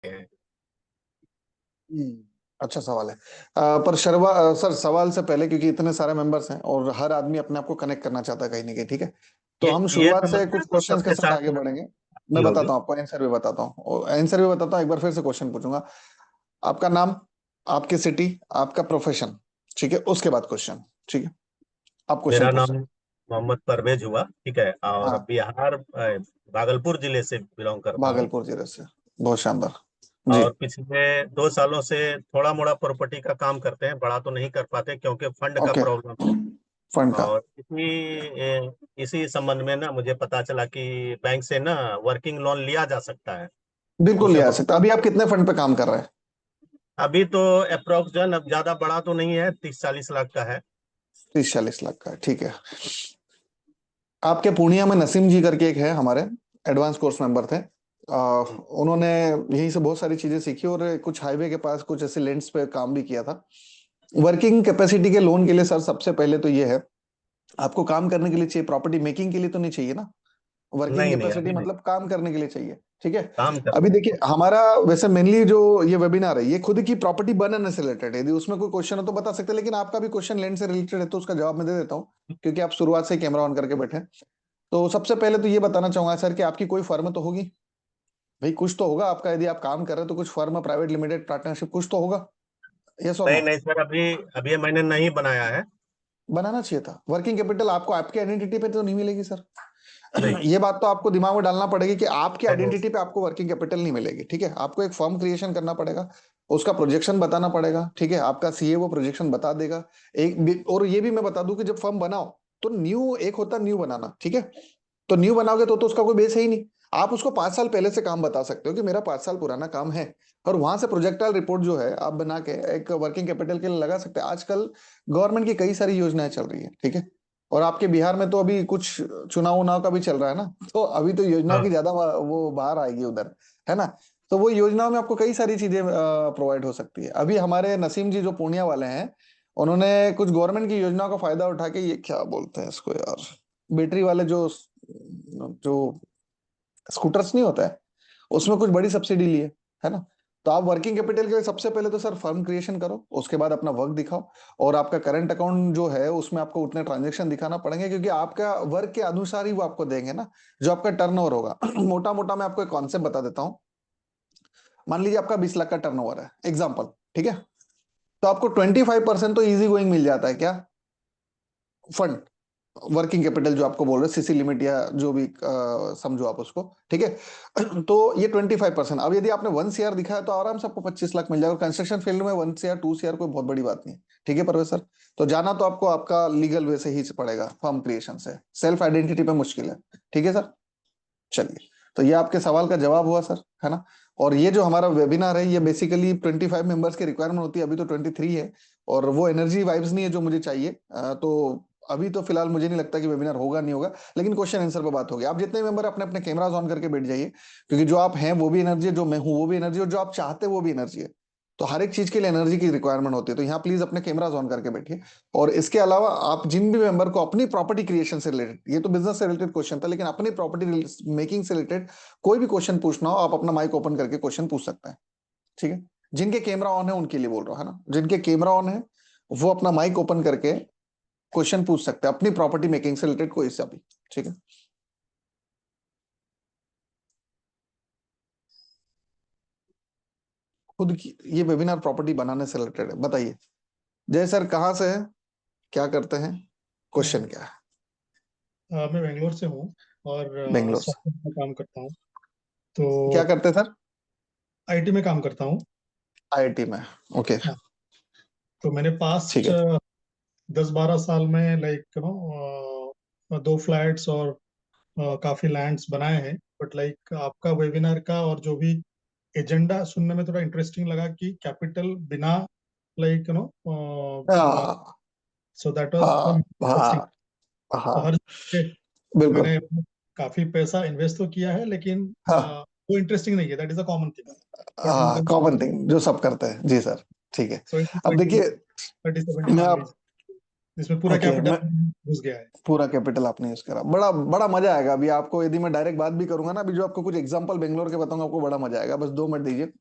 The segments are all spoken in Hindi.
हैं। अच्छा सवाल है। पर सर सवाल से पहले, क्योंकि इतने सारे मेंबर्स हैं और हर आदमी अपने आप को कनेक्ट करना चाहता है कहीं ना कहीं, ठीक है, तो हम ये शुरुआत से समस्या कुछ तो क्वेश्चंस के सबके साथ साथ आगे बढ़ेंगे। ही मैं होगी। बताता हूँ आपको, आंसर भी बताता हूँ, और आंसर भी बताता हूँ, एक बार फिर से क्वेश्चन पूछूंगा। आपका नाम, आपकी सिटी, आपका प्रोफेशन, ठीक है, उसके बाद क्वेश्चन, ठीक है, आप क्वेश्चन मेरा पूछ नाम सकते मोहम्मद परवेज हुआ, ठीक है, हैं। और हाँ, बिहार भागलपुर जिले से बिलोंग करता हूँ। भागलपुर जिले से, बहुत शानदार। जी। और पिछले 2 सालों से थोड़ा मोड़ा प्रॉपर्टी का काम करते हैं, बड़ा तो नहीं कर पाते क्योंकि फंड का ओके। प्रॉब्लम। फंड का। और इसी संबंध में ना मुझे पता चला कि बैंक से ना वर्किंग लोन लिया जा सकता है। बिल्कुल उसे लिया जा सकता है। अभी आप कितने फंड पे काम कर रहे हैं? अभी तो अप्रोक्स जो है ना, ज्यादा बड़ा तो नहीं है, 30-40 लाख का है। 30-40 लाख का है, ठीक है। आपके पूर्णिया में नसीम जी करके एक है हमारे, एडवांस कोर्स मेंबर थे। उन्होंने यहीं से बहुत सारी चीजें सीखी और कुछ हाईवे के पास कुछ ऐसे लैंड्स पे काम भी किया था। वर्किंग कैपेसिटी के लोन के लिए सर सबसे पहले तो ये है, आपको काम करने के लिए चाहिए, प्रॉपर्टी मेकिंग के लिए तो नहीं चाहिए ना। वर्किंग नहीं नहीं, कैपेसिटी अभी नहीं। मतलब काम करने के लिए चाहिए, ठीक है। काम अभी करने के देखिए लिए। हमारा वैसे मेनली जो ये वेबिनार है, ये खुद की प्रॉपर्टी बनाने से रिलेटेड है। यदि उसमें कोई क्वेश्चन हो तो बता सकते हैं, लेकिन आपका भी क्वेश्चन लैंड से रिलेटेड है तो उसका जवाब मैं दे देता हूँ, क्योंकि आप शुरुआत से कैमरा ऑन करके बैठे हैं। तो सबसे पहले तो ये बताना चाहूंगा सर कि आपकी कोई फर्म तो होगी, भाई कुछ तो होगा आपका, यदि आप काम कर रहे हो तो कुछ फर्म, प्राइवेट लिमिटेड, पार्टनरशिप कुछ तो होगा। यस और नहीं नो? नहीं सर, अभी अभी ये मैंने नहीं बनाया है। बनाना चाहिए था। वर्किंग कैपिटल आपको आपके आइडेंटिटी पे तो नहीं मिलेगी सर। नहीं। ये बात तो आपको दिमाग में डालना पड़ेगी कि आपकी नहीं, आइडेंटिटी पे आपको वर्किंग कैपिटल नहीं मिलेगी, ठीक है। आपको एक फर्म क्रिएशन करना पड़ेगा, उसका प्रोजेक्शन बताना पड़ेगा, ठीक है। आपका सीए वो प्रोजेक्शन बता देगा। और ये भी मैं बता दूं कि जब फर्म बनाओ तो न्यू एक होता है, न्यू बनाना, ठीक है। तो न्यू बनाओगे तो उसका कोई बेस है ही नहीं। आप उसको 5 साल पहले से काम बता सकते हो कि मेरा 5 साल पुराना काम है, और वहां से प्रोजेक्टाइल रिपोर्ट जो है आप बना के एक वर्किंग कैपिटल के लिए लगा सकते हैं। आजकल गवर्नमेंट की कई सारी योजनाएं चल रही है, ठीक है। और आपके बिहार में तो अभी कुछ चुनाव उनाव का भी चल रहा है ना, तो अभी तो योजनाओं की हाँ। ज्यादा वो बाहर आएगी उधर, है ना। तो वो योजनाओं में आपको कई सारी चीजें प्रोवाइड हो सकती है। अभी हमारे नसीम जी जो पूर्णिया वाले हैं, उन्होंने कुछ गवर्नमेंट की योजनाओं का फायदा उठा के, ये क्या बोलते हैं इसको यार, बैटरी वाले जो जो स्कूटर्स नहीं होता है, उसमें कुछ बड़ी सब्सिडी ली है ना। तो आप वर्किंग कैपिटल के लिए सबसे पहले तो सर फर्म क्रिएशन करो, उसके बाद अपना वर्क दिखाओ, और आपका करंट अकाउंट जो है उसमें आपको उतने ट्रांजेक्शन दिखाना पड़ेंगे, क्योंकि आपका वर्क के अनुसार ही वो आपको देंगे ना, जो आपका टर्नओवर होगा। मोटा मोटा मैं आपको एक कॉन्सेप्ट बता देता हूँ। मान लीजिए आपका 20 लाख का टर्नओवर है, एग्जाम्पल, ठीक है। तो आपको 25% तो इजी गोइंग मिल जाता है क्या, फंड, वर्किंग कैपिटल जो आपको बोल रहे हैं, सीसी लिमिट या जो भी समझो आप उसको, ठीक है। तो ये 25%। अब यदि आपने 1 CR दिखाया तो आराम से आपको 25 लाख मिल जाएगा। कंस्ट्रक्शन फील्ड में 1 CR 2 CR कोई बहुत बड़ी बात नहीं है, ठीक है परवेश सर। तो जाना तो आपको आपका लीगल वे से ही पड़ेगा, फर्म क्रिएशन से, सेल्फ आइडेंटिटी पे मुश्किल है, ठीक है सर। चलिए, तो ये आपके सवाल का जवाब हुआ सर, है ना। और ये जो हमारा वेबिनार है, ये बेसिकली 25 मेंबर्स की रिक्वायरमेंट होती है, अभी तो 23 है, और वो एनर्जी वाइब्स नहीं है जो मुझे चाहिए। तो अभी तो फिलहाल मुझे नहीं लगता कि वेबिनार होगा, नहीं होगा, लेकिन क्वेश्चन आंसर पे बात होगी। आप जितने मेंबर अपने अपने कैमराज ऑन करके बैठ जाइए, क्योंकि जो आप हैं वो भी एनर्जी है, जो मैं हूं वो भी एनर्जी है, और जो आप चाहते हैं वो भी एनर्जी है। तो हर एक चीज के लिए एनर्जी की रिक्वायरमेंट होती है, तो यहाँ प्लीज अपने कैमराज ऑन करके बैठिए। और इसके अलावा आप जिन भी मेंबर को अपनी प्रॉपर्टी क्रिएशन से रिलेटेड, ये तो बिजनेस से रिलेटेड क्वेश्चन था, लेकिन अपनी प्रॉपर्टी मेकिंग से रिलेटेड कोई भी क्वेश्चन पूछना हो, आप अपना माइक ओपन करके क्वेश्चन पूछ सकते हैं, ठीक है। जिनके कैमरा ऑन है उनके लिए बोल रहा हूं, है ना, जिनके कैमरा ऑन है वो अपना माइक ओपन करके क्वेश्चन पूछ सकते हैं अपनी प्रॉपर्टी मेकिंग से रिलेटेड कोई सा भी, ठीक है। खुद की ये वेबिनार प्रॉपर्टी बनाने से रिलेटेड है, बताइए। जय सर कहाँ से है, क्या करते हैं, क्वेश्चन क्या है? मैं बेंगलोर से हूँ और बेंगलोर से। सॉफ्टवेयर में काम करता हूँ। क्या तो करते हैं सर? आईटी में काम करता हूँ। आईआईटी में। ओके। हाँ, तो मैंने ठीक पास्ट है। 10-12 साल में लाइक 2 फ्लैट्स और काफी लैंड्स बनाए हैं। बट लाइक आपका वेबिनार का और जो भी एजेंडा सुनने में थोड़ा इंटरेस्टिंग लगा कि कैपिटल बिना लाइक हाँ सो दैट वाज हाँ इंटरेस्टिंग। हाँ तो हाँ, हर जगह बिल्कुल। मैंने काफी पैसा इन्वेस्ट तो किया है, लेकिन हाँ वो इंटरेस्टिंग नहीं है, that is a common thing. But हाँ, कॉमन थिंग जो सब करते हैं, जी सर, ठीक है। सो इट इज अब लाइक देखिए, 37 मैं मान आप, लीजिए, जिसमें पूरा ओके, कैपिटल मैं घुस गया है। पूरा कैपिटल आपने यूज करा, बड़ा बड़ा मजा आएगा। अभी आपको यदि मैं डायरेक्ट बात भी करूंगा ना, अभी जो आपको कुछ एग्जांपल बेंगलोर के बताऊंगा, आपको बड़ा मजा आएगा। बस 2 मिनट दीजिए।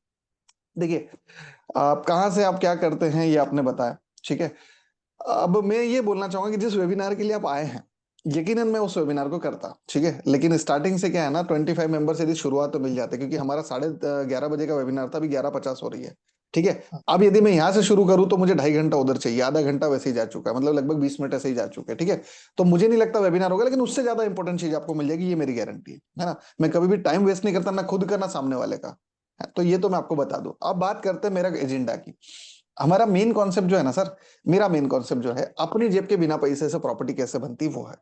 देखिए, आप कहाँ से आप क्या करते हैं ये आपने बताया, ठीक है। अब मैं ये बोलना चाहूंगा कि जिस वेबिनार के लिए आप आए हैं, यकीनन मैं उस वेबिनार को करता, ठीक है, लेकिन स्टार्टिंग से क्या है ना, 25 मेंबर से यदि शुरुआत तो मिल जाते, क्योंकि हमारा 11:30 बजे का वेबिनार था, अभी 11:50 हो रही है, ठीक है। अब यदि मैं यहाँ से शुरू करूँ तो मुझे 2.5 घंटा उधर चाहिए, आधा घंटा वैसे ही जा चुका है, मतलब लगभग 20 मिनट ऐसे ही जा चुके हैं, ठीक है। तो मुझे नहीं लगता वेबिनार होगा, लेकिन उससे ज्यादा इंपॉर्टेंट चीज आपको मिल जाएगी, ये मेरी गारंटी है ना। मैं कभी भी टाइम वेस्ट नहीं करता, ना खुद का ना सामने वाले का। तो ये तो मैं आपको बता दूं। अब बात करते हैं मेरा एजेंडा की। हमारा मेन कॉन्सेप्ट जो है ना सर, मेरा मेन कॉन्सेप्ट जो है, अपनी जेब के बिना पैसे से प्रॉपर्टी कैसे बनती वो है,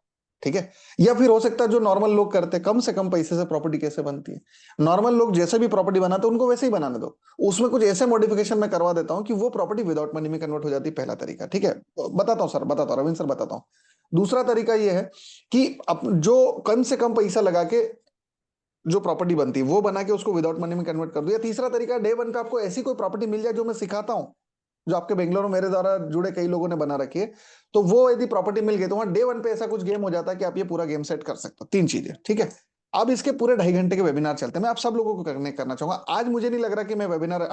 ठीक है। या फिर हो सकता है जो नॉर्मल लोग करते हैं, कम से कम पैसे से प्रॉपर्टी कैसे बनती है। नॉर्मल लोग जैसे भी प्रॉपर्टी बनाते हैं उनको वैसे ही बनाने दो, उसमें कुछ ऐसे मॉडिफिकेशन मैं करवा देता हूं कि वो प्रॉपर्टी विदाउट मनी में कन्वर्ट हो जाती है। पहला तरीका, ठीक है, बताता हूं सर, बताता हूं रविंद्र सर, बताता हूं। दूसरा तरीका ये है कि जो कम से कम पैसा लगा के जो प्रॉपर्टी बनती है वो बना के उसको विदाउट मनी में कन्वर्ट कर दो। या तीसरा तरीका, डे वन पे आपको ऐसी कोई प्रॉपर्टी मिल जाए जो मैं सिखाता हूं, जो आपके बेंगलोर में मेरे द्वारा जुड़े कई लोगों ने बना रखी है, तो वो यदि प्रॉपर्टी मिल गई तो वहां डे वन पे ऐसा कुछ गेम हो जाता है कि आप ये पूरा गेम सेट कर सकते हो। 3 चीजें, ठीक है। अब इसके पूरे 2.5 घंटे के वेबिनार चलते हैं, मैं आप सब लोगों को करना चाहूंगा। आज मुझे नहीं लग रहा कि मैं वेबिनार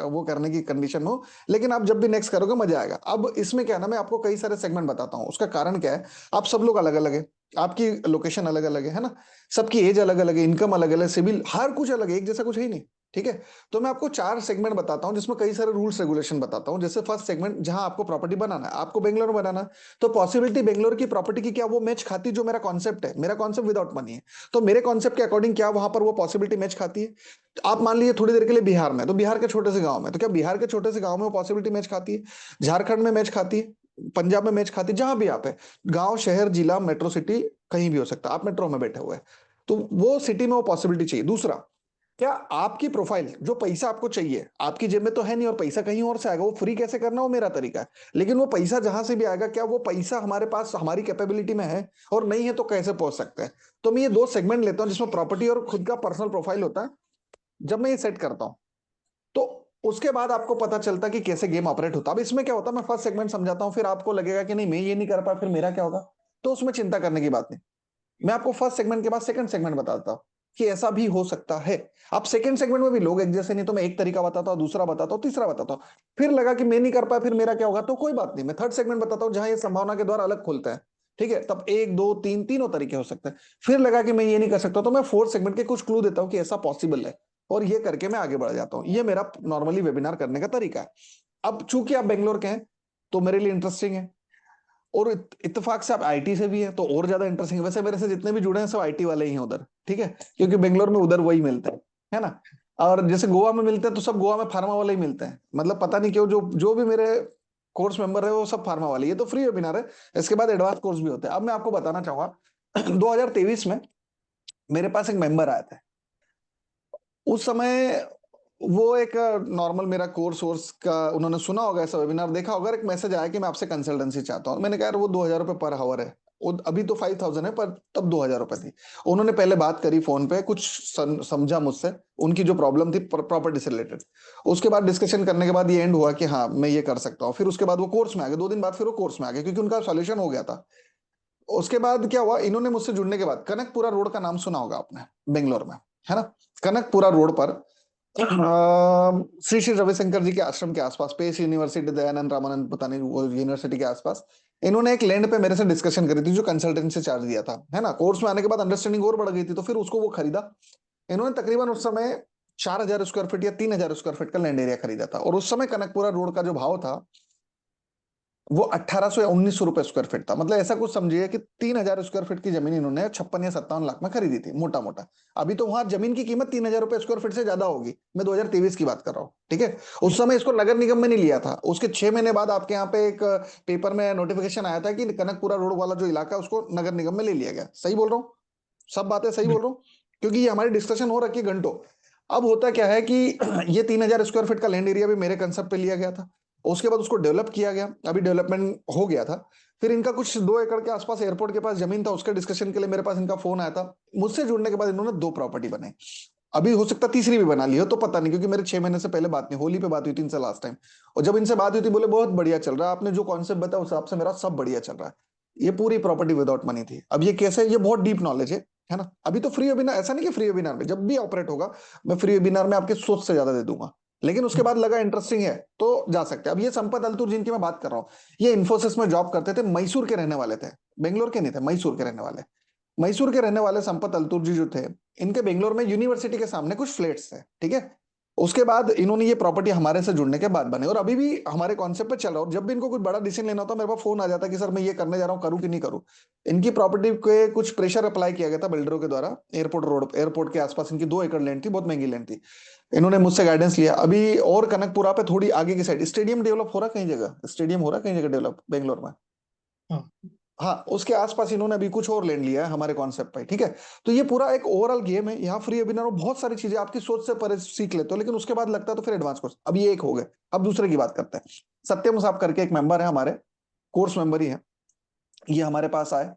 वो करने की कंडीशन में हूं, लेकिन आप जब भी नेक्स्ट करोगे मजा आएगा। अब इसमें क्या है ना, मैं आपको कई सारे सेगमेंट बताता हूं। उसका कारण क्या है, आप सब लोग अलग अलग है, आपकी लोकेशन अलग अलग है ना, सबकी एज अलग अलग है, इनकम अलग अलग है, सिविल हर कुछ अलग है, एक जैसा कुछ है ही नहीं, ठीक है। तो मैं आपको 4 सेगमेंट बताता हूं, जिसमें कई सारे रूल्स रेगुलेशन बताता हूं। जैसे फर्स्ट सेगमेंट, जहां आपको प्रॉपर्टी बनाना है, आपको बेंगलोर में बनाना है, तो पॉसिबिलिटी बेंगलोर की प्रॉपर्टी की क्या वो मैच खाती, जो मेरा कॉन्सेप्ट है, मेरा कॉन्सेप्ट विदाउट मनी है, तो मेरे कॉन्सेप्ट के अकॉर्डिंग क्या वहां पर वो पॉसिबिलिटी मैच खाती है। तो आप मान लीजिए थोड़ी देर के लिए बिहार में, तो बिहार के छोटे से गांव में, तो क्या बिहार के छोटे से गांव में वो पॉसिबिलिटी मैच खाती है, झारखंड में मैच खाती है, पंजाब में मैच खाती है, जहां भी आप है, गांव, शहर, जिला, मेट्रो सिटी, कहीं भी हो सकता है, आप मेट्रो में बैठे हुए हैं, तो वो सिटी में वो पॉसिबिलिटी चाहिए। दूसरा, क्या आपकी प्रोफाइल, जो पैसा आपको चाहिए, आपकी जेब में तो है नहीं और पैसा कहीं और से आएगा, वो फ्री कैसे करना, वो मेरा तरीका है। लेकिन वो पैसा जहां से भी आएगा, क्या वो पैसा हमारे पास हमारी कैपेबिलिटी में है, और नहीं है तो कैसे पहुंच सकते हैं। तो मैं ये 2 सेगमेंट लेता हूं, जिसमें प्रॉपर्टी और खुद का पर्सनल प्रोफाइल होता है। जब मैं ये सेट करता हूं, तो उसके बाद आपको पता चलता है कि कैसे गेम ऑपरेट होता है। अब इसमें क्या होता है, मैं फर्स्ट सेगमेंट समझाता हूं, फिर आपको लगेगा कि नहीं मैं ये नहीं कर पाया, फिर मेरा क्या होगा, तो उसमें चिंता करने की बात नहीं। मैं आपको फर्स्ट सेगमेंट के बाद सेकंड सेगमेंट बताता हूं कि ऐसा भी हो सकता है। अब सेकंड सेगमेंट में भी लोग एक जैसे नहीं, तो मैं एक तरीका बताता हूं, दूसरा बताता हूं, तीसरा बताता हूं, फिर लगा कि मैं नहीं कर पाया, फिर मेरा क्या होगा, तो कोई बात नहीं, मैं थर्ड सेगमेंट बताता हूं, जहां ये संभावना के द्वार अलग खुलते हैं, ठीक है। तब 1 2 3 तीनों तरीके हो सकते हैं। फिर लगा कि मैं ये नहीं कर सकता, तो मैं फोर्थ सेगमेंट के कुछ क्लू देता हूं कि ऐसा पॉसिबल है, और ये करके मैं आगे बढ़ जाता हूं। ये मेरा नॉर्मली वेबिनार करने का तरीका है। अब चूंकि आप बेंगलोर के हैं, तो मेरे लिए इंटरेस्टिंग है, और इत्तेफाक से आप आईटी से भी है, तो और ज्यादा इंटरेस्टिंग है। वैसे मेरे से जितने भी जुड़े हैं सब आईटी वाले ही हैं उधर, ठीक है, क्योंकि बेंगलोर में उधर वही मिलते हैं, है ना। और जैसे गोवा में मिलते हैं, तो सब गोवा में फार्मा वाले ही मिलते हैं, मतलब पता नहीं क्यों, जो जो भी मेरे कोर्स मेंबर है वो सब फार्मा वाले। ये तो फ्री वेबिनार है, इसके बाद एडवांस कोर्स भी होते हैं। अब मैं आपको बताना चाहूंगा 2023 में मेरे पास एक मेंबर आया था। उस समय वो एक नॉर्मल मेरा कोर्स वोर्स का, उन्होंने सुना होगा, ऐसा वेबिनार देखा होगा, एक मैसेज आया कि मैं आपसे कंसल्टेंसी चाहता हूँ। मैंने कहा यार वो 2,000 रुपये पर आवर है, वो अभी तो 5,000 है, पर तब 2,000 रुपये थी। उन्होंने पहले बात करी फोन पे, कुछ समझा मुझसे, उनकी जो प्रॉब्लम थी प्रॉपर्टी से रिलेटेड। उसके बाद डिस्कशन करने के बाद ये एंड हुआ कि हाँ मैं ये कर सकता हूँ। फिर उसके बाद वो कोर्स में आ गए, 2 दिन बाद फिर वो कोर्स में आ गए, क्योंकि उनका सॉल्यूशन हो गया था। उसके बाद क्या हुआ, इन्होंने मुझसे जुड़ने के बाद, कनकपुरा रोड का नाम सुना होगा आपने, बेंगलोर में, है ना। कनकपुरा रोड पर श्री श्री रविशंकर जी के आश्रम के आसपास, पेस यूनिवर्सिटी, दयानंद रामानंद, पता नहीं वो यूनिवर्सिटी के आसपास, इन्होंने एक लैंड पे मेरे से डिस्कशन करी थी, जो कंसल्टेंसी चार्ज दिया था, है ना। कोर्स में आने के बाद अंडरस्टैंडिंग और बढ़ गई थी, तो फिर उसको वो खरीदा। इन्होंने तकरीबन उस समय 4,000 स्क्वायर फीट या 3,000 स्क्वायर फीट का लैंड एरिया खरीदा था, और उस समय कनकपुरा रोड का जो भाव था वो 1,800 या 1,900 रुपए स्क्वायर फीट था। मतलब ऐसा कुछ समझिए कि 3,000 स्क्वायर फीट की जमीन इन्होंने 56 या 57 लाख में खरीदी थी, मोटा मोटा। अभी तो वहां जमीन की कीमत 3,000 रुपए स्क्वायर फीट से ज्यादा होगी। मैं 2023 की बात कर रहा हूँ, ठीक है। उस समय इसको नगर निगम में नहीं लिया था। उसके 6 महीने बाद आपके यहाँ पे एक पेपर में नोटिफिकेशन आया था कि कनकपुरा रोड वाला जो इलाका है उसको नगर निगम में ले लिया गया। सही बोल रहा हूँ, सब बातें सही बोल रहा हूँ, क्योंकि ये हमारी डिस्कशन हो रखी है घंटों। अब होता क्या है कि ये 3,000 स्क्वायर फीट का लैंड एरिया भी मेरे कंसेप्ट पे लिया गया था। उसके बाद उसको डेवलप किया गया, अभी डेवलपमेंट हो गया था। फिर इनका कुछ 2 एकड़ के आसपास एयरपोर्ट के पास जमीन था, उसके डिस्कशन के लिए मेरे पास इनका फोन आया था। मुझसे जुड़ने के बाद इन्होंने 2 प्रॉपर्टी बनाई। अभी हो सकता तीसरी भी बना ली हो, तो पता नहीं, क्योंकि मेरे 6 महीने से पहले बात नहीं, होली पे बात हुई थी इनसे लास्ट टाइम। और जब इनसे बात हुई थी, बोले बहुत बढ़िया चल रहा है, आपने जो कॉन्सेप्ट बताया उस हिसाब से मेरा सब बढ़िया चल रहा है। ये पूरी प्रॉपर्टी विदाउट मनी थी। अब ये कैसे, ये बहुत डीप नॉलेज है ना। अभी तो फ्री वेबिनार, ऐसा नहीं कि फ्री वेबिनार में जब भी ऑपरेट होगा, मैं फ्री वेबिनार में आपके सोच से ज्यादा दे दूंगा। लेकिन उसके बाद लगा इंटरेस्टिंग है तो जा सकते हैं। अब ये संपत अल्तुर जिनकी मैं बात कर रहा हूँ, ये इन्फोसिस में जॉब करते थे, मैसूर के रहने वाले थे, बेंगलोर के नहीं थे, मैसूर के रहने वाले। मैसूर के रहने वाले संपत अल्तुर जी जो थे, इनके बेंगलोर में यूनिवर्सिटी के सामने कुछ फ्लैट्स थे, ठीक है। उसके बाद इन्होंने ये प्रॉपर्टी हमारे से जुड़ने के बाद बने, और अभी भी हमारे कॉन्सेप्ट पे चल रहा है। और जब भी इनको कुछ बड़ा डिसीजन लेना होता है, मेरे पास फोन आ जाता है कि सर मैं ये करने जा रहा हूँ, करूँ कि नहीं करूँ। इनकी प्रॉपर्टी के कुछ प्रेशर अप्लाई किया गया था बिल्डरों के द्वारा, एयरपोर्ट रोड, एयरपोर्ट के आसपास इनकी 2 एकड़ लैंड थी, बहुत महंगी लैंड थी। इन्होंने मुझसे गाइडेंस लिया। अभी और कनकपुरा पे थोड़ी आगे की साइड स्टेडियम डेवलप हो रहा है, कहीं जगह स्टेडियम हो रहा है, कहीं जगह डेवलप बेंगलोर में। हाँ हाँ, उसके आसपास इन्होंने अभी कुछ और लैंड लिया है हमारे कॉन्सेप्ट पे, ठीक है। तो ये पूरा एक ओवरऑल गेम है। यहाँ फ्री वेबिनार बहुत सारी चीजें आपकी सोच से परे सीख लेते हो, लेकिन उसके बाद लगता है तो फिर एडवांस कोर्स। अब ये एक हो गए, अब दूसरे की बात करते हैं। सत्यम साहब करके एक मेंबर है हमारे, कोर्स मेंबर ही है, ये हमारे पास आए।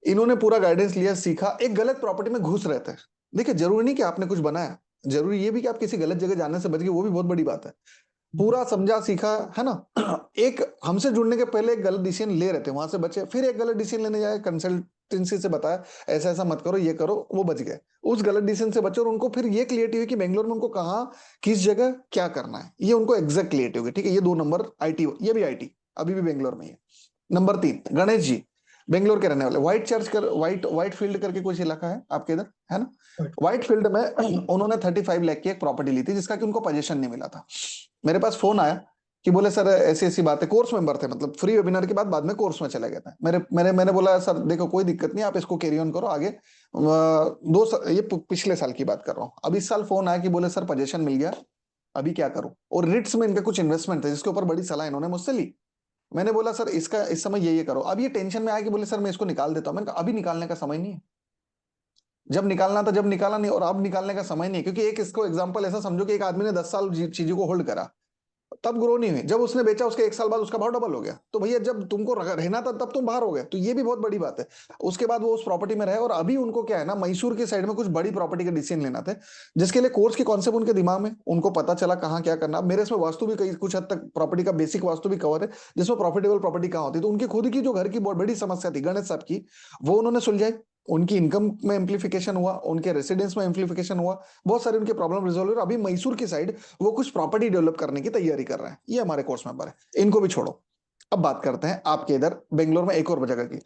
इन्होंने पूरा गाइडेंस लिया, सीखा। एक गलत प्रॉपर्टी में घुस रहे थे। देखिए, जरूरी नहीं कि आपने कुछ बनाया, जरूरी ये भी कि आप किसी गलत जगह जाने से बच गए, वो भी बहुत बड़ी बात है। पूरा समझा, सीखा, है ना। एक हमसे जुड़ने के पहले एक गलत डिसीजन ले रहे थे, वहां से बचे। फिर एक गलत डिसीजन लेने जाए, कंसल्टेंसी से बताया ऐसा ऐसा मत करो, ये करो, वो बच गए। उस गलत डिसीजन से बचे, और उनको फिर ये क्लियरिटी हुई कि बेंगलोर में उनको कहाँ, किस जगह क्या करना है, ये उनको एग्जैक्ट क्लियरिटी होगी, ठीक है। ये 2 नंबर आईटी, ये भी आईटी, अभी भी बेंगलोर में ही है। नंबर 3, गणेश जी, बेंगलोर के रहने वाले। व्हाइट फील्ड करके कुछ इलाका है आपके इधर, है ना। व्हाइट फील्ड में उन्होंने 35 लाख की एक प्रॉपर्टी ली थी, जिसका कि उनको पोजीशन नहीं मिला था। मेरे पास फोन आया कि बोले सर ऐसी ऐसी बात है। कोर्स मेंबर थे, मतलब फ्री वेबिनार के बाद में कोर्स में चले गए थे। मैंने बोला सर देखो कोई दिक्कत नहीं, आप इसको कैरी ऑन करो आगे। ये पिछले साल की बात कर रहा हूँ। अब इस साल फोन आया कि बोले सर पोजीशन मिल गया, अभी क्या करूं। और रिट्स में इनका कुछ इन्वेस्टमेंट थे, जिसके ऊपर बड़ी सलाह इन्होंने मुझसे ली। मैंने बोला सर इसका इस समय ये करो। अब ये टेंशन में आया कि बोले सर मैं इसको निकाल देता हूं। मैंने कहा अभी निकालने का समय नहीं है, जब निकालना था जब निकाला नहीं, और अब निकालने का समय नहीं है। क्योंकि एक इसको एग्जांपल ऐसा समझो कि एक आदमी ने 10 साल चीजों को होल्ड करा, तब ग्रो नहीं हुई। जब उसने बेचा, उसके 1 साल बाद उसका भाव डबल हो गया। तो भैया जब तुमको रहना था तब तुम बाहर हो गए, तो ये भी बहुत बड़ी बात है। उसके बाद वो उस प्रॉपर्टी में रहे, और अभी उनको क्या है ना, मैसूर की साइड में कुछ बड़ी प्रॉपर्टी का डिसीजन लेना था, जिसके लिए कोर्स के कॉन्सेप्ट उनके दिमाग में, उनको पता चला कहाँ क्या करना। अब मेरे इसमें वास्तु भी कई कुछ हद तक प्रॉपर्टी का बेसिक वास्तु भी कवर है, जिसमें प्रॉफिटेबल प्रॉपर्टी कहाँ होती है। तो उनकी खुद की जो घर की बहुत बड़ी समस्या थी गणेश साहब की, वो उन्होंने सुलझाई। उनकी इनकम में एम्प्लीफिकेशन हुआ, उनके रेसिडेंस में एम्प्लीफिकेशन हुआ, बहुत सारी उनकी प्रॉब्लम रिजॉल्व हुई। अभी मैसूर की साइड वो कुछ प्रॉपर्टी डेवलप करने की तैयारी कर रहे हैं। ये हमारे कोर्स मेंबर है, इनको भी छोड़ो। अब बात करते हैं आपके इधर बेंगलोर में एक और जगह की।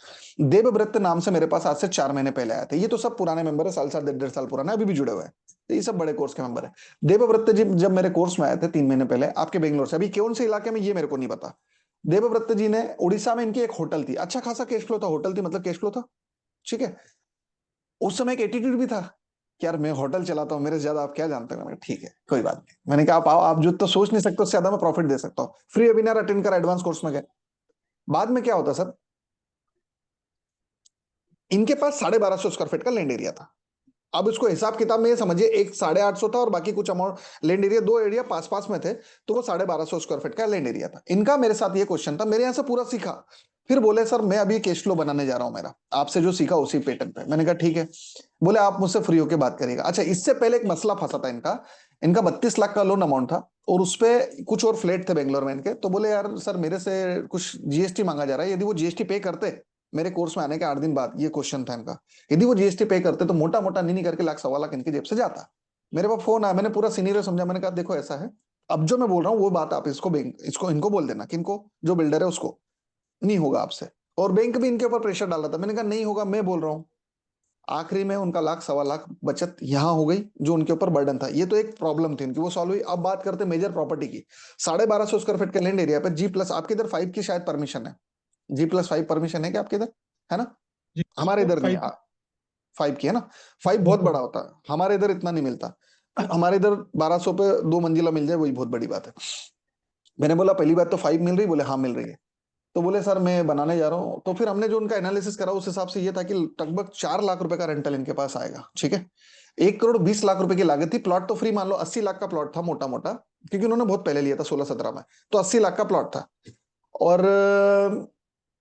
देवव्रत नाम से मेरे पास आज से 4 महीने पहले आए थे। ये तो सब पुराने मेंबर है, साल 1.5 साल पुराने, अभी भी जुड़े हुए हैं। तो ये सब बड़े कोर्स के मेंबर है। देवव्रत जी जब मेरे कोर्स में आए थे 3 महीने पहले, आपके बेंगलोर से, अभी कौन से इलाके में ये मेरे को नहीं पता। देवव्रत जी ने उड़ीसा में, इनकी एक होटल थी, अच्छा खासा कैश फ्लो था, होटल थी मतलब कैश फ्लो था, ठीक है। उस समय एक एटीट्यूड भी था कि यार मैं होटल चलाता हूँ, मेरे से ज्यादा आप क्या जानते हो। मैंने कहा ठीक है कोई बात नहीं। मैंने कहा आप आओ, आप जो तो सोच नहीं सकते उससे ज्यादा मैं प्रॉफिट दे सकता हूँ। फ्री वेबिनार अटेंड कर, एडवांस कोर्स में गए। बाद में क्या होता सर, इनके पास 1250 स्क्वायर फीट का लैंड एरिया था। अब इसको हिसाब किताब में ये समझिए, एक 850 था और बाकी कुछ अमाउंट लैंड एरिया, 2 एरिया पास पास में थे, तो वो 1250 स्क्वायर फीट का लैंड एरिया था इनका। मेरे साथ ये क्वेश्चन था, मेरे यहाँ से पूरा सीखा। फिर बोले सर मैं अभी कैश फ्लो बनाने जा रहा हूँ मेरा, आपसे जो सीखा उसी पैटर्न पे। मैंने कहा ठीक है। बोले आप मुझसे फ्री होके बात करिएगा। अच्छा, इससे पहले एक मसला फंसा था इनका। इनका 32 लाख का लोन अमाउंट था, और उसपे कुछ और फ्लैट थे बेंगलोर में इनके। तो बोले यार सर मेरे से कुछ जीएसटी मांगा जा रहा है, यदि वो जीएसटी पे करते मेरे कोर्स में आने के 8 दिन बाद, ये क्वेश्चन था इनका, यदि वो जीएसटी पे करते तो मोटा मोटा नहीं करके 1.25 लाख इनकी जेब से जाता। मेरे पास फोन आया, मैंने पूरा सीनियर समझा। मैंने कहा देखो ऐसा है, अब जो मैं बोल रहा हूँ वो बात आप इसको इनको बोल देना, किनको, जो बिल्डर है उसको, नहीं होगा आपसे। और बैंक भी इनके ऊपर प्रेशर डाल रहा था। मैंने कहा नहीं होगा, मैं बोल रहा हूँ। आखिरी में उनका 1.5 लाख बचत यहाँ हो गई, जो उनके ऊपर बर्डन था। ये तो एक प्रॉब्लम थी उनकी, वो सॉल्व हुई। अब बात करते हैं मेजर प्रॉपर्टी की। 1250 स्क्वायर फीट के लैंड एरिया पे G+, आपके इधर 5 की शायद परमिशन है, G+5 परमिशन है क्या आपके इधर, है ना। जी हमारे इधर नहीं है, 5 की है ना। 5 बहुत बड़ा होता है, हमारे इधर इतना नहीं मिलता। हमारे इधर 1200 पे 2 मंजिला मिल जाए वही बहुत बड़ी बात है। मैंने बोला पहली बात तो 5 मिल रही, बोले हाँ मिल रही है। तो बोले सर मैं बनाने जा रहा हूँ। तो फिर हमने जो उनका एनालिसिस करा उस हिसाब से ये था कि लगभग 4 लाख रुपए का रेंटल इनके पास आएगा, ठीक है। 1 करोड़ 20 लाख रुपए की लागत थी। प्लॉट तो फ्री मान लो 80 लाख का प्लॉट था मोटा मोटा, क्योंकि उन्होंने बहुत पहले लिया था 16-17 में, तो 80 लाख का प्लॉट था। और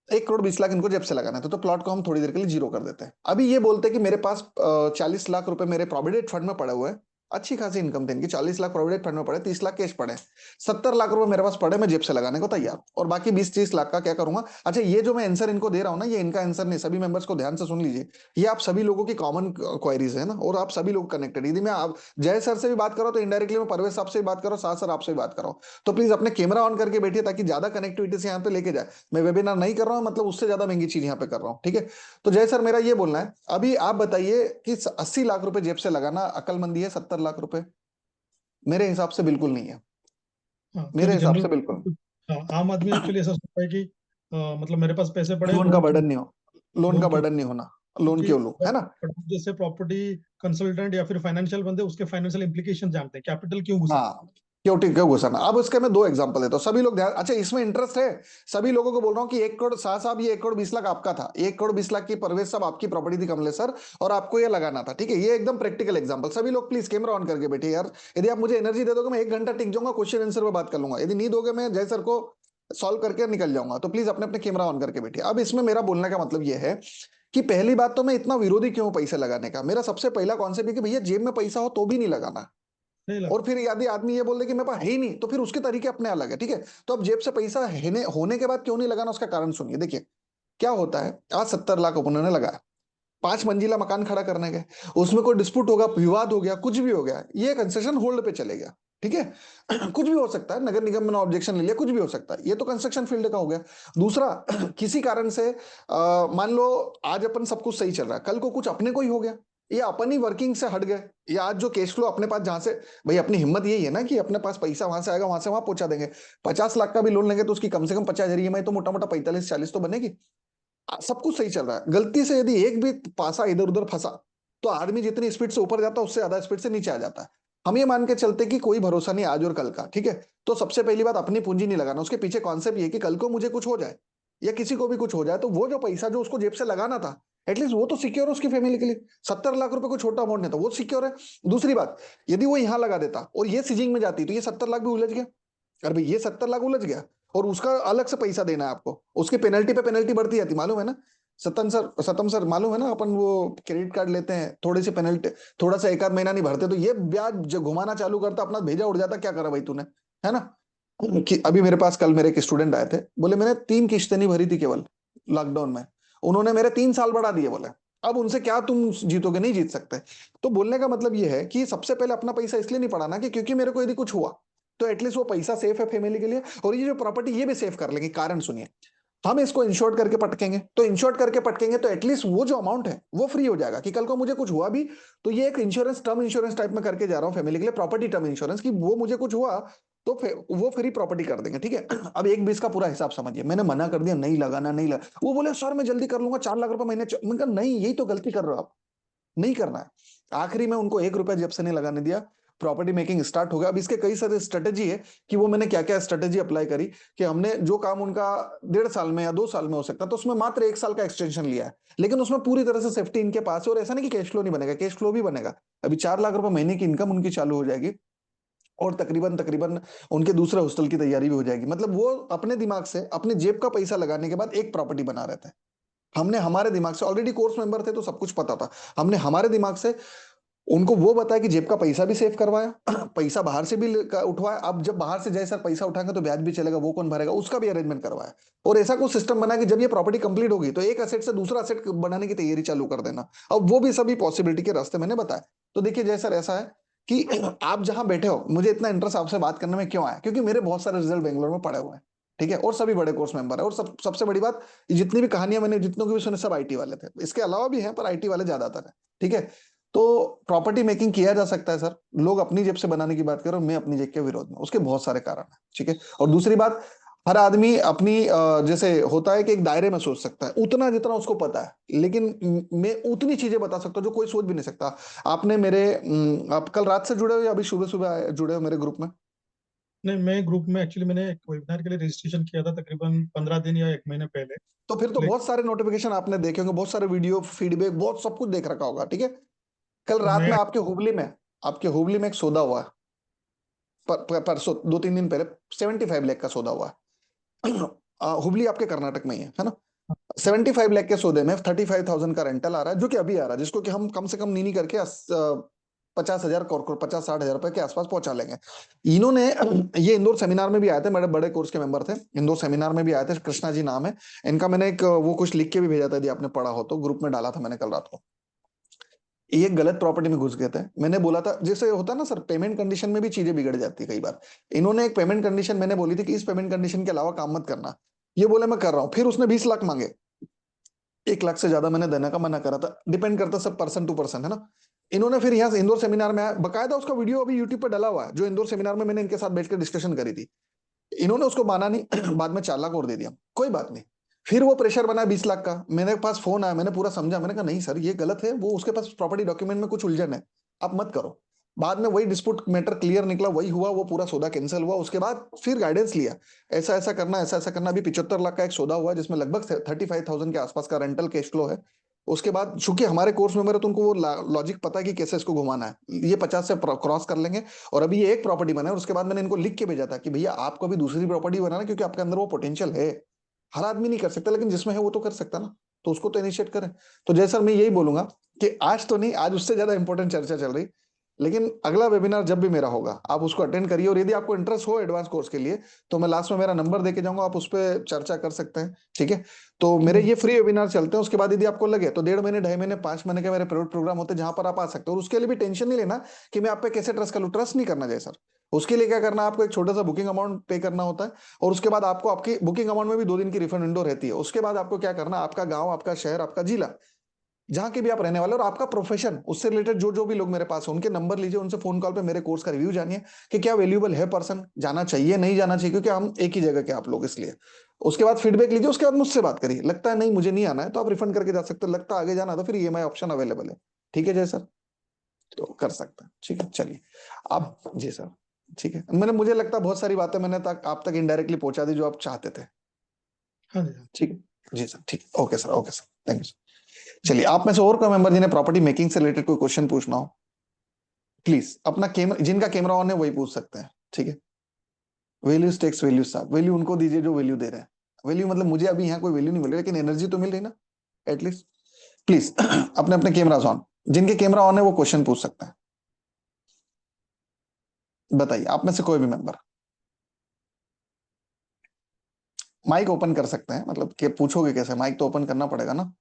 1 करोड़ 20 लाख इनको जेब से लगाना था। तो प्लॉट को हम थोड़ी देर के लिए जीरो कर देते हैं। अभी ये बोलते हैं कि मेरे पास 40 लाख रुपए मेरे प्रोविडेंट फंड में पड़े हुए हैं, अच्छी खासी इनकम थी इनकी, 40 लाख प्रोविडेंट फंड में पड़े, 30 लाख कैश पड़े, 70 लाख रुपए मेरे पास पड़े, मैं जेब से लगाने को तैयार, और बाकी 20-30 लाख का क्या करूंगा। अच्छा, ये जो मैं आंसर इनको दे रहा हूं ना, ये इनका आंसर नहीं, सभी मेंबर्स को ध्यान से सुन लीजिए, ये आप सभी लोगों की कॉमन क्वेरीज है ना, और आप सभी लोग कनेक्टेड। यदि मैं आप जय सर से भी बात कर रहा हूं तो इनडायरेक्टली मैं परवेश साहब से भी बात कर रहा हूं, साथ सर आपसे भी बात कर रहा हूं, तो प्लीज अपने कैमरा ऑन करके बैठिए ताकि ज्यादा कनेक्टिविटी से यहाँ पे लेके जाए। मैं वेबिनार नहीं कर रहा हूँ, मतलब उससे ज्यादा महंगी चीज यहाँ पे कर रहा हूँ, ठीक है। तो जय सर, मेरा ये बोलना है, अभी आप बताइए कि 80 लाख रुपए जेब से लगाना अकलमंदी है, 70 लाख रुपए मेरे हिसाब से बिल्कुल नहीं है, हाँ, मेरे क्योंकि हिसाब जनरल से बिल्कुल। आम आदमी एक्चुअली ऐसा सोचता है कि मतलब मेरे पास पैसे पड़े, लोन का लोन क्यों, बर्डन नहीं हो, लोन का लोन क्यों, बर्डन नहीं होना, लोन क्योंकि क्यों लो, है ना। जैसे प्रॉपर्टी कंसल्टेंट या फिर फाइनेंशियल बंदे उसके फाइनेंशियल इंप्लीकेशन जानते हैं, कैपिटल क्यों घुसा। हाँ, क्यों घुसाना। अब उसके मैं 2 एग्जांपल देता हूँ, सभी लोग ध्यान, अच्छा इसमें इंटरेस्ट है, सभी लोगों को बोल रहा हूँ कि 1 करोड़ साहब, ये 1 करोड़ 20 लाख आपका था, 1 करोड़ 20 लाख की परवेश साहब आपकी प्रॉपर्टी थी कमलेश सर, और आपको ये लगाना था, ठीक है। ये एकदम प्रैक्टिकल एग्जांपल, सभी लोग प्लीज कैमरा ऑन करके बैठे यार। यदि आप मुझे एनर्जी दे दोगे मैं 1 घंटा टिक जाऊंगा, क्वेश्चन आंसर पे बात कर लूंगा, यदि नहीं दोगे मैं जय सर को सॉल्व करके निकल जाऊंगा। तो प्लीज अपने अपने कैमरा ऑन करके बैठिए। अब इसमें मेरा बोलने का मतलब यह है कि पहली बात तो मैं इतना विरोधी क्यों पैसे लगाने का, मेरा सबसे पहला कॉन्सेप्ट है कि भैया जेब में पैसा हो तो भी नहीं लगाना, नहीं लगा। और फिर यदि आदमी ये बोल दे कि मेरे पास है ही नहीं, तो फिर उसके तरीके अपने अलग है, ठीक है। तो अब जेब से पैसा होने के बाद क्यों नहीं लगाना, उसका कारण सुनिए। देखिए क्या होता है, आज 70 लाख उन्होंने लगाया, 5 मंजिला मकान खड़ा करने गए, उसमें कोई डिस्प्यूट होगा, विवाद हो गया, कुछ भी हो गया, ये कंस्ट्रक्शन होल्ड पे चले गया, ठीक है। कुछ भी हो सकता है, नगर निगम ने ऑब्जेक्शन ले लिया, कुछ भी हो सकता है, ये तो कंस्ट्रक्शन फील्ड का हो गया। दूसरा, किसी कारण से मान लो आज अपन सब कुछ सही चल रहा है, कल को कुछ अपने को ही हो गया, ये अपन ही वर्किंग से हट गए, या आज जो कैश फ्लो अपने पास जहां से, भाई अपनी हिम्मत यही है ना कि अपने पास पैसा वहां से आएगा, वहां से वहां पहुंचा देंगे। 50 लाख का भी लोन लेंगे तो उसकी कम से कम 50,000 ईएमआई तो मोटा मोटा 45-40 तो बनेगी। सब कुछ सही चल रहा है, गलती से यदि एक भी पासा इधर उधर फंसा तो आदमी जितनी स्पीड से ऊपर जाता है उससे ज्यादा स्पीड से नीचे आ जाता है। हम ये मान के चलते कि कोई भरोसा नहीं आज और कल का, ठीक है। तो सबसे पहली बात, अपनी पूंजी नहीं लगाना। उसके पीछे कॉन्सेप्ट ये कि कल को मुझे कुछ हो जाए या किसी को भी कुछ हो जाए तो वो जो पैसा जो उसको जेब से लगाना था, एटलीस्ट वो तो सिक्योर है उसकी फैमिली के लिए। 70 लाख रुपए कोई छोटा अमाउंट नहीं था, वो सिक्योर है। दूसरी बात, यदि वो यहां लगा देता और ये सीजिंग में जाती तो ये 70 लाख भी उलझ गया। अरे भाई ये 70 लाख उलझ गया और उसका अलग से पैसा देना है आपको, उसकी पेनल्टी पे पेनल्टी बढ़ती जाती, मालूम है ना। सतम सर मालूम है ना, अपन वो क्रेडिट कार्ड लेते हैं, थोड़ी सी पेनल्टी, थोड़ा सा 1 आध महीना नहीं भरते तो ये ब्याज जो घुमाना चालू करता, अपना भेजा उड़ जाता, क्या करा भाई तूने, है ना। कि अभी मेरे पास कल मेरे एक स्टूडेंट आए थे, बोले मैंने 3 किश्तें नहीं भरी थी केवल लॉकडाउन में, उन्होंने मेरे 3 साल बढ़ा दिए, बोले अब उनसे क्या तुम जीतोगे, नहीं जीत सकते। तो बोलने का मतलब ये है कि सबसे पहले अपना पैसा इसलिए नहीं पड़ाना कि क्योंकि मेरे को यदि कुछ हुआ तो एटलीस्ट वो पैसा सेफ है फैमिली के लिए, और ये जो प्रॉपर्टी ये भी सेफ कर लेंगे। कारण सुनिए, हम इसको इंश्योर्ड करके पटकेंगे, तो इंश्योर्ड करके पटकेंगे तो एटलीस्ट वो जो अमाउंट है वो फ्री हो जाएगा कि कल को मुझे कुछ हुआ भी तो ये एक इंश्योरेंस, टर्म इंश्योरेंस टाइप में करके जा रहा हूं फैमिली के लिए, प्रॉपर्टी टर्म इंश्योरेंस, कि वो मुझे कुछ हुआ तो वो फ्री प्रॉपर्टी कर देंगे, ठीक है। अब 1/20 का पूरा हिसाब समझिए, मैंने मना कर दिया नहीं लगाना, नहीं लगा, वो बोले सर मैं जल्दी कर लूंगा, 4 लाख रुपए महीने, मैंने कहा नहीं, यही तो गलती कर रहे हो आप, नहीं करना है। आखिरी में उनको 1 रुपया जेब से नहीं लगाने दिया, प्रॉपर्टी मेकिंग स्टार्ट हो गया। अब इसके कई सारे स्ट्रेटेजी है कि वो मैंने क्या क्या स्ट्रेटेजी अप्लाई करी, कि हमने जो काम उनका 1.5 साल में या 2 साल में हो सकता तो उसमें मात्र 1 साल का एक्सटेंशन लिया है, लेकिन उसमें पूरी तरह से सेफ्टी इनके पास है। और ऐसा नहीं कि कैश फ्लो नहीं बनेगा, कैश फ्लो भी बनेगा। अभी 4 लाख रुपए महीने की इनकम उनकी चालू हो जाएगी, और तकरीबन तकरीबन उनके दूसरे हॉस्टल की तैयारी भी हो जाएगी। मतलब वो अपने दिमाग से अपने जेब का पैसा लगाने के बाद एक प्रॉपर्टी बना रहे थे। हमने हमारे दिमाग से, ऑलरेडी कोर्स मेंबर थे तो सब कुछ पता था, हमने हमारे दिमाग से उनको वो बताया कि जेब का पैसा भी सेव करवाया, पैसा बाहर से भी उठवाया। अब जब बाहर से जाए सर पैसा उठाएंगे तो ब्याज भी चलेगा, वो कौन भरेगा, उसका भी अरेंजमेंट करवाया। और ऐसा कुछ सिस्टम बना कि जब ये प्रॉपर्टी कंप्लीट होगी तो एक असेट से दूसरा असेट बनाने की तैयारी चालू कर देना। अब वो भी सभी पॉसिबिलिटी के रास्ते मैंने बताया। तो देखिए जय सर, ऐसा है कि आप जहां बैठे हो, मुझे इतना इंटरेस्ट आपसे बात करने में क्यों आया, क्योंकि मेरे बहुत सारे रिजल्ट बेंगलोर में पड़े हुए हैं, ठीक है, और सभी बड़े कोर्स मेंबर है। और सबसे बड़ी बात, जितनी भी कहानियां मैंने जितनों की भी सुने सब आईटी वाले थे, इसके अलावा भी हैं पर आईटी वाले ज्यादातर है, ठीक है। तो प्रॉपर्टी मेकिंग किया जा सकता है सर, लोग अपनी जेब से बनाने की बात करो, मैं अपनी जेब के विरोध में, उसके बहुत सारे कारण है, ठीक है। और दूसरी बात, हर आदमी अपनी जैसे होता है कि एक दायरे में सोच सकता है उतना जितना उसको पता है, लेकिन मैं उतनी चीजें बता सकता हूँ जो कोई सोच भी नहीं सकता। आपने मेरे आप कल रात से जुड़े हो या अभी सुबह सुबह जुड़े हो मेरे ग्रुप में? नहीं, मैं ग्रुप में एक्चुअली मैंने एक वेबिनार के लिए रजिस्ट्रेशन किया था तकरीबन 15 दिन या 1 महीने पहले। तो फिर तो लेकिन बहुत सारे नोटिफिकेशन आपने देखे होंगे, बहुत सारे वीडियो फीडबैक, बहुत सब कुछ देख रखा होगा, ठीक है। कल रात मैं में आपके हुबली में एक सौदा हुआ, परसों 2-3 दिन पहले 75 लाख का सौदा हुआ। हुबली आपके कर्नाटक में ही है ना। 75 लाख के सौदे में 35,000 का रेंटल आ रहा है, जो कि अभी आ रहा है, जिसको कि हम कम से कम नीनी करके 50,000 50-60,000 रुपए के आसपास पहुंचा लेंगे। इन्होंने ये इंदौर सेमिनार में भी आए थे, मेरे बड़े कोर्स के मेंबर थे, इंदौर सेमिनार में भी आए थे, कृष्णा जी नाम है इनका। मैंने एक वो कुछ लिख के भी भेजा था, यदि आपने पढ़ा हो तो, ग्रुप में डाला था मैंने कल रात को। ये गलत प्रॉपर्टी में घुस गए थे। मैंने बोला था, जैसे होता है ना सर, पेमेंट कंडीशन में भी चीजें बिगड़ जाती है कई बार। इन्होंने एक पेमेंट कंडीशन मैंने बोली थी कि इस पेमेंट कंडीशन के अलावा काम मत करना, ये बोले मैं कर रहा हूं, फिर उसने 20 लाख मांगे। 1 लाख से ज्यादा मैंने देने का मना करा था, डिपेंड करता सब पर्सन टू पर्सन है ना। इन्होंने फिर यहाँ से इंदौर सेमिनार में आया, बकायदा उसका वीडियो अभी यूट्यूब पर डला हुआ है, जो इंदौर सेमिनार में मैंने इनके साथ बैठकर डिस्कशन करी थी। इन्होंने उसको माना नहीं, बाद में 4 लाख और दे दिया, कोई बात नहीं। फिर वो प्रेशर बना 20 लाख का, मेरे पास फोन आया, मैंने पूरा समझा, मैंने कहा नहीं सर ये गलत है, वो उसके पास प्रॉपर्टी डॉक्यूमेंट में कुछ उलझन है, आप मत करो। बाद में वही डिस्प्यूट मैटर क्लियर निकला, वही हुआ, वो पूरा सौदा कैंसिल हुआ। उसके बाद फिर गाइडेंस लिया, ऐसा ऐसा करना, ऐसा ऐसा करना। अभी 75 लाख का एक सौदा हुआ जिसमें लगभग 35,000 के आसपास का रेंटल कैश फ्लो है। उसके बाद चूंकि हमारे कोर्स में मेरे, तो उनको वो लॉजिक पता है कि कैसे इसको घुमाना है, ये 50 से क्रॉस कर लेंगे। और अभी ये एक प्रॉपर्टी बना है, और उसके बाद मैंने इनको लिख के भेजा था कि भैया आपको भी दूसरी प्रॉपर्टी बनाना, क्योंकि आपके अंदर वो पोटेंशियल है। हर आदमी नहीं कर सकता, लेकिन जिसमें है वो तो कर सकता ना, तो उसको तो इनिशिएट करें। तो जैसे सर मैं यही बोलूंगा कि आज तो नहीं, आज उससे ज्यादा इंपॉर्टेंट चर्चा चल रही, लेकिन अगला वेबिनार जब भी मेरा होगा आप उसको अटेंड करिए। और यदि आपको इंटरेस्ट हो एडवांस कोर्स के लिए, तो मैं लास्ट में मेरा नंबर देके जाऊंगा, आप उस पर चर्चा कर सकते हैं, ठीक है। तो मेरे ये फ्री वेबिनार चलते हैं, उसके बाद यदि आपको लगे तो 1.5 महीने, 2.5 महीने, 5 महीने के मेरे प्राइवेट प्रोग्राम होते हैं, जहां पर आप आ सकते हो। और उसके लिए भी टेंशन नहीं लेना कि मैं आप पे कैसे ट्रस्ट कर लूं, ट्रस्ट नहीं करना चाहिए सर। उसके लिए क्या करना है, आपको एक छोटा सा बुकिंग अमाउंट पे करना होता है, और उसके बाद आपको आपकी बुकिंग अमाउंट में भी 2 दिन की रिफंड विंडो रहती है। उसके बाद आपको क्या करना, आपका गांव, आपका शहर, आपका जिला, जहां के भी आप रहने वाले, और आपका प्रोफेशन, उससे रिलेटेड जो जो भी लोग मेरे पास हैं, उनके नंबर लीजिए, उनसे फोन कॉल पे मेरे कोर्स का रिव्यू जानिए कि क्या वैल्यूएबल है पर्सन, जाना चाहिए नहीं जाना चाहिए, क्योंकि हम एक ही जगह के आप लोग, इसलिए। उसके बाद फीडबैक लीजिए, उसके बाद मुझसे बात करिए। लगता है नहीं मुझे नहीं आना है, तो आप रिफंड करके जा सकते हो। लगता है आगे जाना, तो फिर ईएमआई ऑप्शन अवेलेबल है, ठीक है जय सर, तो कर सकते हैं, ठीक है। चलिए आप जी सर, ठीक है। मैंने, मुझे लगता है बहुत सारी बातें मैंने आप तक इनडायरेक्टली पहुंचा दी जो आप चाहते थे, हाँ जी, हाँ। ठीक है जी सर, ठीक है, okay sir, okay sir, thank you sir. चलिए, आप में से और कोई मेंबर जिन्हें प्रॉपर्टी मेकिंग से रिलेटेड कोई क्वेश्चन पूछना हो, प्लीज अपना कैमरा, जिनका कैमरा ऑन है वही पूछ सकते हैं, ठीक है। वैल्यूज टेक्स वैल्यूज साहब, वैल्यू उनको दीजिए जो वैल्यू दे रहे हैं। वैल्यू मतलब मुझे अभी यहाँ कोई वैल्यू नहीं मिल रही, लेकिन एनर्जी तो मिल रही ना एटलीस्ट। प्लीज अपने अपने कैमरा ऑन, जिनके कैमरा ऑन है वो क्वेश्चन पूछ सकते हैं। बताइए आप में से कोई भी मेंबर, माइक ओपन कर सकते हैं, मतलब कि पूछोगे कैसे, माइक तो ओपन करना पड़ेगा ना।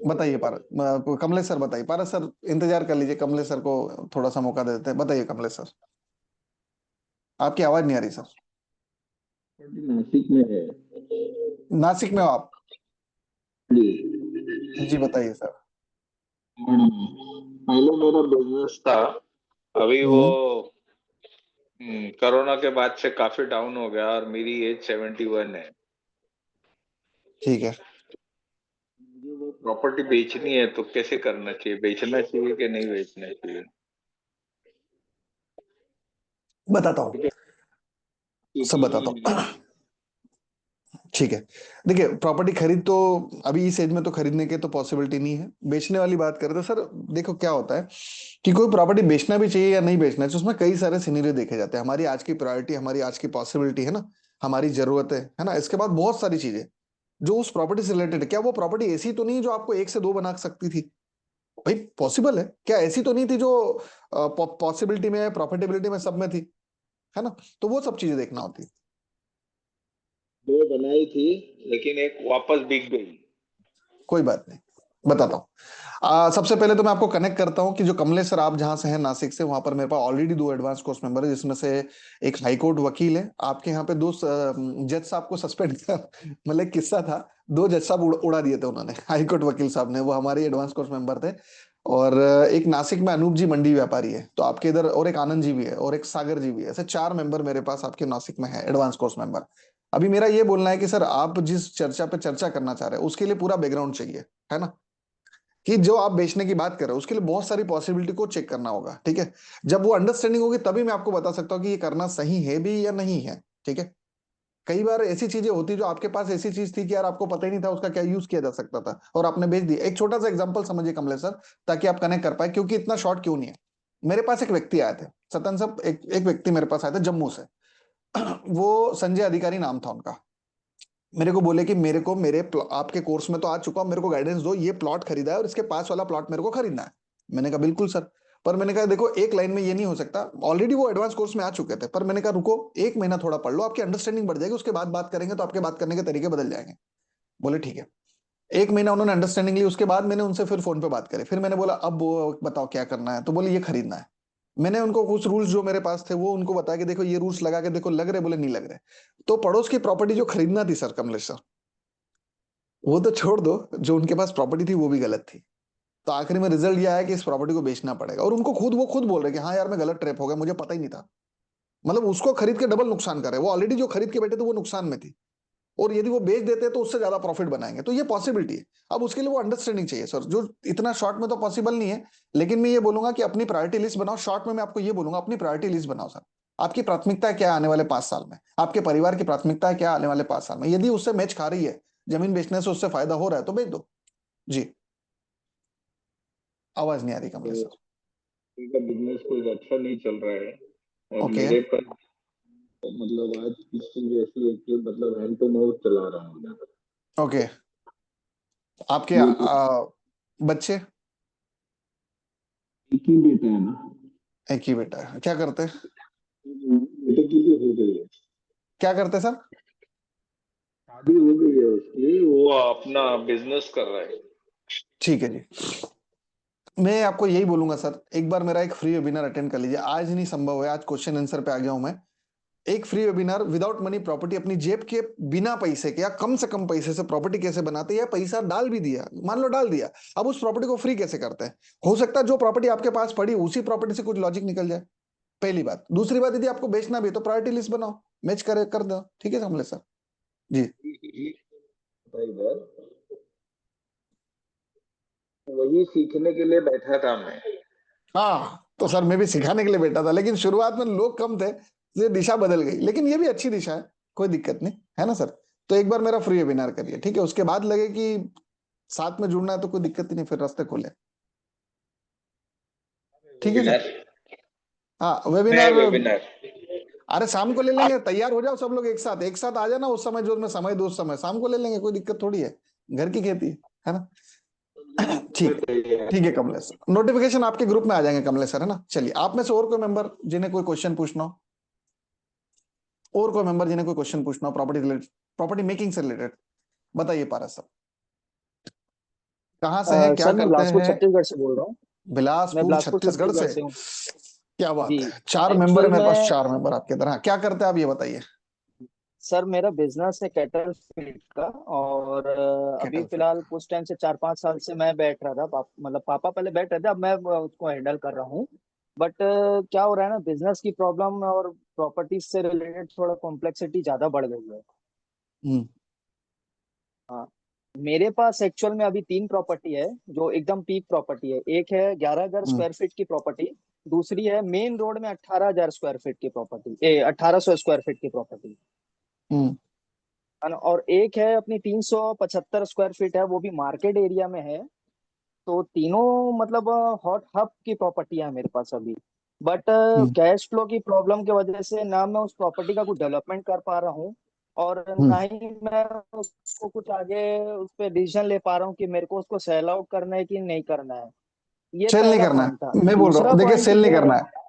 बताइए पारस, कमलेश सर बताइए। पारस सर इंतजार कर लीजिए, कमलेश सर को थोड़ा सा मौका दे देते हैं। बताइए कमलेश सर, आपकी आवाज नहीं आ रही सर। नासिक में है नासिक में हो आप? जी। जी बताइए सर। पहले मेरा बिजनेस था, अभी वो कोरोना के बाद से काफी डाउन हो गया, और मेरी एज 71 है। ठीक है, मुझे वो प्रॉपर्टी बेचनी है, तो कैसे करना चाहिए, बेचना चाहिए कि नहीं बेचना चाहिए? बताता हूँ, सब बताता हूँ। ठीक है, देखिए प्रॉपर्टी खरीद तो अभी इस एज में तो खरीदने के तो पॉसिबिलिटी नहीं है। बेचने वाली बात करें तो सर देखो क्या होता है कि कोई प्रॉपर्टी बेचना भी चाहिए या नहीं बेचना चाहिए, उसमें कई सारे सिनेरियो देखे जाते हैं। हमारी आज की प्रायोरिटी, हमारी आज की पॉसिबिलिटी है ना, हमारी जरूरत है ना। इसके बाद बहुत सारी चीजें जो उस प्रॉपर्टी से रिलेटेड है। क्या वो प्रॉपर्टी ऐसी तो नहीं जो आपको 1 से 2 बना सकती थी? भाई पॉसिबल है, क्या ऐसी तो नहीं थी जो पॉसिबिलिटी में, प्रॉफिटेबिलिटी में, सब में थी, है ना। तो वो सब चीजें देखना होती है। 2 बनाई थी, लेकिन एक वापस बिक गई। कोई बात नहीं, बताता हूँ। सबसे पहले तो मैं आपको कनेक्ट करता हूँ कि जो कमलेश सर आप जहां से हैं नासिक से, वहां पर मेरे पास ऑलरेडी 2 एडवांस कोर्स मेंबर है, जिसमें से एक हाईकोर्ट वकील है। आपके यहाँ पे 2 जज साहब को सस्पेंड मतलब एक किस्सा था, 2 जज साहब उड़ा दिए थे उन्होंने, हाईकोर्ट वकील साहब ने, वो हमारे एडवांस कोर्स मेंबर थे। और एक नासिक में अनूप जी मंडी व्यापारी है, तो आपके इधर, और एक आनंद जी भी है, और एक सागर जी भी है। ऐसे 4 मेंबर मेरे पास आपके नासिक में है, एडवांस कोर्स मेंबर। अभी मेरा ये बोलना है कि सर आप जिस चर्चा पे चर्चा करना चाह रहे हैं उसके लिए पूरा बैकग्राउंड चाहिए, है ना। कि जो आप बेचने की बात कर रहे हो उसके लिए बहुत सारी पॉसिबिलिटी को चेक करना होगा, ठीक है। जब वो अंडरस्टैंडिंग होगी तभी मैं आपको बता सकता हूँ कि ये करना सही है भी या नहीं है, ठीक है। कई बार ऐसी चीजें होती जो आपके पास ऐसी चीज थी कि यार आपको पता ही नहीं था उसका क्या यूज किया जा सकता था, और आपने बेच दी। एक छोटा सा एग्जांपल समझिए कमलेश सर, ताकि आप कनेक्ट कर पाए, क्योंकि इतना शॉर्ट क्यों नहीं है। मेरे पास एक व्यक्ति आए थे, सतन साहब, एक व्यक्ति मेरे पास आए थे जम्मू से। वो संजय अधिकारी नाम था उनका। मेरे को बोले कि मेरे को आपके कोर्स में तो आ चुका हूं, मेरे को गाइडेंस दो, ये प्लॉट खरीदा है और इसके पास वाला प्लॉट मेरे को खरीदना है। मैंने कहा बिल्कुल सर, पर मैंने कहा देखो एक लाइन में ये नहीं हो सकता, ऑलरेडी वो एडवांस कोर्स में आ चुके थे, पर मैंने कहा रुको 1 महीना थोड़ा पढ़ लो, आपकी अंडरस्टैंडिंग बढ़ जाएगी, उसके बाद बात करेंगे तो आपके बात करने के तरीके बदल जाएंगे। बोले ठीक है। 1 महीना उन्होंने अंडरस्टैंडिंग ली, उसके बाद मैंने उनसे फिर फोन पे बात करी, फिर मैंने बोला अब वो बताओ क्या करना है, तो बोले ये खरीदना है। मैंने उनको कुछ रूल्स जो मेरे पास थे वो उनको बताया कि देखो ये रूल्स लगा के देखो, लग रहे? बोले नहीं लग रहे। तो पड़ोस की प्रॉपर्टी जो खरीदना थी सर कमलेश सर, वो तो छोड़ दो, जो उनके पास प्रॉपर्टी थी वो भी गलत थी। तो आखिरी में रिजल्ट ये आया कि इस प्रॉपर्टी को बेचना पड़ेगा, और उनको खुद वो खुद बोल रहे कि हाँ यार मैं गलत ट्रैप हो गया, मुझे पता ही नहीं था। मतलब उसको खरीद के डबल नुकसान कर रहे, वो ऑलरेडी जो खरीद के बैठे थे वो नुकसान में थी, और यदि वो बेच देते तो उससे ज्यादा प्रॉफिट बनाएंगे, तो ये पॉसिबिलिटी है। अब उसके लिए वो अंडरस्टैंडिंग चाहिए सर, जो इतना शॉर्ट में तो पॉसिबल नहीं है, लेकिन मैं ये बोलूंगा कि अपनी प्रायोरिटी लिस्ट बनाओ। शॉर्ट में मैं आपको ये बोलूंगा अपनी प्रायोरिटी लिस्ट बनाओ सर। आपकी प्राथमिकता क्या है आने वाले 5 साल में, आपके परिवार की प्राथमिकता क्या है आने वाले 5 साल में, यदि उससे मैच खा रही है, जमीन बेचने से उससे फायदा हो रहा है तो बेच दो। जी, आवाज नहीं आ रही कमलेश सर। का बिजनेस कोई अच्छा नहीं चल रहा है, और ओके मेरे पर मतलब आज की चीज ऐसी है कि मतलब हैंड टू माउथ चला रहा हूँ मैं। ओके, आपके ये तो बच्चे? एक ही बेटा है ना, एक ही बेटा है, क्या करते हैं? बेटे की भी हो गई है, क्या करते सर? शादी हो गई है उसकी, वो अपना बिजनेस कर रहा है। ठीक है जी, मैं आपको यही बोलूंगा सर, एक बार मेरा एक फ्री वेबिनार अटेंड कर लीजिए। आज नहीं संभव है, आज क्वेश्चन आंसर पे आ गया हूं मैं। एक free webinar without money property, अपनी जेब के बिना पैसे के या कम से कम पैसे से प्रॉपर्टी कैसे बनाते हैं, या पैसा डाल भी दिया, मान लो डाल दिया, अब उस प्रॉपर्टी को फ्री कैसे करते हैं। हो सकता है जो प्रॉपर्टी आपके पास पड़ी उसी प्रॉपर्टी से कुछ लॉजिक निकल जाए, पहली बात। दूसरी बात, यदि आपको बेचना भी है तो प्रायोरिटी लिस्ट बनाओ, मैच कर दो। ठीक है कमलेश सर जी। इधर वही सीखने के लिए बैठा था मैं। हाँ तो सर मैं भी सिखाने के लिए बैठा था, लेकिन शुरुआत में लोग कम थे, ये दिशा बदल गई, लेकिन ये भी अच्छी दिशा है, कोई दिक्कत नहीं है ना सर। तो एक बार मेरा फ्री वेबिनार करिए, ठीक है, उसके बाद लगे कि साथ में जुड़ना है तो कोई दिक्कत ही नहीं, फिर रास्ते खोले। ठीक है वेबिनार, सर। हाँ नया वेबिनार, वेबिनार। अरे शाम को ले लेंगे, तैयार हो जाओ सब लोग एक साथ, एक साथ आ जाना उस समय, जो मैं समय दो उस समय, शाम को ले लेंगे, कोई दिक्कत थोड़ी है, घर की खेती है ना। ठीक है, ठीक है कमलेश सर, नोटिफिकेशन आपके ग्रुप में आ जाएंगे कमलेश सर, है ना। चलिए, आप में से और कोई मेंबर जिन्हें कोई क्वेश्चन पूछना हो, और कोई मेंबर जिन्हें कोई क्वेश्चन पूछना हो प्रॉपर्टी रिलेटेड, प्रॉपर्टी मेकिंग से रिलेटेड, बताइए पारस सर। कहाँ से हैं, क्या सर मैं करते बिलासपुर हैं? छत्तीसगढ़ से बोल रहा हूँ। मैं बिलासपुर बिलासपुर छत्तीसगढ़ छत्तीसगढ़ से? से हूँ। क्या जी, बात है, 4 मेंबर है एक्चुअल मेरे पास, में 4 मेंबर आपके इधर। हाँ क्या करते हैं आप ये बताइए। सर मेरा बिजनेस है कैटल फीड का, और अभी कैटल फीड। फिलहाल कुछ टाइम से 4-5 साल से मैं बैठ रहा था, मतलब पापा पहले बैठ रहे थे, अब मैं उसको हैंडल कर रहा हूँ। बट क्या हो रहा है ना, बिजनेस की प्रॉब्लम और प्रॉपर्टीज से रिलेटेड थोड़ा कॉम्प्लेक्सिटी ज्यादा बढ़ गई है। हम्म हाँ, मेरे पास एक्चुअल में अभी 3 प्रॉपर्टी है जो एकदम पीक प्रॉपर्टी है। एक है 11,000 हम्म स्क्वायर फीट की प्रॉपर्टी, दूसरी है मेन रोड में 18,000 स्क्वायर फीट की प्रॉपर्टी, 1800 स्क्वायर फीट की प्रॉपर्टी, हम्म है ना। और एक है अपनी 375 स्क्वायर फीट है, वो भी मार्केट एरिया में है। तो तीनों मतलब हॉट हब की प्रॉपर्टी है मेरे पास अभी। बट हम्म कैश फ्लो की प्रॉब्लम की वजह से ना मैं उस प्रॉपर्टी का कुछ डेवलपमेंट कर पा रहा हूँ, और ना हम्म ही मैं उसको कुछ आगे उस पर डिसीजन ले पा रहा हूँ कि मेरे को उसको सेल आउट करना है कि नहीं करना है। ये सेल नहीं पहला करना पॉइंट था। है, मैं बोल रहा दूसरा हूँ देखिए, पॉइंट सेल नहीं ये करना है। है।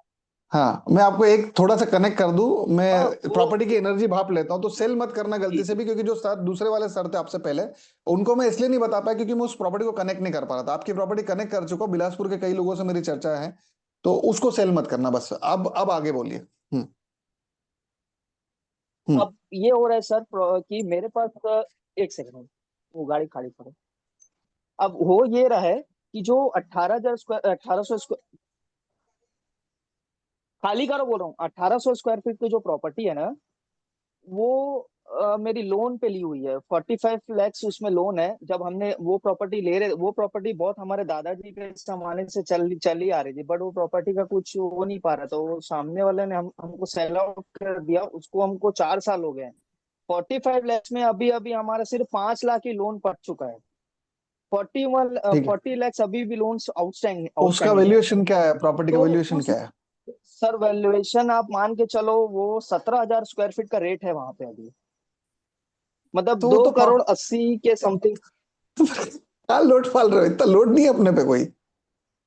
हाँ मैं आपको एक थोड़ा सा कनेक्ट कर दूं, मैं हाँ वो प्रॉपर्टी की एनर्जी भाप लेता हूं, तो सेल मत करना गलती जी से भी, क्योंकि जो सर दूसरे वाले सर थे आपसे पहले, उनको मैं इसलिए नहीं बता पाया क्योंकि मैं उस प्रॉपर्टी को कनेक्ट नहीं कर पा रहा था। आपकी प्रॉपर्टी कनेक्ट कर चुका हूं, बिलासपुर के कई लोगों से मेरी चर्चा है, तो उसको सेल मत करना बस। अब आगे बोलिए। हम्म अब ये हो रहा है सर कि मेरे पास एक सेकंड, वो गाड़ी खाली करो। अब हो ये रहा है कि जो 18,000 स्क्वायर 1800 खाली करो बोल रहा हूँ, 1800 स्क्वायर फीट की जो प्रॉपर्टी है ना, वो मेरी लोन पे ली हुई है। 45 लैक्स उसमें लोन है। जब हमने वो प्रॉपर्टी ले रहे, वो प्रॉपर्टी बहुत हमारे दादाजी के जमाने से चल ही आ रही थी, बट वो प्रॉपर्टी का कुछ हो नहीं पा रहा, तो वो सामने वाले ने हमको सेल आउट कर दिया उसको। हमको 4 साल हो गए। 45 लैक्स में अभी अभी हमारा सिर्फ 5 लाख ही लोन पड़ चुका है। ठीक है, 40 लैक्स अभी भी लोन उसका आउटस्टैंडिंग है। वैल्यूएशन क्या है, प्रॉपर्टी का तो वैल्यूएशन उस क्या है? सर वैल्यूएशन आप मान के चलो, वो 17,000 स्क्वायर फीट का रेट है वहां पे अभी। मतलब तो वो 2 तो करोड़ 80 के समथिंग, क्या लोड पाल रहे हो? इतना लोड नहीं है अपने पे कोई,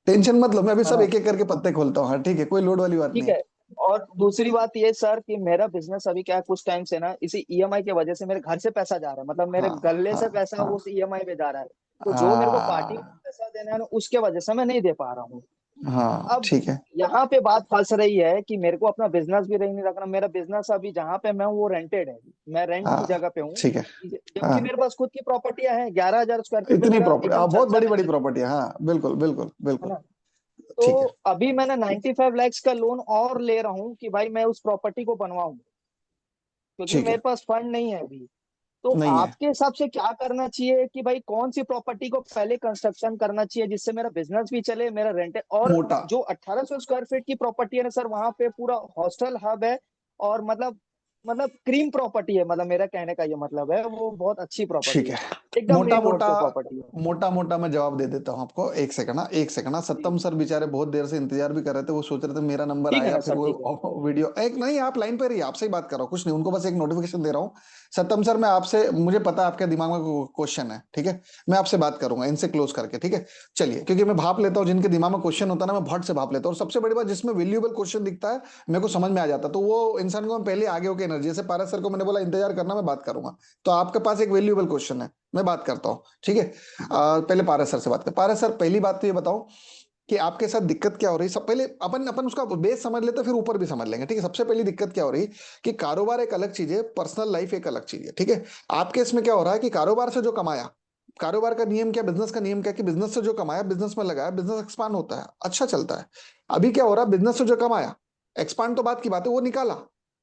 टेंशन मत लो, मैं अभी है सब ना? एक एक करके पत्ते खोलता हूँ। हाँ ठीक है, कोई लोड वाली बात ठीक नहीं है। है। और दूसरी बात ये सर कि मेरा बिजनेस अभी क्या है, कुछ टाइम से ना इसी ईएमआई की वजह से मेरे घर से पैसा जा रहा है, मतलब मेरे हाँ गले हाँ से पैसा हाँ उस ईएमआई पे जा रहा है। तो जो मेरे को पार्टी को हाँ पैसा देना है ना, उसके वजह से मैं नहीं दे पा रहा हूँ। हाँ अब ठीक है। यहाँ पे बात फंस रही है कि मेरे को अपना बिजनेस भी नहीं रखना। मेरा बिजनेस अभी जहाँ पे मैं हूँ वो रेंटेड है, मैं रेंट की हाँ जगह पे हूँ। ठीक है। जबकि हाँ मेरे पास खुद की प्रॉपर्टियां हैं, 11,000 स्क्वायर फीट में इतनी मेरा प्रॉपर्टी, एकदम हाँ बहुत चर्चा बड़ी में बड़ी चल, प्रॉपर्टी है, हाँ बिल्कुल बिल्कुल है बिल्कुल। ना? तो ठीक है। अभी मैंने 95 लैक्स का लोन और ले रहा हूँ कि भाई मैं उस प्रॉपर्टी को बनवाऊं, क्योंकि ठीक मेरे है। पास फंड नहीं है अभी। तो नहीं है। आपके हिसाब से क्या करना चाहिए कि भाई कौन सी प्रॉपर्टी को पहले कंस्ट्रक्शन करना चाहिए जिससे मेरा बिजनेस भी चले, मेरा रेंट, और मोटा। जो 1800 स्क्वायर फीट की प्रॉपर्टी है ना सर, वहां पे पूरा हॉस्टल हब है, और मतलब क्रीम प्रॉपर्टी है, मतलब मेरा कहने का ये मतलब है, वो बहुत अच्छी ठीक प्रॉपर्टी है। है, एकदम मोटा मेन रोड मोटा पे प्रॉपर्टी है। मोटा मोटा मैं जवाब दे देता हूँ आपको। एक सेकंड ना, एक सेकंड ना, जी सत्तम सर बेचारे बहुत देर से इंतजार भी कर रहे थे, वो सोच रहे थे मेरा नंबर ठीक है आएगा ना फिर सर, ठीक है। वो वीडियो। एक नहीं, आप लाइन पे रहिए, आपसे ही बात कर रहा हूँ, कुछ नहीं, उनको बस एक नोटिफिकेशन दे रहा हूँ। सत्तम सर मैं आपसे, मुझे पता है आपके दिमाग में क्वेश्चन है, ठीक है, मैं आपसे बात करूंगा इनसे क्लोज करके, ठीक है। चलिए, क्योंकि मैं भाप लेता हूँ, जिनके दिमाग में क्वेश्चन होता है ना, मैं भट से भाप लेता हूँ, और सबसे बड़ी बात, जिसमें वैल्यूएबल क्वेश्चन दिखता है मेरे को समझ में आ जाता है, तो वो इंसान को मैं पहले आगे होकर एनर्जी, जैसे पारस सर को मैंने बोला इंतजार करना, मैं बात करूंगा। तो आपके पास एक वैल्यूएबल क्वेश्चन है, मैं बात करता हूँ, ठीक है। पहले पारस सर से बात कर। पारस सर, पहली बात तो ये बताओ कि आपके साथ दिक्कत क्या हो रही। सब पहले अपन अपन उसका बेस समझ लेते, फिर ऊपर भी समझ लेंगे, ठीक है। सबसे पहली दिक्कत क्या हो रही कि कारोबार एक अलग चीज है, पर्सनल लाइफ एक अलग चीज है, ठीक है। आपके इसमें क्या हो रहा है कि कारोबार से जो कमाया, कारोबार का नियम क्या, बिजनेस का नियम क्या, कि बिजनेस से जो कमाया बिजनेस में लगाया, बिजनेस एक्सपांड होता है, अच्छा चलता है। अभी क्या हो रहा है, बिजनेस से जो कमाया, एक्सपांड तो बात की बात है, वो निकाला,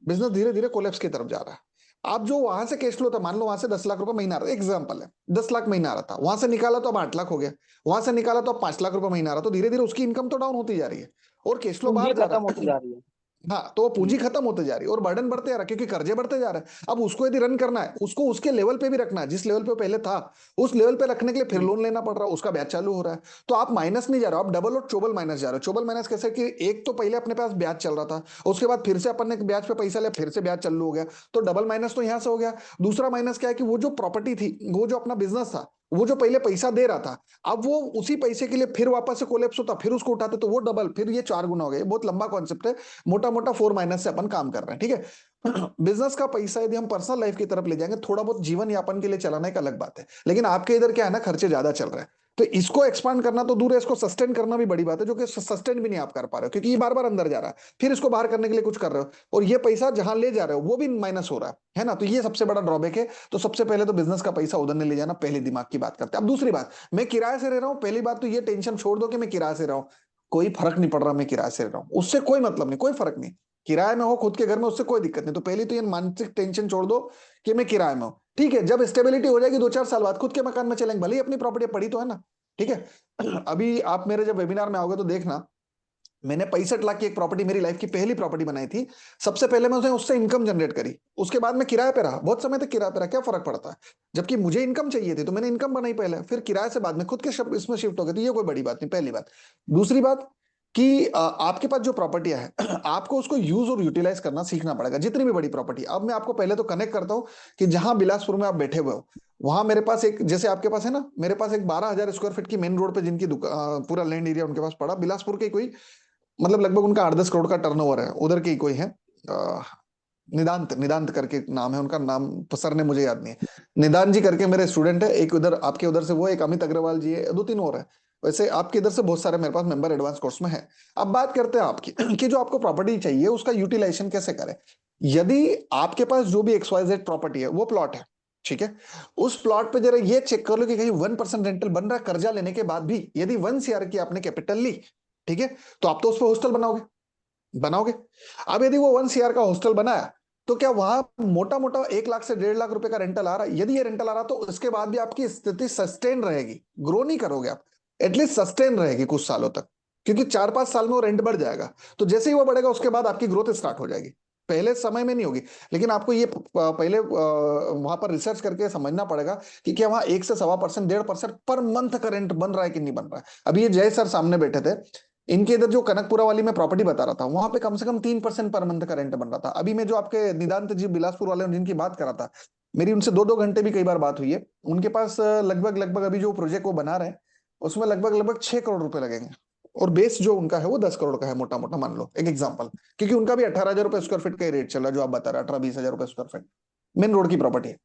बिजनेस धीरे धीरे कोलैप्स की तरफ जा रहा है। आप जो वहां से कैश फ्लो था, मान लो वहां से 10 लाख रुपए महीना आ रहा था, एग्जाम्पल है, 10 लाख महीना आ रहा था, वहां से निकाला तो अब 8 लाख हो गया, वहां से निकाला तो अब 5 लाख रुपए महीना आ रहा, तो धीरे धीरे उसकी इनकम तो डाउन होती जा रही है, और कैश फ्लो पूंजी बाहर जा खत्म रहा होती है। जा रही है। हाँ, तो वो पूंजी खत्म होते जा रही है और बर्डन बढ़ते जा रहा है, क्योंकि कर्जे बढ़ते जा रहे हैं। अब उसको यदि रन करना है, उसको उसके लेवल पे भी रखना है, जिस लेवल पे वो पहले था, उस लेवल पे रखने के लिए फिर हम्म। लोन लेना पड़ रहा है, उसका ब्याज चालू हो रहा है। तो आप माइनस नहीं जा रहे हो, आप डबल और चोबल माइनस जा रहे हो। चोबल माइनस कैसे, कि एक तो पहले अपने पास ब्याज चल रहा था, उसके बाद फिर से अपन ने ब्याज पे पैसा लिया, फिर से ब्याज चालू हो गया, तो डबल माइनस तो यहां से हो गया। दूसरा माइनस क्या है, कि वो जो प्रॉपर्टी थी, वो जो अपना बिजनेस था, वो जो पहले पैसा दे रहा था, अब वो उसी पैसे के लिए फिर वापस से कोलैप्स होता, फिर उसको उठाते, तो वो डबल, फिर ये 4 गुना हो गया। ये बहुत लंबा कॉन्सेप्ट है, मोटा मोटा 4 माइनस से अपन काम कर रहे हैं, ठीक है। बिजनेस का पैसा यदि हम पर्सनल लाइफ की तरफ ले जाएंगे, थोड़ा बहुत जीवन यापन के लिए चलाना एक अलग बात है, लेकिन आपके इधर क्या है ना, खर्चे ज्यादा चल रहे हैं, तो इसको एक्सपांड करना तो दूर है, इसको सस्टेन करना भी बड़ी बात है, जो कि सस्टेन भी नहीं आप कर पा रहे हो, क्योंकि ये बार बार अंदर जा रहा है, फिर इसको बाहर करने के लिए कुछ कर रहे हो, और ये पैसा जहां ले जा रहे हो वो भी माइनस हो रहा है ना, तो ये सबसे बड़ा ड्रॉबैक है। तो सबसे पहले तो बिजनेस का पैसा उधर नहीं ले जाना, पहले दिमाग की बात करते हैं। अब दूसरी बात, मैं किराए से रह रहा हूं, पहली बात तो ये टेंशन छोड़ दो कि मैं किराए से रहा हूं, कोई फर्क नहीं पड़ रहा, मैं किराए से रह रहा हूं, उससे कोई मतलब नहीं, कोई फर्क नहीं। किराए में हो खुद के घर में, उससे कोई दिक्कत नहीं। तो पहली तो ये मानसिक टेंशन छोड़ दो कि मैं किराए में हूं, ठीक है। जब स्टेबिलिटी हो जाएगी 2-4 साल बाद, खुद के मकान में चलेंगे, भले ही अपनी प्रॉपर्टी पड़ी तो है ना, ठीक है। अभी आप मेरे जब वेबिनार में आओगे तो देखना, मैंने 65 लाख की एक प्रॉपर्टी, मेरी लाइफ की पहली प्रॉपर्टी बनाई थी। सबसे पहले मैं उससे इनकम जनरेट करी, उसके बाद मैं किराए पे रहा, बहुत समय तक किराए पे रहा, क्या फर्क पड़ता है, जबकि मुझे इनकम चाहिए थी, तो मैंने इनकम बनाई पहले, फिर किराए से बाद में खुद के इसमें शिफ्ट हो गए, तो ये कोई बड़ी बात नहीं, पहली बात। दूसरी बात कि आपके पास जो प्रॉपर्टियां है, आपको उसको यूज और यूटिलाइज करना सीखना पड़ेगा, जितनी भी बड़ी प्रॉपर्टी। अब मैं आपको पहले तो कनेक्ट करता हूं कि जहां बिलासपुर में आप बैठे हुए हो, वहां मेरे पास एक, जैसे आपके पास है ना, मेरे पास एक 12,000 स्क्वायर फीट की मेन रोड पे जिनकी पूरा लैंड एरिया उनके पास पड़ा, बिलासपुर के कोई, मतलब लगभग उनका 8-10 करोड़ का टर्नओवर है, उधर के ही कोई है। अ, निदांत निदांत करके नाम है उनका, नाम सर ने मुझे याद नहीं है। निदान जी करके मेरे स्टूडेंट है, एक उधर आपके उधर से वो, एक अमित अग्रवाल जी है, 2-3 और है। वैसे आपके इधर से बहुत सारे मेरे पास मेंबर एडवांस कोर्स में है। अब बात करते हैं आपकी कि जो आपको प्रॉपर्टी चाहिए उसका यूटिलाइजेशन कैसे करें। यदि आपके पास जो भी XYZ प्रॉपर्टी है वो प्लॉट है, ठीक है, उस प्लॉट पे जरा ये चेक कर लो कि कहीं 1% रेंटल बन रहा है, कर्जा लेने के बाद भी। यदि 1 CR की आपने कैपिटल ली, ठीक है, तो आप तो उस पर हॉस्टल बनाओगे, बनाओगे। अब यदि वो 1 CR का हॉस्टल बनाया, तो क्या वहां मोटा मोटा 1 लाख से 1.5 लाख रुपए का रेंटल आ रहा है? यदि ये रेंटल आ रहा तो उसके बाद भी आपकी स्थिति सस्टेन रहेगी, ग्रो नहीं करोगे आप, एटलीस्ट सस्टेन रहेगी कुछ सालों तक, क्योंकि 4-5 साल में वो रेंट बढ़ जाएगा। तो जैसे ही वो बढ़ेगा उसके बाद आपकी ग्रोथ स्टार्ट हो जाएगी, पहले समय में नहीं होगी। लेकिन आपको ये पहले वहां पर रिसर्च करके समझना पड़ेगा कि क्या वहां 1 से 1.25%, 1.5% पर मंथ का रेंट बन रहा है कि नहीं बन रहा है। अभी ये जय सर सामने बैठे थे, इनके इधर जो कनकपुरा वाली में प्रॉपर्टी बता रहा था, वहां पे कम से कम 3% पर मंथ का रेंट बन रहा था। अभी मैं जो आपके निदांत जी बिलासपुर वाले जिनकी बात कर रहा था, मेरी उनसे 2-2 घंटे भी कई बार बात हुई है। उनके पास लगभग अभी जो प्रोजेक्ट वो बना रहे हैं उसमें लगभग 6 करोड़ रुपए लगेंगे, और बेस जो उनका है वो 10 करोड़ का है, मोटा मोटा मान लो एक एग्जांपल, क्योंकि उनका भी 18,000 रुपए स्क्वायर फीट का ही रेट चल रहा है जो आप बता रहे हैं, 18-20 हजार रुपए स्क्वायर फीट मेन रोड की प्रॉपर्टी है।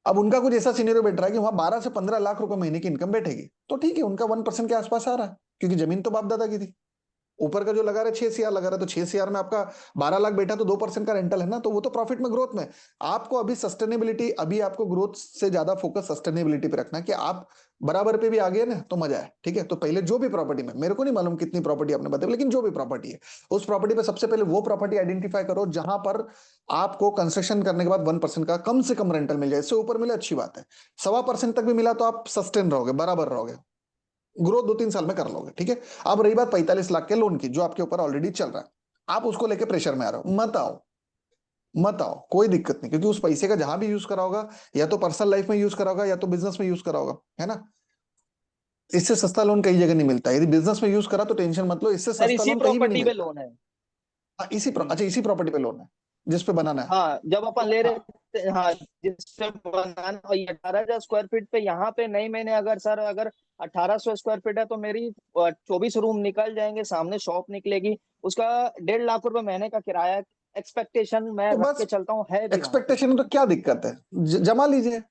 अब उनका कुछ ऐसा सीनियर बैठ रहा है कि वहां 12 से 15 लाख रुपए महीने की इनकम बैठेगी, तो ठीक है, उनका 1% के आसपास आ रहा है, क्योंकि जमीन तो बाप दादा की थी। ऊपर का जो लगा रहे 6 CR लगा रहे, तो 6 CR में आपका 12 लाख बैठा, तो 2% का रेंटल है ना, तो वो तो प्रॉफिट में, ग्रोथ में। आपको अभी सस्टेनेबिलिटी, अभी आपको ग्रोथ से ज्यादा फोकस सस्टेनेबिलिटी पे रखना है, कि आप बराबर पे भी आ गए ना तो मजा है। ठीक है, तो पहले जो भी प्रॉपर्टी में, मेरे को नहीं मालूम कितनी प्रॉपर्टी आपने बताई, लेकिन जो भी प्रॉपर्टी है उस प्रॉपर्टी पे सबसे पहले वो प्रॉपर्टी आइडेंटिफाई करो जहां पर आपको कंस्ट्रक्शन करने के बाद 1% का कम से कम रेंटल मिल जाए। इससे ऊपर मिले अच्छी बात है, 1.25% तक भी मिला तो आप सस्टेन रहोगे, बराबर रहोगे, ग्रोथ 2-3 साल में कर लोगे। ठीक है, अब रही बात 45 लाख के लोन की जो आपके ऊपर ऑलरेडी चल रहा है, आप उसको लेके प्रेशर में आ रहे हो, मत आओ, कोई दिक्कत नहीं, क्योंकि उस पैसे का जहां भी यूज करा होगा, या तो पर्सनल लाइफ में यूज करा होगा या तो बिजनेस में यूज करा होगा, है ना। इससे सस्ता लोन कई जगह नहीं मिलता, यदि बिजनेस में यूज करा तो टेंशन मत लो, इससे सर सस्ता इसी लोन कहीं भी नहीं प्रॉपर्टी पे मिलता। लोन है। हाँ, अच्छा, इसी प्रॉपर्टी पे लोन है जिस पे बनाना है। हाँ, जब अपन ले रहे हाँ, थे, हाँ, जिसपे बनाना, और ये 18,000 स्क्वायर फीट पे यहाँ पे नहीं, मैंने अगर सर, अगर 1800 स्क्वायर फीट है तो मेरी 24 रूम निकल जाएंगे, सामने शॉप निकलेगी, उसका 1.5 लाख रुपए महीने का किराया एक्सपेक्टेशन मैं तो रख के बस चलता हूँ, है भी वहां पे। एक्सपेक्टेशन, तो क्या दिक्कत है, जमा लीजिए,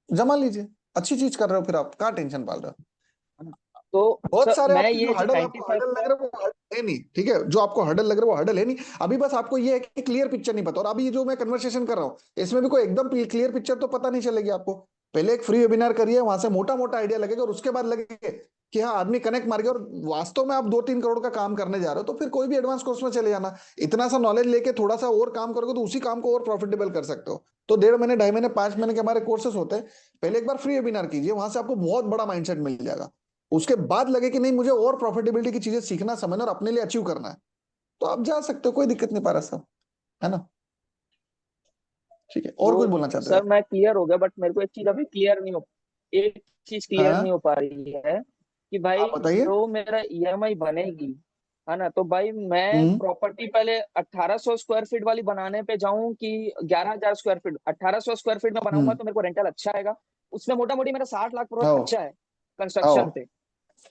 जमा लीजिए, अच्छी चीज कर रहे हो, फिर आप कहाँ टेंशन पाल रहे हो। तो बहुत सर सारे मैं आपके जो ये जो हर्डल आपको 95 हर्डल लग का, रहे हैं वो हर्डल है नहीं, ठीक है, जो आपको हर्डल लग रहे हैं वो हर्डल है नहीं। अभी बस आपको ये है कि क्लियर पिक्चर नहीं पता, और अभी ये जो मैं कन्वर्सेशन कर रहा हूँ इसमें भी कोई एकदम क्लियर पिक्चर तो पता नहीं चलेगी आपको। पहले एक फ्री वेबिनार करिए, वहां से मोटा मोटा आइडिया लगेगा, और उसके बाद लगेगा कि हाँ आदमी कनेक्ट मार गया, और वास्तव में आप 2-3 करोड़ का काम करने जा रहे हो, तो फिर कोई भी एडवांस कोर्स में चले जाना। इतना सा नॉलेज लेके थोड़ा सा और काम करोगे तो उसी काम को और प्रॉफिटेबल कर सकते हो। तो 1.5 महीने, 2.5 महीने, 5 महीने के हमारे कोर्सेज होते हैं, पहले एक बार फ्री वेबिनार कीजिए, वहां से आपको बहुत बड़ा माइंडसेट मिल जाएगा। उसके बाद लगे कि नहीं मुझे और प्रॉफिटेबिलिटी की चीजें सीखना, समझना और अपने लिए अचीव करना है, तो आप जा सकते हो, कोई दिक्कत नहीं, पारा साहब, है ना। ठीक है, और कुछ वो बोलना चाहते हो सर आप? मैं क्लियर हो गया, बट मेरे को एक चीज अभी क्लियर नहीं हो, एक चीज क्लियर नहीं हाँ, हो पा रही है कि भाई आप बताइए। जो मेरा ईएमआई बनेगी, है ना, तो भाई मैं हम्म। प्रॉपर्टी पहले 1800 स्क्वायर फीट वाली बनाने पे जाऊं कि 11,000 स्क्वायर फीट? 1800 स्क्वायर फीट में बनाऊंगा हम्म। तो मेरे को रेंटल अच्छा आएगा, उसमें मोटा मोटी मेरा 60 लाख रुपए आओ, खर्चा है आओ। कंस्ट्रक्शन पे।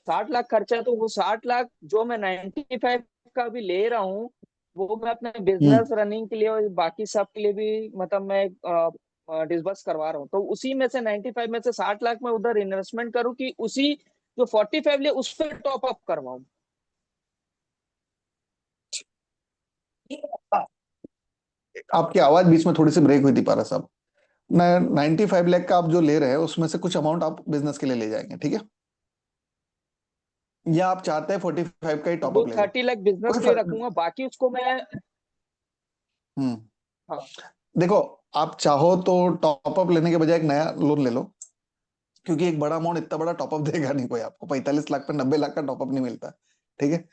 60 लाख खर्चा है, तो वो 60 लाख जो मैं 95 का भी ले रहा हूँ, वो मैं अपने हम्म। बिजनेस रनिंग के लिए और बाकी सब के लिए भी, मतलब मैं डिस्बर्स करवा रहा हूँ, तो उसी में से 95 में से 60 लाख में उधर इन्वेस्टमेंट करूँ कि उसी जो 45 ले उस पर टॉप अप करवाऊं? आपकी आवाज बीच में थोड़ी सी ब्रेक हुई थी पारा साहब। 95 लाख का आप जो ले रहे हैं उसमें से कुछ अमाउंट आप बिजनेस के लिए ले जाएंगे, ठीक है, या आप चाहते हैं 45 का ही टॉप वो अप ले लो, 30 लाख बिजनेस कोई के लिए फर्क। रखूंगा, बाकी उसको मैं, हम्म। हाँ। देखो, आप चाहो तो टॉप अप लेने के बजाय एक नया लोन ले लो, क्योंकि एक बड़ा अमाउंट इतना बड़ा टॉपअप देगा नहीं कोई आपको, 45 लाख पे 90 लाख का टॉपअप नहीं मिलता। ठीक है,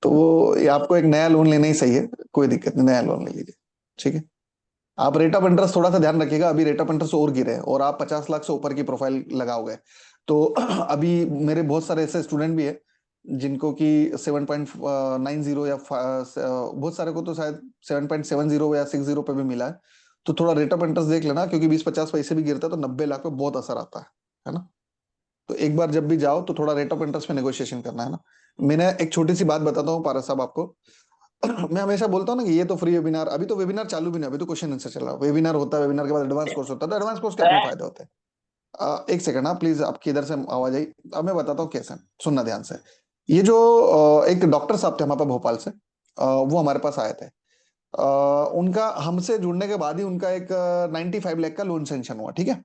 तो वो ये आपको एक नया लोन लेना ही सही है, कोई दिक्कत नहीं, नया लोन ले लीजिए। ठीक है, आप रेट ऑफ इंटरेस्ट थोड़ा सा ध्यान रखिएगा, अभी रेट ऑफ इंटरेस्ट और गिरे हैं, और आप 50 लाख से ऊपर की प्रोफाइल लगाओगे तो अभी मेरे बहुत सारे ऐसे स्टूडेंट भी है जिनको कि 7.90 या बहुत सारे को तो शायद 7.70 या 60 पे भी मिला है। तो थोड़ा रेट ऑफ इंटरेस्ट देख लेना, क्योंकि 20-50 पैसे भी गिरता है तो 90 लाख पे बहुत असर आता है ना। तो एक बार जब भी जाओ तो थोड़ा रेट ऑफ इंटरेस्ट पे नेगोशिएशन करना है ना। मैंने एक छोटी सी बात बताता हूँ पारस साहब आपको। मैं हमेशा बोलता हूँ ना कि ये तो फ्री वेबिनार, अभी तो वेबिनार चालू भी नहीं, अभी तो क्वेश्चन आंसर चल रहा है, वेबिनार होता है, वेबिनार के बाद एडवांस कोर्स होता है, तो एडवांस कोर्स के अपने फायदे होते हैं। एक सेकंड, हाँ प्लीज, आपकी इधर से आवाज आई, अब मैं बताता हूँ कैसे, सुनना ध्यान से। ये जो एक डॉक्टर साहब थे हमारे पास भोपाल से, वो हमारे पास आए थे। उनका हमसे जुड़ने के बाद ही उनका एक 95 लाख का लोन सेंक्शन हुआ। ठीक है,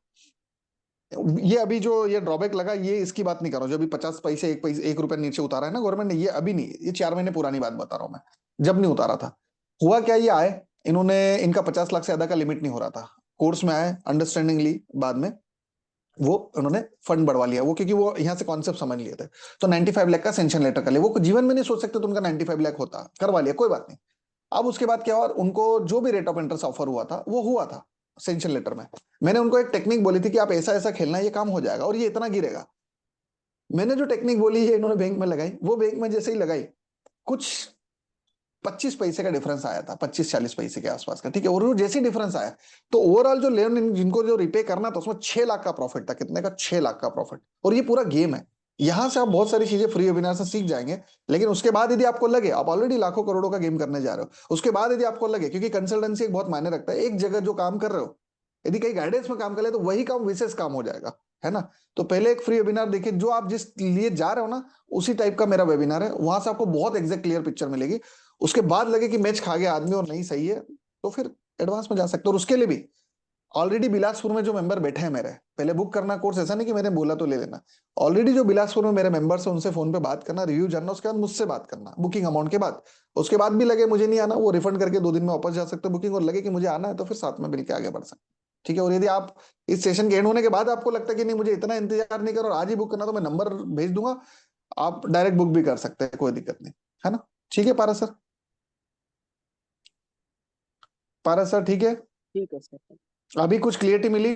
ये अभी जो ये ड्रॉबैक लगा, ये इसकी बात नहीं कर रहा हूँ, जो अभी 50 पैसे, 1 रुपया नीचे उतारा है ना गवर्नमेंट ने, ये अभी नहीं, ये 4 महीने पुरानी बात बता रहा हूँ मैं, जब नहीं उतारा था। हुआ क्या, ये आए, इन्होंने, इनका 50 लाख से ज्यादा का लिमिट नहीं हो रहा था, कोर्स में आए, अंडरस्टैंडिंगली बाद में वो उन्होंने फंड बढ़वा लिया, वो क्योंकि वो यहाँ से कॉन्सेप्ट समझ लिए थे, तो 95 लाख का सेंक्शन लेटर कर लिया। वो जीवन में नहीं सोच सकते तो उनका 95 लाख होता, करवा लिया, कोई बात नहीं। अब उसके बाद क्या हुआ, उनको जो भी रेट ऑफ इंटरेस्ट ऑफर हुआ था वो हुआ था सेंक्शन लेटर में। मैंने उनको एक टेक्निक बोली थी कि आप ऐसा ऐसा खेलना, ये काम हो जाएगा और ये इतना गिरेगा। मैंने जो टेक्निक बोली है इन्होंने बैंक में लगाई, वो बैंक में जैसे ही लगाई, कुछ 25 पैसे का डिफरेंस आया था, 25-40 पैसे के आसपास का, ठीक है। और वो जैसे डिफरेंस आया तो ओवरऑल जो लोन जिनको जो रिपे करना था उसमें 6 लाख का प्रॉफिट था। कितने का? 6 लाख का प्रॉफिट। और ये पूरा गेम है। यहां से आप बहुत सारी चीजें फ्री वेबिनार से सीख जाएंगे। लेकिन उसके बाद यदि आपको लगे आप ऑलरेडी लाखों करोड़ों का गेम करने जा रहे हो, उसके बाद यदि आपको लगे, क्योंकि कंसल्टेंसी एक बहुत मायने रखता है, एक जगह जो काम कर रहे हो यदि कहीं गाइडेंस में काम कर ले तो वही काम विशेष काम हो जाएगा, है ना। तो पहले एक फ्री वेबिनार देखिए, जो आप जिस लिए जा रहे हो ना उसी टाइप का मेरा वेबिनार है, वहां से आपको बहुत एग्जैक्ट क्लियर पिक्चर मिलेगी। उसके बाद लगे कि मैच खा गया आदमी और नहीं सही है तो फिर एडवांस में जा सकते हो। और उसके लिए भी ऑलरेडी बिलासपुर में जो मेंबर बैठे हैं मेरे, पहले बुक करना कोर्स, ऐसा नहीं कि मैंने बोला तो ले लेना। ऑलरेडी जो बिलासपुर में मेरे मेंबर्स हैं उनसे फोन पे बात करना, रिव्यू जानना, उसके बाद मुझसे बात करना बुकिंग अमाउंट के बाद। उसके बाद भी लगे मुझे नहीं आना, वो रिफंड करके 2 दिन में वापस जा सकते हो बुकिंग, और लगे कि मुझे आना है तो फिर साथ में मिलकर आगे बढ़ सकते, ठीक है। और यदि आप इस सेशन के एंड होने के बाद आपको लगता है कि नहीं मुझे इतना इंतजार नहीं कर और आज ही बुक करना, तो मैं नंबर भेज दूंगा, आप डायरेक्ट बुक भी कर सकते हैं, कोई दिक्कत नहीं, है ना। ठीक है पारस सर? पारस सर ठीक है? ठीक है सर। अभी कुछ क्लियरिटी मिली?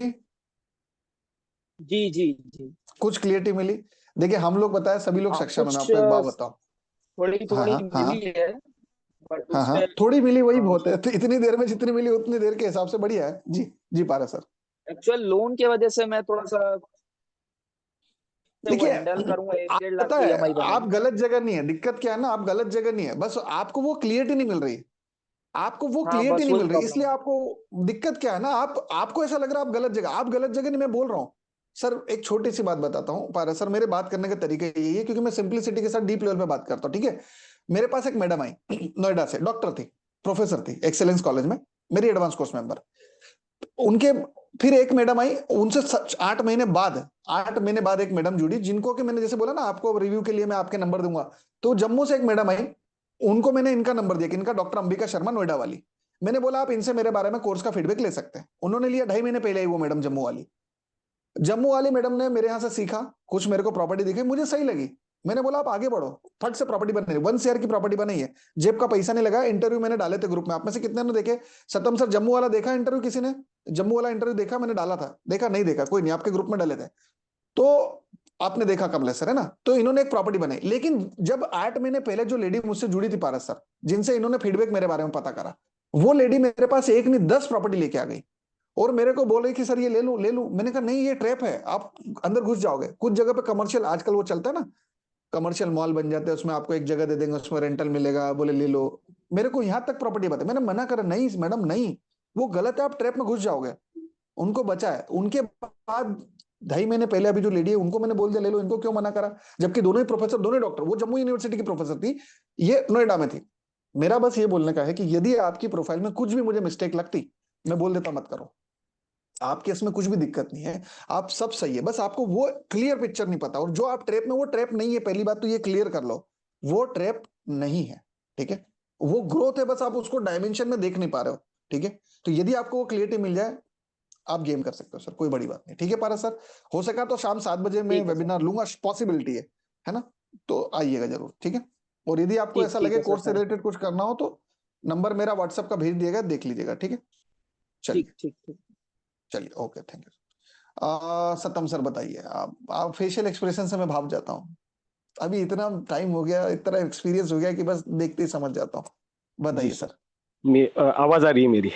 जी जी जी। कुछ क्लियरिटी मिली? देखिए हम लोग बताए सभी लोग हाँ, सक्षम है। मैं कुछ आपको एक बात बताऊं। थोड़ी हाँ थोड़ी हाँ हाँ मिली है, बट हाँ हाँ, उसमें थोड़ी मिली वही बहुत है। तो इतनी देर में जितनी मिली उतनी देर के हिसाब से बढ़िया है जी। जी पारस सर। एक्चुअल लोन की वजह से मैं थोड़ा सा से वो देखिए हैंडल करूंगा, आप 1-1.5 लाख पता की है ईएमआई आप बनेगी। गलत जगह नहीं है। दिक्कत क्या है ना, आप गलत जगह नहीं है, बस आपको वो क्लियरिटी नहीं मिल रही। आपको वो हाँ, क्लियरिटी बस नहीं वही मिल रही, प्रॉब्लम इसलिए है। आपको दिक्कत क्या है ना, आपको ऐसा लग रहा है आप गलत जगह। आप गलत जगह नहीं, मैं बोल रहा हूँ सर। एक छोटी सी बात बताता हूँ पारस सर, मेरे बात करने का तरीका यही है क्योंकि मैं सिंप्लिसिटी के साथ डीप लेवल पे बात करता हूँ, ठीक है। मेरे पास एक मैडम आई नोएडा से, डॉक्टर थी, प्रोफेसर थी एक्सेलेंस कॉलेज में, मेरी एडवांस कोर्स मेंबर। उनके फिर एक मैडम आई, उनसे 8 महीने बाद एक मैडम जुड़ी, जिनको कि मैंने जैसे बोला ना आपको रिव्यू के लिए मैं आपके नंबर दूंगा। तो जम्मू से एक मैडम आई, उनको मैंने इनका नंबर दिया कि इनका डॉक्टर अंबिका शर्मा नोएडा वाली। मैंने बोला आप इनसे मेरे बारे में कोर्स का फीडबैक ले सकते हैं। उन्होंने लिया, 2.5 महीने पहले आई वो मैडम जम्मू वाली। जम्मू वाली मैडम ने मेरे यहाँ से सीखा, कुछ मेरे को प्रॉपर्टी दिखी, मुझे सही लगी। मैंने बोला आप आगे बढ़ो, फट से प्रॉपर्टी बन रही है, 1 शेयर की प्रॉपर्टी बनाई है, जेब का पैसा नहीं लगा। इंटरव्यू मैंने डाले थे ग्रुप में, आप में से कितने ने देखे? सतम सर जम्मू वाला देखा इंटरव्यू? किसी ने जम्मू वाला इंटरव्यू देखा? मैंने डाला था, देखा? नहीं देखा, कोई नहीं, आपके ग्रुप में डाले थे तो आपने देखा कमलेश सर, है ना। तो इन्होंने एक प्रॉपर्टी बनाई। लेकिन जब 8 महीने पहले जो लेडी मुझसे जुड़ी थी पारस सर, जिनसे इन्होंने फीडबैक मेरे बारे में पता करा, वो लेडी मेरे पास एक नहीं 10 प्रॉपर्टी लेके आ गई और मेरे को बोल रही कि सर ये ले लूं ले लूं। मैंने कहा नहीं, ये ट्रैप है, आप अंदर घुस जाओगे। कुछ जगह पे कमर्शियल आजकल वो चलता है ना, कमर्शियल मॉल बन जाते हैं, उसमें आपको एक जगह दे देंगे, उसमें रेंटल मिलेगा, बोले ले लो। मेरे को यहां तक प्रॉपर्टी बताई, मैंने मना करा, नहीं मैडम नहीं, वो गलत है, आप ट्रैप में घुस जाओगे। उनको बचा है। उनके बाद 2.5 महीने पहले अभी जो लेडी है उनको मैंने बोल दिया ले लो, इनको क्यों मना करा? जबकि दोनों ही प्रोफेसर, दोनों डॉक्टर, वो जम्मू यूनिवर्सिटी की प्रोफेसर थी, ये नोएडा में थी। मेरा बस ये बोलने का है कि यदि आपकी प्रोफाइल में कुछ भी मुझे मिस्टेक लगती, मैं बोल देता मत करो, आपके इसमें कुछ भी दिक्कत नहीं है, आप सब सही है, बस आपको वो क्लियर पिक्चर नहीं पता। और जो आप ट्रैप में, वो ट्रैप नहीं है, पहली बात तो ये क्लियर कर लो, वो ट्रैप नहीं है, ठीक है। वो ग्रोथ है, बस आप उसको डायमेंशन में देख नहीं पा रहे हो, ठीक है। तो यदि आपको वो क्लियरिटी मिल जाए, आप गेम कर सकते हो सर, कोई बड़ी बात नहीं, ठीक है पारस सर। हो सका तो शाम 7 बजे में ठीक है सर। वेबिनार लूंगा, पॉसिबिलिटी है ना, तो आइएगा जरूर, ठीक है। और यदि आपको ठीक ऐसा ठीक लगे है सर, कोर्स से थैंक यू। रिलेटेड कुछ करना हो तो नंबर मेरा व्हाट्सएप का भेज दिएगा, देख लीजिएगा, ठीक है। चलिए ठीक ठीक ठीक। चलिए, ओके, थैंक यू। सतम सर बताइए, आप फेशियल एक्सप्रेशन से मैं भाप जाता हूँ। अभी इतना टाइम हो गया, इतना एक्सपीरियंस हो गया कि बस देखते ही समझ जाता हूँ। जी बताइए सर, सर। आवाज आ रही है मेरी?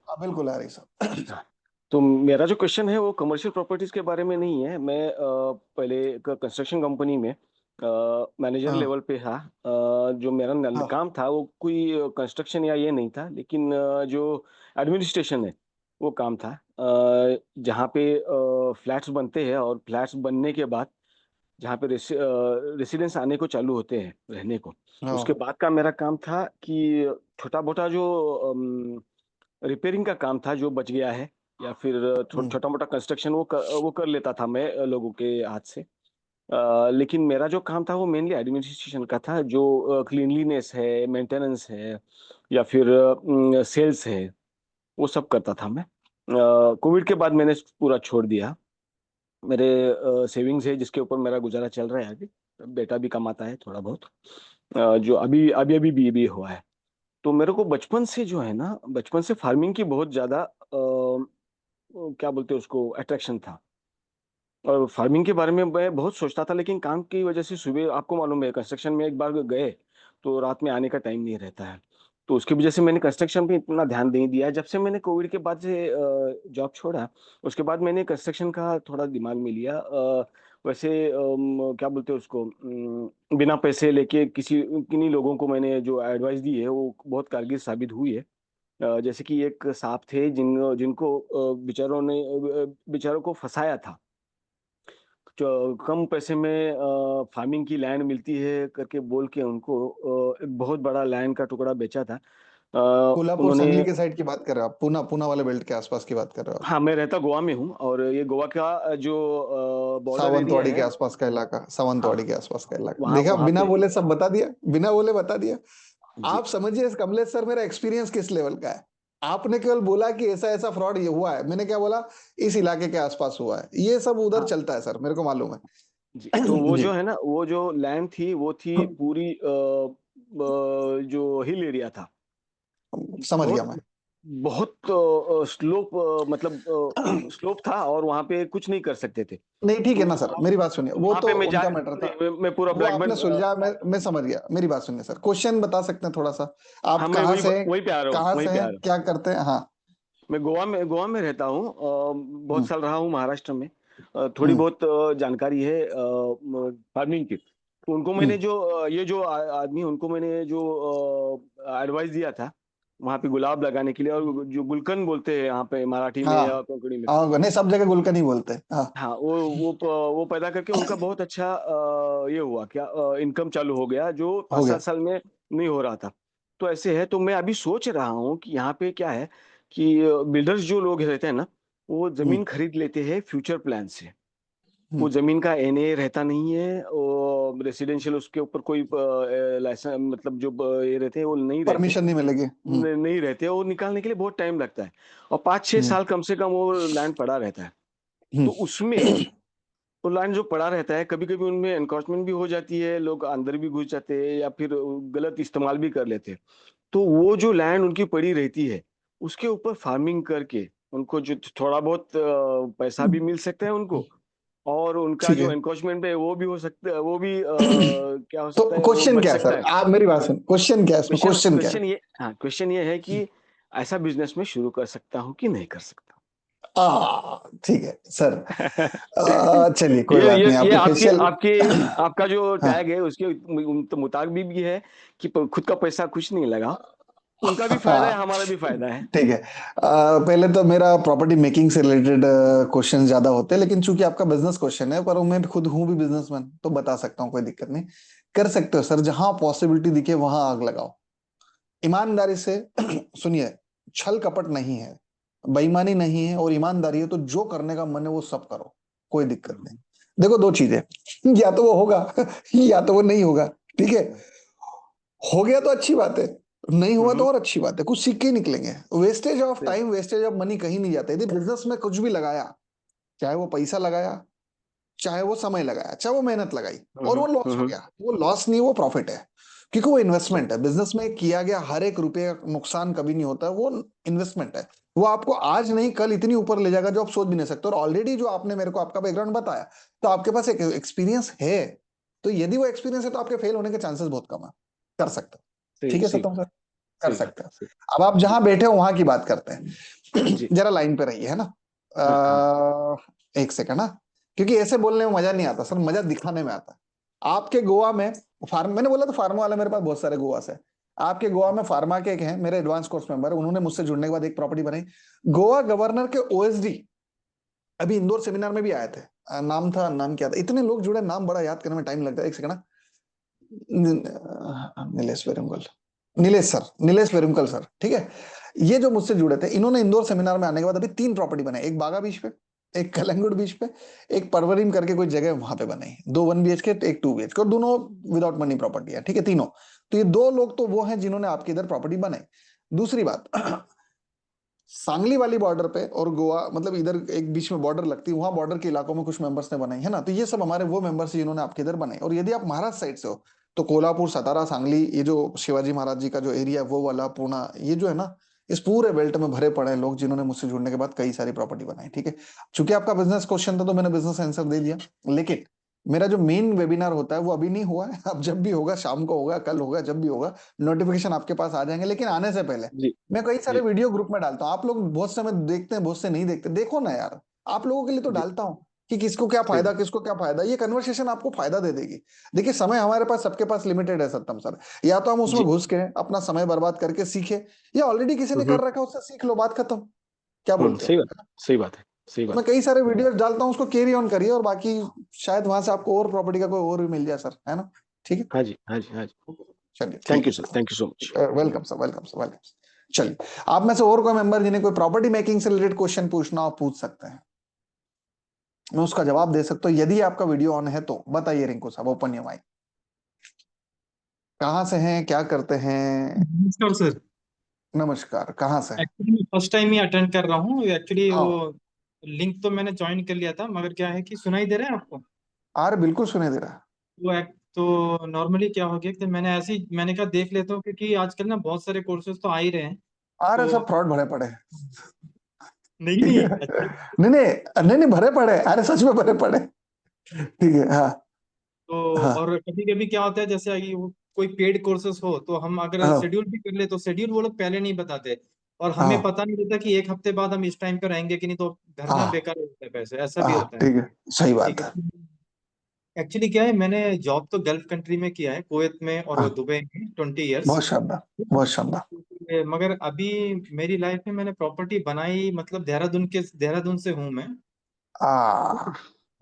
हाँ बिल्कुल आ रही सर। हाँ। तो मेरा जो क्वेश्चन है वो कमर्शियल प्रॉपर्टीज के बारे में नहीं है। मैं पहले एक कंस्ट्रक्शन कंपनी में मैनेजर हाँ लेवल पे था। जो मेरा हाँ काम था वो कोई कंस्ट्रक्शन या ये नहीं था, लेकिन जो एडमिनिस्ट्रेशन है वो काम था। जहाँ पे फ्लैट्स बनते हैं और फ्लैट्स बनने के बाद जहाँ पे रेसिडेंस आने को चालू होते हैं रहने को, उसके हाँ बाद का मेरा काम था कि छोटा मोटा जो रिपेयरिंग का काम था जो बच गया है, या फिर छोटा मोटा कंस्ट्रक्शन वो कर लेता था मैं लोगों के हाथ से। लेकिन मेरा जो काम था वो मेनली एडमिनिस्ट्रेशन का था, जो क्लीनलीनेस है, मेंटेनेंस है, या फिर सेल्स है, वो सब करता था मैं। कोविड के बाद मैंने पूरा छोड़ दिया। मेरे सेविंग्स है जिसके ऊपर मेरा गुजारा चल रहा है अभी। बेटा भी कमाता है थोड़ा बहुत, जो अभी अभी अभी बीए हुआ है। तो मेरे को बचपन से जो है ना, बचपन से फार्मिंग की बहुत ज्यादा क्या बोलते हैं उसको, अट्रैक्शन था। और फार्मिंग के बारे में मैं बहुत सोचता था, लेकिन काम की वजह से सुबह, आपको मालूम है कंस्ट्रक्शन में एक बार गए तो रात में आने का टाइम नहीं रहता है। तो उसकी वजह से मैंने कंस्ट्रक्शन पे इतना ध्यान नहीं दिया। जब से मैंने कोविड के बाद से जॉब छोड़ा, उसके बाद मैंने कंस्ट्रक्शन का थोड़ा दिमाग में लिया। वैसे क्या बोलते हैं उसको, बिना पैसे लेके किन्हीं लोगों को मैंने जो एडवाइस दी है वो बहुत कारगर साबित हुई है। जैसे कि एक साहब थे जिनको बेचारों को फंसाया था। जो कम पैसे में फार्मिंग की लैंड मिलती है करके बोल के उनको एक बहुत बड़ा लैंड का टुकड़ा बेचा था। कोल्हापुर उन्होंने, सांगली के साइड की बात कर रहे हो आप, पूना वाले बेल्ट के आसपास की बात कर रहे हो आप? हाँ, मैं रहता गोवा में हूँ और ये गोवा का जो बॉर्डर एरिया सावंतवाड़ी के है। आसपास का इलाका, सावंतवाड़ी के आसपास का इलाका। वहाँ देखा, वहाँ बिना पे बोले सब बता दिया, बिना बोले बता दिया। जी आप समझिए कमलेश सर मेरा एक्सपीरियंस किस लेवल का है। आपने केवल बोला कि ऐसा ऐसा फ्रॉड ये हुआ है, मैंने क्या बोला, इस इलाके के आसपास हुआ है, ये सब उधर हाँ चलता है सर, मेरे को मालूम है। जी। तो वो जी, जो है ना, वो जो लैंड थी वो थी पूरी जो हिल एरिया था। समझ गया बहुत मैं। बहुत स्लोप, मतलब स्लोप था और वहां पे कुछ नहीं कर सकते थे। नहीं ठीक तो है ना सर, मेरी बात सुनिए, वो वहां तो पे मैं जा उनका मैटर था, नहीं, मैं पूरा वो ब्लैक आपने बेल्ट। सुलझा, मैं समझ गया। मेरी बात सुनिए सर, क्वेश्चन बता सकते हैं थोड़ा सा, हाँ, आप मैं कहाँ वही से हैं, वही पे आ रहा हूँ, कहाँ वहीं से पे आ हैं, रहा हूँ। क्या करते हैं? हाँ। मैं गोवा में रहता हूँ। बहुत हम्म, साल रहा हूँ महाराष्ट्र में। थोड़ी हम्म, बहुत जानकारी है फार्मिंग की। तो उनको मैंने हम्म, जो ये जो आदमी, उनको मैंने जो एडवाइस दिया था वहाँ पे गुलाब लगाने के लिए, और जो गुलकंद बोलते हैं यहाँ पे मराठी में हाँ या कोंकणी में। हाँ, नहीं सब जगह गुलकन ही बोलते हैं, हाँ। हाँ, वो पैदा करके उनका बहुत अच्छा ये हुआ क्या, इनकम चालू हो गया जो हो पाँच गया। सात साल में नहीं हो रहा था। तो ऐसे है, तो मैं अभी सोच रहा हूँ कि यहाँ पे क्या है कि बिल्डर्स जो लोग रहते हैं ना, वो हम्म, जमीन खरीद लेते हैं फ्यूचर प्लान से। वो हम्म, जमीन का एनए रहता नहीं है, और रेसिडेंशियल उसके ऊपर कोई लाइसेंस, मतलब जो ये रहते हैं वो नहीं रहते। परमिशन नहीं मिलेगी। नहीं रहते, वो निकालने के लिए बहुत टाइम लगता है। और 5-6 हम्म, साल कम से कम वो लैंड पड़ा रहता है। हम्म, तो उसमें वो लैंड जो पड़ा रहता है, कभी कभी उनमें एनक्रोचमेंट भी हो जाती है, लोग अंदर भी घुस जाते हैं या फिर गलत इस्तेमाल भी कर लेते हैं। तो वो जो लैंड उनकी पड़ी रहती है, उसके ऊपर फार्मिंग करके उनको जो थोड़ा बहुत पैसा भी मिल सकता है उनको, और उनका ठीक जो है। एनक्रोचमेंट है वो भी हो सकता है, वो भी क्या हो तो सकता है, वो क्वेश्चन बच क्या है सकता सर, है। आप मेरी बात सुन, क्वेश्चन क्या है इसमें, क्वेश्चन क्वेश्चन क्या है? क्वेश्चन ये हाँ, क्वेश्चन ये है कि ऐसा बिजनेस में शुरू कर सकता हूँ कि नहीं कर सकता। ठीक है सर। चलिए कोई ये बात ये नहीं, ये आपके आपके फेशियल। आपके आपका जो हाँ टैग है उसके मुताबिक भी है कि खुद का पैसा कुछ नहीं लगा। उनका भी फायदा है, हाँ, हमारा भी फायदा है। ठीक है। पहले तो मेरा प्रॉपर्टी मेकिंग से रिलेटेड क्वेश्चन ज्यादा होते हैं, लेकिन चूंकि आपका बिजनेस क्वेश्चन है, पर मैं खुद हूं भी बिजनेसमैन, तो बता सकता हूँ, कोई दिक्कत नहीं। कर सकते हो सर, जहां पॉसिबिलिटी दिखे वहां आग लगाओ, ईमानदारी से। सुनिए, छल कपट नहीं है, बेईमानी नहीं है, और ईमानदारी है, तो जो करने का मन है वो सब करो, कोई दिक्कत नहीं। देखो दो चीजें, या तो वो होगा या तो वो नहीं होगा, ठीक है? हो गया तो अच्छी बात है, नहीं हुआ तो हम्म, और अच्छी बात है, कुछ सीख के ही निकलेंगे। वेस्टेज ऑफ सही। टाइम, वेस्टेज ऑफ मनी कहीं नहीं जाता। यदि बिजनेस में कुछ भी लगाया, चाहे वो पैसा लगाया, चाहे वो समय लगाया, चाहे वो मेहनत लगाई, और वो लॉस हो हम्म, गया, वो लॉस नहीं, वो प्रॉफिट है। क्योंकि वो सही। इन्वेस्टमेंट है, बिजनेस में किया गया हर एक रुपये का नुकसान कभी नहीं होता, वो इन्वेस्टमेंट है। वो आपको आज नहीं कल इतनी ऊपर ले जाएगा जो आप सोच भी नहीं सकते। और ऑलरेडी जो आपने मेरे को आपका बैकग्राउंड बताया, तो आपके पास एक एक्सपीरियंस है। तो यदि वो एक्सपीरियंस है, तो आपके फेल होने के चांसेस बहुत कम है। कर सकते हो। सही ठीक है सही सत्यम बात। सर, कर सही बात। सकते हो। सही। अब आप जी जहां बैठे हो वहां की बात करते हैं। जी। जरा लाइन पे रहिए, है ना? हाँ। एक सेकंड ना, क्योंकि ऐसे बोलने में मजा नहीं आता सर, मजा दिखाने में आता है। आपके गोवा में फार्म, मैंने बोला तो फार्मा वाले मेरे पास बहुत सारे गोवा से। आपके गोवा में फार्मा के एक हैं मेरे एडवांस कोर्स मेंबर, उन्होंने मुझसे जुड़ने के बाद एक प्रॉपर्टी बनाई। गोवा गवर्नर के ओएसडी अभी इंदौर सेमिनार में भी आए थे। नाम क्या था, इतने लोग जुड़े, नाम बड़ा याद करने में टाइम लगता है, एक सेकंड ना। नीलेश वेरुमकल, नीलेश वेरुमकल सर, ठीक है। ये जो मुझसे जुड़े थे, इन्होंने इंदौर सेमिनार में आने के बाद अभी 3 प्रॉपर्टी बनाई, एक बागा बीच पे, एक कलंगुट बीच पे, एक परवरीम करके कोई जगह वहां पे बनाई। 2 1 BHK, एक 2 BHK, और दोनों विदाउट मनी प्रॉपर्टी है, ठीक है, तीनों। तो ये 2 लोग तो वो हैं जिन्होंने आपके इधर प्रॉपर्टी बनाई। दूसरी बात, सांगली वाली बॉर्डर पे और गोवा, मतलब इधर एक बीच में बॉर्डर लगती है, वहां बॉर्डर के इलाकों में कुछ मेंबर्स ने बनाई है ना। तो ये सब हमारे वो मेंबर्स हैं जिन्होंने आपके इधर बनाई। और यदि आप महाराष्ट्र साइड से हो, तो कोल्हापुर, सातारा, सांगली, ये जो शिवाजी महाराज जी का जो एरिया है वो वाला, पूना, ये जो है ना, इस पूरे बेल्ट में भरे पड़े हैं लोग जिन्होंने मुझसे जुड़ने के बाद कई सारी प्रॉपर्टी बनाई, ठीक है। चूंकि आपका बिजनेस क्वेश्चन था, तो मैंने बिजनेस आंसर दे दिया। लेकिन मेरा जो मेन वेबिनार होता है वो अभी नहीं हुआ है, अब जब भी होगा, शाम को होगा, कल होगा, जब भी होगा नोटिफिकेशन आपके पास आ जाएंगे। लेकिन आने से पहले जी मैं कई सारे जी वीडियो ग्रुप में डालता हूँ। आप लोग बहुत समय देखते हैं, बहुत से नहीं देखते, देखो ना यार, आप लोगों के लिए तो जी डालता हूँ कि किसको क्या सही फायदा, बात किसको क्या फायदा। ये कन्वर्सेशन आपको फायदा दे देगी। देखिए, समय हमारे पास, सबके पास लिमिटेड है सत्यम सर। या तो हम उसमें जी घुस के अपना समय बर्बाद करके सीखे, या ऑलरेडी किसी ने हम्म कर रखा है उससे सीख लो, बात खत्म। क्या बोलते हो? सही बात है सही बात है सही तो बात मैं कई सारे वीडियोस डालता हूँ, उसको कैरी ऑन करिए, और बाकी शायद वहां से आपको और प्रॉपर्टी का कोई और भी मिल जाए सर, है ना? ठीक है, हाँ जी हाँ जी हाँ जी चलिए थैंक ठीक यू है sir thank you so much sir, welcome sir, welcome sir, welcome. चलिए, आप में से और कोई मेंबर जिन्हें कोई प्रॉपर्टी मेकिंग से रिलेटेड क्वेश्चन पूछना हो, पूछ सकते हैं, मैं उसका जवाब दे सकता हूँ यदि आपका वीडियो ऑन है तो। बताइए रिंकू साहब, ओपन योर माइक। कहाँ से हैं, क्या करते हैं? नमस्कार सर। नमस्कार, कहाँ से हैं? एक्चुअली मैं फर्स्ट टाइम ही अटेंड कर रहा हूँ। एक्चुअली वो हाँ, लिंक तो मैंने ज्वाइन कर लिया था, मगर क्या है कि सुनाई दे रहा है आपको? आ रहे, बिल्कुल सुनाई दे रहा है। वो एक तो नॉर्मली क्या हो गया कि मैंने ऐसे ही मैंने कहा देख लेता हूँ, क्योंकि आजकल ना बहुत सारे कोर्सेज तो आ ही रहे हैं। आ रहे, तो सब फ्रॉड भरे पड़े हैं। नहीं ठीक नहीं है, अच्छा। नहीं नहीं नहीं नहीं, भरे पड़े हैं। अरे सच में भरे पड़े हैं। ठीक है, हाँ तो हाँ और कभी कभी क्या होता है, जैसे अगर वो कोई पेड कोर्सेज हो तो हम अगर हाँ शेड्यूल भी कर ले तो शेड्यूल वो लोग पहले नहीं बताते, और हमें हाँ पता नहीं रहता कि एक हफ्ते बाद हम इस टाइम पे रहेंगे कि नहीं, तो भरना हाँ बेकार हो जाता है पैसे, ऐसा भी हाँ, होता है। ठीक है, सही ठीक बात है। है। एक्चुअली क्या है, मैंने जॉब तो गल्फ कंट्री में किया है, कुवैत में और हाँ, दुबई में 20 ईयर्स। बहुत शानदार, बहुत शानदार। मगर अभी मेरी लाइफ में मैंने प्रॉपर्टी बनाई, मतलब देहरादून से हूँ मैं। आ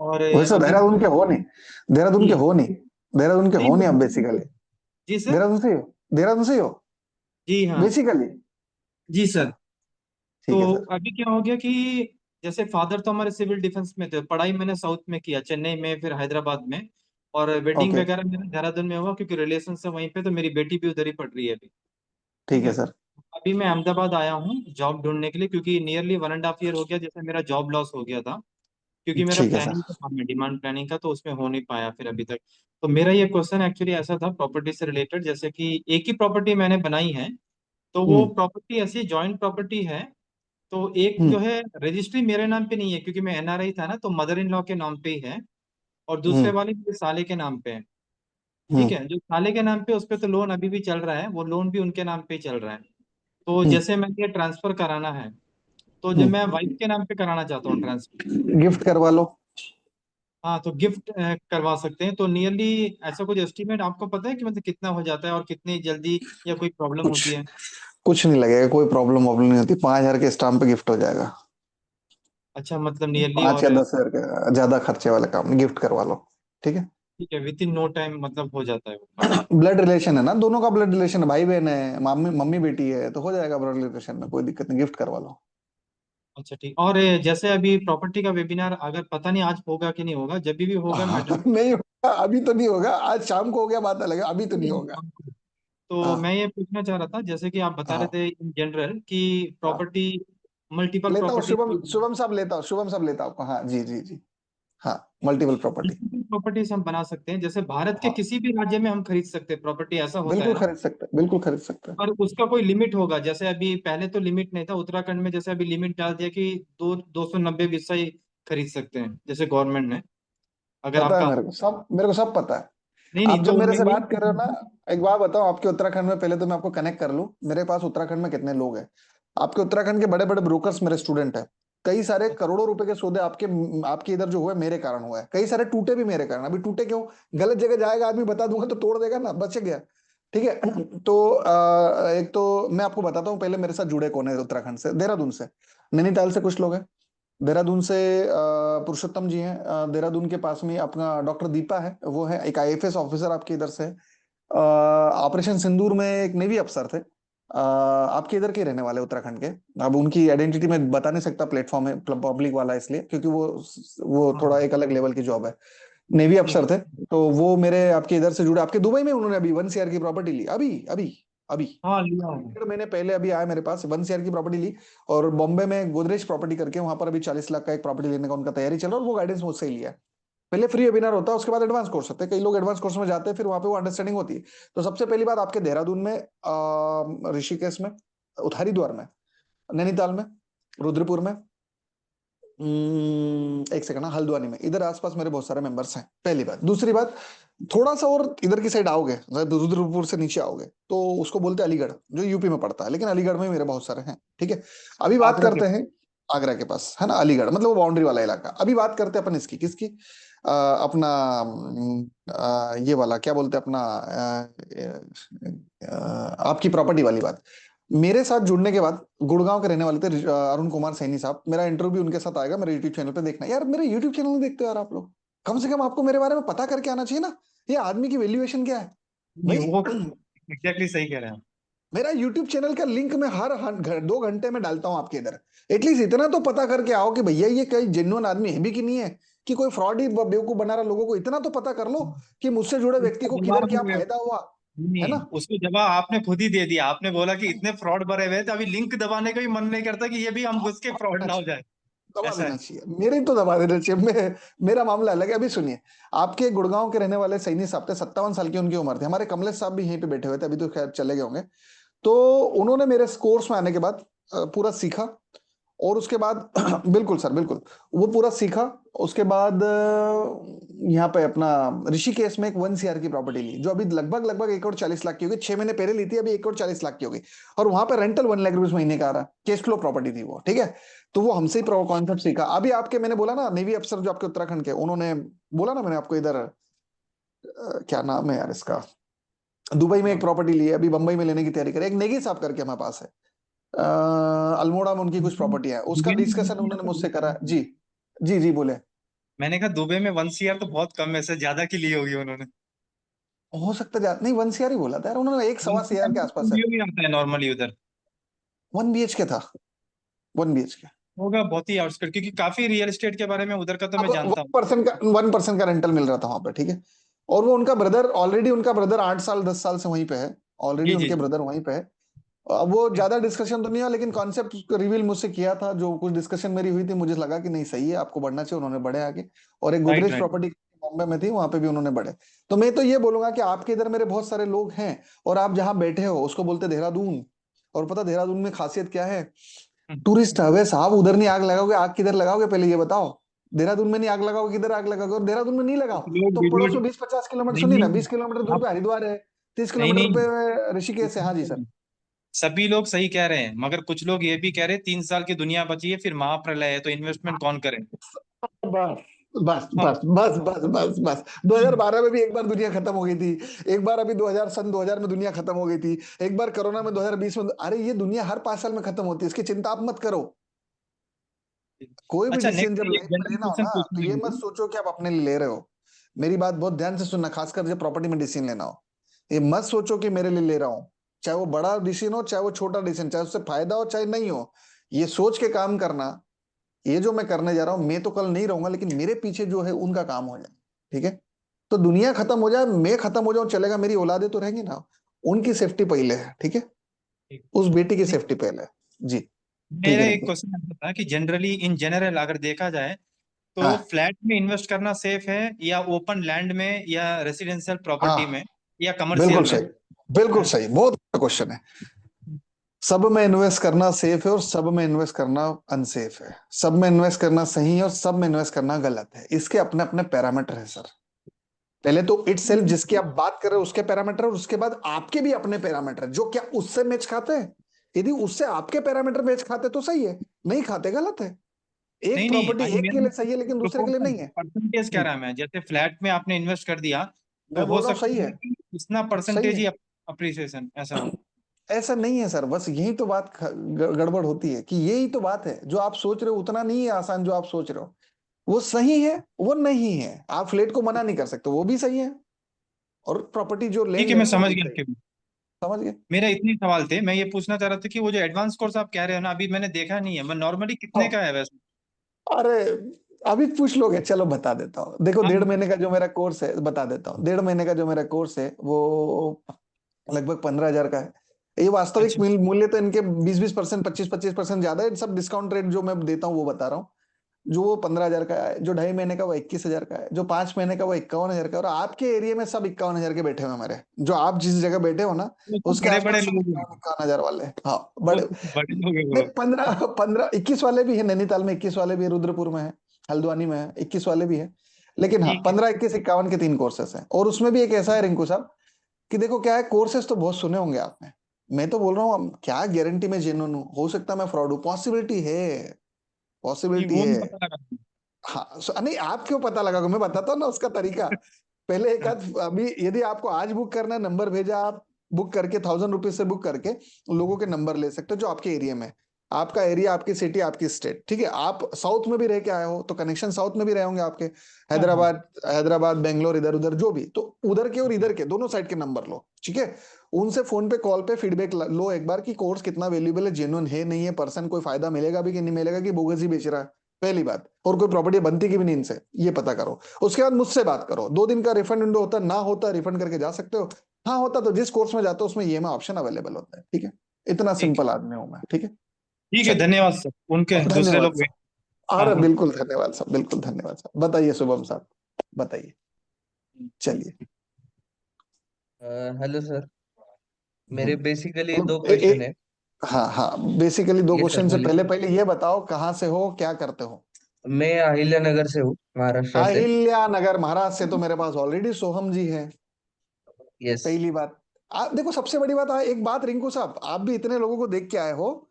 और वैसे अभी देहरादून के हो नहीं, देहरादून के जी हो नहीं, देहरादून के नहीं, हो नहीं आप बेसिकली। जी सर। देहरादून से ही हो, देहरादून से ही हो जी हाँ। बेसिकली। जी सर। तो ठीक है सर। अभी क्या हो गया कि जैसे फादर तो हमारे सिविल डिफेंस में थे, पढ़ाई मैंने साउथ में किया, चेन्नई में, फिर हैदराबाद में। और वेडिंग ओके, वगैरह मेरा देहरादून में हुआ, क्योंकि रिलेशन से वहीं पे, तो मेरी बेटी भी उधर ही पढ़ रही है अभी। ठीक ठीक है है। सर। अभी मैं अहमदाबाद आया हूँ जॉब ढूंढने के लिए, क्योंकि नियरली 1.5 ईयर हो गया जैसे मेरा जॉब लॉस हो गया था, क्योंकि मेरा ठीक है सर। प्लानिंग का काम है, डिमांड प्लानिंग का, तो उसमें हो नहीं पाया फिर अभी तक। तो मेरा ये क्वेश्चन एक्चुअली ऐसा था प्रॉपर्टी से रिलेटेड, जैसे कि एक ही प्रॉपर्टी मैंने बनाई है, तो वो हम्म प्रॉपर्टी ऐसी जॉइंट प्रॉपर्टी है। तो एक जो हम्म है रजिस्ट्री मेरे नाम पे नहीं है, क्योंकि मैं एनआरआई था ना, तो मदर इन लॉ के नाम पे ही है। और दूसरे हम्म वाले मेरे साले के नाम पे है। ठीक हम्म है, जो साले के नाम पे उस पे तो लोन अभी भी चल रहा है, वो लोन भी उनके नाम पे ही चल रहा है। तो हम्म जैसे मैंने ये ट्रांसफर कराना है, तो जब मैं हम्म वाइफ के नाम पे कराना चाहता हूँ ट्रांसफर। गिफ्ट करवा लो। हाँ, तो गिफ्ट करवा सकते हैं। तो नियरली ऐसा कुछ एस्टिमेट आपको पता है कि मतलब कितना हो जाता है, और कितनी जल्दी, या कोई प्रॉब्लम कुछ होती है? कुछ नहीं लगेगा, कोई प्रॉब्लम वॉब्लम नहीं होती। 5,000 के स्टाम्प पे गिफ्ट हो जाएगा। अच्छा, मतलब नियरली, 5 या और 10,000 का ज्यादा खर्चे वाला काम नहीं, गिफ्ट करवा लो। ठीक है। ठीक है, विद इन नो टाइम मतलब हो जाता है वो काम। ब्लड रिलेशन है ना, दोनों का ब्लड रिलेशन है, भाई बहन है, मम्मी मम्मी बेटी है, तो हो जाएगा ब्लड रिलेशन में, कोई दिक्कत नहीं, गिफ्ट करवा लो। अच्छा ठीक। और जैसे अभी प्रॉपर्टी का वेबिनार, अगर पता नहीं आज होगा कि नहीं होगा, जब भी होगा मैं अटेंड नहीं होगा, अभी तो नहीं होगा, आज शाम को हो गया बात अलग है, अभी तो नहीं होगा। करूंगा। तो मैं हाँ ये पूछना चाह रहा था, जैसे कि आप बता रहे हाँ थे इन जनरल कि हाँ, प्रॉपर्टी, मल्टीपल लेता हूँ प्रॉपर्टी, शुभम, शुभम साहब लेता हूँ, शुभम साहब लेता हूँ आपको। हाँ जी जी जी, हाँ, मल्टीपल प्रॉपर्टी। प्रॉपर्टीज हम बना सकते हैं, जैसे भारत के हाँ, किसी भी राज्य में हम खरीद सकते हैं प्रॉपर्टी, ऐसा होता है बिल्कुल ना? खरीद सकते हैं, बिल्कुल खरीद सकते हैं। और उसका कोई लिमिट होगा? जैसे अभी पहले तो लिमिट नहीं था उत्तराखंड में, जैसे अभी लिमिट डाल दिया कि 290 बिस्सा ही खरीद सकते हैं, जैसे गवर्नमेंट ने। अगर पता है आपका, मेरे को सब, मेरे को सब पता है। नहीं नहीं, आप जब तो मेरे मैं से वही बात कर रहे हो पूछ रहा ना, एक बात बताओ, आपके उत्तराखंड में, पहले तो मैं आपको कनेक्ट कर लूं, मेरे पास उत्तराखंड में कितने लोग हैं। आपके उत्तराखंड के बड़े बड़े ब्रोकर्स मेरे स्टूडेंट हैं। कई सारे हूँ। करोड़ों रुपए के सौदे आपके आपके इधर जो हुए मेरे कारण हुआ है, कई सारे टूटे भी मेरे कारण। अभी टूटे क्यों? गलत जगह जाएगा आदमी, बता दूंगा तो तोड़ देगा ना, बच गया। ठीक है। तो एक तो मैं आपको बताता हूँ पहले मेरे साथ जुड़े कौन है उत्तराखंड से, देहरादून से, नैनीताल से कुछ लोग हैं, देहरादून से पुरुषोत्तम जी हैं, देहरादून के पास में अपना डॉक्टर दीपा है, वो है एक आईएफएस ऑफिसर आपके इधर से। ऑपरेशन सिंदूर में एक नेवी अफसर थे, आपके इधर के रहने वाले उत्तराखंड के। अब उनकी आइडेंटिटी मैं बता नहीं सकता, प्लेटफॉर्म है पब्लिक वाला इसलिए, क्योंकि वो हाँ थोड़ा हाँ, एक अलग लेवल की जॉब है। नेवी ठीक अफसर थे। तो वो मेरे आपके इधर से जुड़े, आपके दुबई में उन्होंने अभी 1 CR की प्रॉपर्टी ली, अभी अभी अभी हाँ लिया हूँ। 1.5 महीने पहले अभी आया मेरे पास, 1 CR की प्रॉपर्टी ली। और बॉम्बे में गोदरेज प्रॉपर्टी करके वहां पर अभी 40 लाख का एक प्रॉपर्टी लेने का उनका तैयारी चल रहा है, और वो गाइडेंस मुझसे ही लिया है। पहले फ्री वेबिनार होता है, उसके बाद एडवांस कोर्स होते हैं, कई लोग एडवांस कोर्स में जाते हैं, फिर वहां पे वो अंडरस्टैंडिंग होती है। तो सबसे पहली बात, आपके देहरादून में, ऋषिकेश में, हरिद्वार में, नैनीताल में, रुद्रपुर में, एक सेकंड, हल्द्वानी में, इधर आसपास मेरे बहुत सारे मेंबर्स हैं, पहली बात। दूसरी बात, थोड़ा सा और इधर की साइड आओगे, रुद्रपुर से नीचे आओगे तो उसको बोलते हैं अलीगढ़, जो यूपी में पड़ता है, लेकिन अलीगढ़ में मेरे बहुत सारे हैं, ठीक है। अभी बात आगरा के करते हैं आगरा के पास, है ना, अलीगढ़ मतलब वो बाउंड्री वाला इलाका। अभी बात करते हैं अपन इसकी, किसकी, अपना ये वाला क्या बोलते हैं अपना, आपकी प्रॉपर्टी वाली बात। मेरे साथ जुड़ने के बाद गुड़गांव के रहने वाले थे अरुण कुमार सैनी साहब, मेरा इंटरव्यू उनके साथ आएगा मेरे यूट्यूब चैनल पे, देखना यार। मेरे यूट्यूब चैनल नहीं देखते यार आप लोग, कम से कम आपको मेरे बारे में पता करके आना चाहिए ना, ये आदमी की वैल्यूएशन क्या है नहीं, भाई। वो एग्जैक्टली सही कह रहे हैं आप। मेरा यूट्यूब चैनल का लिंक मैं हर 2 घंटे में डालता हूं आपके इधर। एटलीस्ट इतना तो पता करके आओ कि भैया ये कहीं जेन्युइन आदमी है भी कि नहीं है, कि कोई फ्रॉड ही बेवकूफ बना रहा लोगों को। इतना तो पता कर लो कि मुझसे जुड़े व्यक्ति को उसका किधर क्या जवाब फायदा हुआ, है नहीं, ना। उसको जवाब आपने खुद ही दे दिया। आपने बोला कि इतने फ्रॉड भरे हुए थे, अभी लिंक दबाने का भी मन नहीं करता कि ये भी हम घुस के फ्रॉड ना हो जाए। दबा ऐसा देना है। चाहिए, मेरे तो दबा देना चाहिए। मेरा मामला अलग है। अभी सुनिए, आपके गुड़गांव के रहने वाले सैनी साहब थे, 57 साल की उनकी उम्र थी। हमारे कमलेश साहब भी यहीं पे बैठे हुए थे, अभी तो खैर चले गए होंगे। तो उन्होंने मेरे कोर्स में आने के बाद पूरा सीखा, और उसके बाद बिल्कुल सर बिल्कुल, वो पूरा सीखा। उसके बाद यहाँ पे अपना ऋषिकेश में एक 1 CR की प्रॉपर्टी ली, जो अभी लगभग 1,40,00,000 की होगी। 6 महीने पहले ली थी, अभी 1,40,00,000 की होगी। और वहां पे रेंटल 1 लाख रुपए महीने का आ रहा, कैश फ्लो प्रॉपर्टी थी वो, ठीक है। तो वो हमसे ही कॉन्सेप्ट सीखा। अभी आपके मैंने बोला ना, नेवी अफसर जो आपके उत्तराखंड के, उन्होंने बोला ना मैंने आपको इधर, क्या नाम है यार इसका, दुबई में एक प्रॉपर्टी ली है, अभी बंबई में लेने की तैयारी करे। एक नेगी साहब करके हमारे पास है, अल्मोड़ा में उनकी कुछ प्रॉपर्टी है, उसका दुबई में डिस्कशन 1 CR उन्होंने तो मुझसे बहुत करा। कम है। जी जी जी बोले। मैंने कहा दुबई में 1 CR तो बहुत कम है, से ज्यादा की ली होगी उन्होंने। हो सकता है नहीं, 1 CR ही बोला था यार उन्होंने, 1 सवा CR के आसपास है। स्टूडियो भी आता है नॉर्मली उधर। 1 BHK था, 1 BHK। होगा बहुत ही आउटस्कर्ट, क्योंकि काफी रियल एस्टेट के बारे में उधर का तो अब मैं जानता हूँ। 1% का रेंटल मिल रहा था वहां पे, ठीक है। और वो उनका ब्रदर ऑलरेडी, उनका ब्रदर 8 साल 10 साल से वहीं पे है, ऑलरेडी जी जी उनके जी। ब्रदर वहीं पे है। अब वो ज्यादा डिस्कशन तो नहीं हुआ, लेकिन कॉन्सेप्ट रिवील मुझसे किया था, जो कुछ डिस्कशन मेरी हुई थी, मुझे लगा कि नहीं सही है, आपको बढ़ना चाहिए, उन्होंने बढ़े आगे। और एक right Godrej right. Property Bombay में थी, वहां पे भी उन्होंने बढ़े। तो मैं तो ये बोलूंगा कि आपके इधर मेरे बहुत सारे लोग हैं, और आप जहां बैठे हो उसको बोलते देहरादून। और पता देहरादून में खासियत क्या है, टूरिस्ट हवे साहब, उधर नहीं आग लगाओगे, आग किधर लगाओगे पहले ये बताओ। देहरादून में नहीं आग लगाओगे, किधर आग लगाओगे, और देहरादून में नहीं लगाओ कुछ लोग तो वीडियो, पड़ोस में 20-50 किलोमीटर, नहीं सुनिए ना, नहीं 20 किलोमीटर दूर आप, पे हरिद्वार है, 30 नहीं किलोमीटर नहीं, पे ऋषिकेश है। हाँ जी सर। सभी लोग सही कह रहे हैं, मगर कुछ लोग ये भी कह रहे हैं 3 साल की दुनिया बची है, फिर महाप्रलय है, तो इन्वेस्टमेंट कौन करे। बस बस हाँ। बस बस बस बस बस 2012 में भी एक बार दुनिया खत्म हो गई थी, एक बार अभी 2000 में दुनिया खत्म हो गई थी, एक बार कोरोना में 2020 में। अरे ये दुनिया हर 5 साल में खत्म होती है, इसकी चिंता आप मत करो। कोई भी अच्छा, डिसीजन नेक्स्ट जब एक लाइफ में जनरल लेना हो क्वेश्चन ना, तो पूछने ये लगे मत थे। सोचो कि आप अपने लिए ले रहे हो। मेरी बात बहुत ध्यान से सुनना, खासकर जब प्रॉपर्टी में डिसीजन लेना हो, ये मत सोचो कि मेरे लिए ले रहा हूं। चाहे वो बड़ा डिसीजन हो, चाहे वो छोटा डिसीजन, चाहे उससे फायदा हो चाहे नहीं हो, ये सोच के काम करना, ये जो मैं करने जा रहा हूं, मैं तो कल नहीं रहूंगा, लेकिन मेरे पीछे जो है उनका काम हो जाए, ठीक है। तो दुनिया खत्म हो जाए, मैं खत्म हो जाऊं चलेगा, मेरी औलादे तो रहेंगी ना, उनकी सेफ्टी पहले है, ठीक है। ठीक। उस बेटी की नहीं, सेफ्टी पहले है। जी ठीक मेरा है एक नितिन। क्वेश्चन ऐसा था कि जनरली इन जनरल अगर देखा जाए तो हाँ फ्लैट में इन्वेस्ट करना सेफ है, या ओपन लैंड में, या रेसिडेंशियल प्रॉपर्टी में, हाँ या बिल्कुल कमर्शियल में। सही, बिल्कुल सही, बहुत अच्छा क्वेश्चन है। सब में इन्वेस्ट करना सेफ है, और सब में इन्वेस्ट करना अनसेफ है। सब में इन्वेस्ट करना सही है, और सब में इन्वेस्ट करना गलत है। इसके अपने अपने पैरामीटर है सर। पहले तो इट सेल्फ जिसकी आप बात कर रहे हो उसके पैरामीटर, और उसके बाद आपके भी अपने पैरामीटर, जो क्या उससे मैच खाते हैं। यदि उससे आपके पैरामीटर मैच खाते तो सही है, नहीं खाते गलत है। एक नहीं नहीं, प्रॉपर्टी आई एक के मेरा लिए सही है, लेकिन दूसरे के लिए प्रोपोर्शन नहीं है। परसेंटेज कह रहा मैं, जैसे फ्लैट में आपने इन्वेस्ट कर दिया तो मैं हो बोल रहा हूँ सही सकता है, है कि इतना सही परसेंटेज है। ही अप्रिसिएशन ऐसा हो। ऐसा नहीं है सर, बस यही तो बात गड़बड़ होती है, कि यही तो बात है, जो आप सोच रहे हो उतना नहीं है आसान जो आप सोच रहे हो। वो सही है, वो नहीं है, आप फ्लैट को मना नहीं कर सकते, वो भी सही है। और प्रॉपर्टी जो ठीक लैंड है, है मैं ना, वो समझ भी गया सही है। आपके। समझ गए। मेरा इतने ही सवाल थे, मैं ये पूछना चाह रहा था कि वो जो एडवांस कोर्स आप कह रहे हो ना, अभी मैंने देखा नहीं है, मैं नॉर्मली कितने का है वैसे। अरे अभी पूछ लोगे, चलो बता देता हूँ। देखो हाँ 1.5 महीने का जो मेरा कोर्स है, बता देता हूँ। 1.5 महीने का जो मेरा कोर्स है वो लगभग 15,000 का है। ये वास्तविक अच्छा। मूल्य तो इनके 20% 25% ज्यादा है, सब डिस्काउंट रेट जो मैं देता हूँ वो बता रहा हूँ। जो वो 15,000 का है, जो 2.5 महीने का वो 21,000 का है, जो 5 महीने का वो 51,000 का है। और आपके एरिया में सब 51,000 के बैठे हुए हैं हमारे, जो आप जिस जगह बैठे हो ना उसके बड़े आसपास बड़े सब लोग हैं, 51,000 वाले। हाँ बड़े बहुत बड़े लोग हैं नहीं, वो। 21 वाले भी है, नैनीताल में 21 वाले भी है, रुद्रपुर में है, हल्द्वानी में है, 21 वाले भी है। लेकिन हाँ, ठीक है। 15, 21, 51 के 3 कोर्सेस हैं। और उसमें भी एक ऐसा है रिंकू साहब कि देखो क्या है, कोर्सेस तो बहुत सुने होंगे आपने, मैं तो बोल रहा हूँ क्या गारंटी में जेन्युइन हूँ, हो सकता है मैं फ्रॉड हूँ, पॉसिबिलिटी है, नहीं, पॉसिबिलिटी वो है। नहीं पता लगा। हाँ नहीं, आप क्यों पता लगा, मैं बताता हूँ ना उसका तरीका। पहले एक आध, अभी यदि आपको आज बुक करना है, नंबर भेजा, आप बुक करके 1,000 रुपीज से बुक करके लोगों के नंबर ले सकते हो जो आपके एरिया में, आपका एरिया, आपकी सिटी, आपकी स्टेट, ठीक है। आप साउथ में भी रह के आए हो तो कनेक्शन साउथ में भी रहे होंगे आपके, हाँ हाँ हैदराबाद, हैदराबाद बेंगलोर, इधर उधर जो भी, तो उधर के और इधर के दोनों साइड के नंबर लो, ठीक है। उनसे फोन पे, कॉल पे फीडबैक लो एक बार कि कोर्स कितना वैल्यूएबल है, जेन्युइन है नहीं है, पर्सन कोई फायदा मिलेगा भी कि नहीं मिलेगा, कि बोगस ही बेच रहा है, पहली बात। और कोई प्रॉपर्टी बनती की भी नहीं इनसे, ये पता करो। उसके बाद मुझसे बात करो, 2 दिन का रिफंड विंडो होता है, ना होता रिफंड करके जा सकते हो, हाँ होता तो जिस कोर्स में जाते हो उसमें ईएमआई ऑप्शन अवेलेबल होता है, ठीक है। इतना ठीक है। सिंपल आदमी हूं मैं, ठीक है। ठीक है, चलिए, धन्यवाद सर। उनके दूसरे धन्यवाद लोग सर। हाँ अरे हाँ। बिल्कुल धन्यवाद साहब, बिल्कुल धन्यवाद साहब। बताइए शुभम साहब, बताइए, चलिए। हेलो सर, मेरे बेसिकली मतलब 2 क्वेश्चन है। हाँ हाँ, बेसिकली 2 ये सर क्वेश्चन से बोलिए। पहले पहले ये बताओ कहाँ से हो, क्या करते हो। मैं अहिल्या नगर से हूँ, महाराष्ट्र से। अहिल्या नगर, महाराष्ट्र से तो मेरे पास ऑलरेडी सोहम जी है, यस। पहली बात। आप देखो, सबसे बड़ी बात, एक बात रिंकू साहब, आप भी इतने लोगों को देख के आए हो,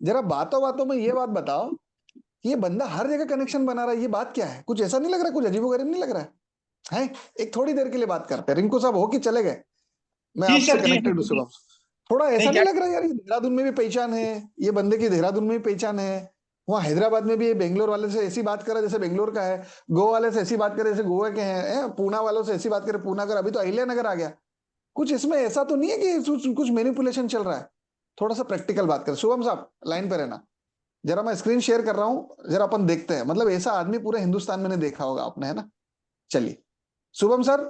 जरा बातों बातों में ये बात बताओ कि ये बंदा हर जगह कनेक्शन बना रहा है, ये बात क्या है? कुछ ऐसा नहीं लग रहा, कुछ अजीबोगरीब नहीं लग रहा है? एक थोड़ी देर के लिए बात करते हैं, रिंकू साहब हो कि चले गए, मैं जी आपसे सर, जी कनेक्टेड हूँ सर। सुबह। थोड़ा नहीं ऐसा नहीं क्या, लग रहा यार, ये देहरादून में भी पहचान है, ये बंदे की देहरादून में भी पहचान है, वहां हैदराबाद में भी ये बेंगलोर वाले से ऐसी बात कर रहा है जैसे बेंगलोर का है, गोवा वाले से ऐसी बात करे जैसे गोवा के हैं, पूना वालों से ऐसी बात करे पूना कर, अभी तो अहिल्या नगर आ गया। कुछ इसमें ऐसा तो नहीं है कि कुछ मैनिपुलेशन चल रहा है? थोड़ा सा प्रैक्टिकल बात करें। शुभम साहब लाइन पे रहना, जरा मैं स्क्रीन शेयर कर रहा हूं, जरा अपन देखते हैं, मतलब ऐसा आदमी पूरे हिंदुस्तान में नहीं देखा होगा आपने, है ना। चलिए शुभम सर,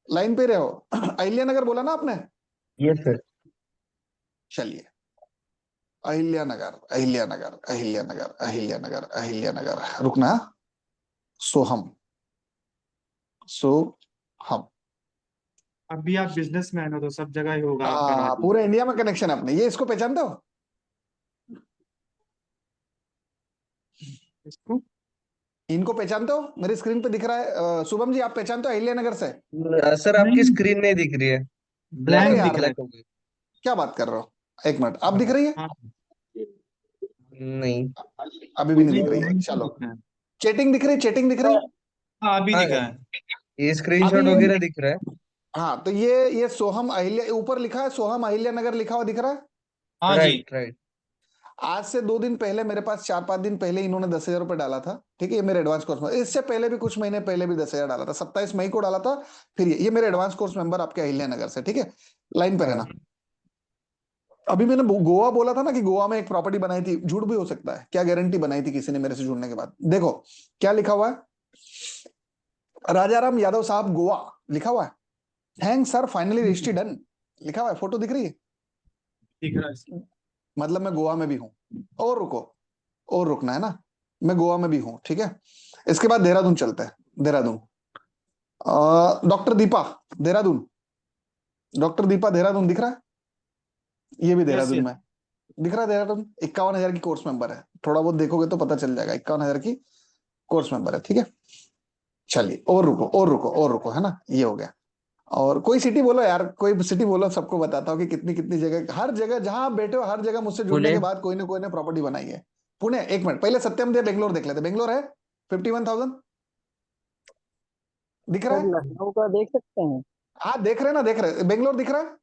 लाइन पे रहो। अहिल्या नगर बोला ना आपने? Yes sir. चलिए, अहिल्या नगर, अहिल्या नगर, अहिल्या नगर, अहिल्या नगर, अहिल्या नगर, रुकना, सोहम, सोहम। अभी आप बिजनेसमैन हो तो सब जगह ही होगा आपका नाम। पूरे इंडिया में कनेक्शन है अपने। ये इसको पहचानते हो? इसको इनको पहचानते हो? मेरी स्क्रीन पे दिख रहा है, शुभम जी आप पहचानते हो अहिल्या नगर से? सर आपकी नहीं, स्क्रीन नहीं दिख रही है, अरे ब्लैंक ब्लैंक दिख यार, रहा है। ब्लैंक हो गई। क्या बात कर रहे हो, एक मिनट, अब दिख रही है? हाँ, नहीं। अभी भी नहीं नहीं दिख रही है, ब्लैंक चलो। दिख रहा है। चैटिंग दिख रही है, चैटिंग दिख रही है? हाँ, अभी हाँ, दिखा है। ये अभी स्क्रीनशॉट ये, वगैरह दिख रहा है। हाँ तो ये सोहम अहिल्या, ऊपर लिखा है सोहम अहिल्या नगर लिखा हुआ दिख रहा है। हाँ जी। Right right. आज से 2 दिन पहले मेरे पास, 4-5 दिन पहले इन्होंने 10,000 रुपए डाला था, ठीक है, ये मेरे एडवांस कोर्स में। इससे पहले भी कुछ महीने पहले भी 10,000 डाला था, 27 मई को डाला था। फिर ये मेरे एडवांस कोर्स मेंबर आपके अहिल्या नगर से, ठीक है। लाइन पे रहना। हाँ अभी मैंने गोवा बोला था ना कि गोवा में एक प्रॉपर्टी बनाई थी, झूठ भी हो सकता है, क्या गारंटी बनाई थी किसी ने मेरे से जुड़ने के बाद। देखो क्या लिखा हुआ है, राजाराम यादव साहब गोवा लिखा हुआ है, thanks sir finally registry done लिखा हुआ है, फोटो दिख रही है? दिख रहा है। मतलब मैं गोवा में भी हूं। और रुको, और रुकना है ना, मैं गोवा में भी हूं, ठीक है। इसके बाद देहरादून चलते हैं, देहरादून। डॉक्टर दीपा, देहरादून, डॉक्टर दीपा देहरादून दिख रहा है? ये भी यस देहरादून यस। में दिख रहा है, देहरादून 51,000 की कोर्स मेंबर है, थोड़ा बहुत देखोगे तो पता चल जाएगा, 51,000 की कोर्स मेंबर है, ठीक है। चलिए और रुको, और रुको, और रुको, है ना, ये हो गया। और कोई सिटी बोलो यार, कोई सिटी बोलो, सबको बताता हूँ कि कितनी कितनी जगह, हर जगह जहां आप बैठे हो, हर जगह मुझसे जुड़ने पुणे। के बाद कोई ने प्रॉपर्टी बनाई है। पुणे, एक मिनट पहले सत्यम दे बेंगलोर देख लेते, बेंगलोर है 51,000 दिख रहा सर है? लखनऊ का देख सकते हैं? हाँ देख रहे हैं ना, देख रहे हैं, बेंगलोर दिख रहा है?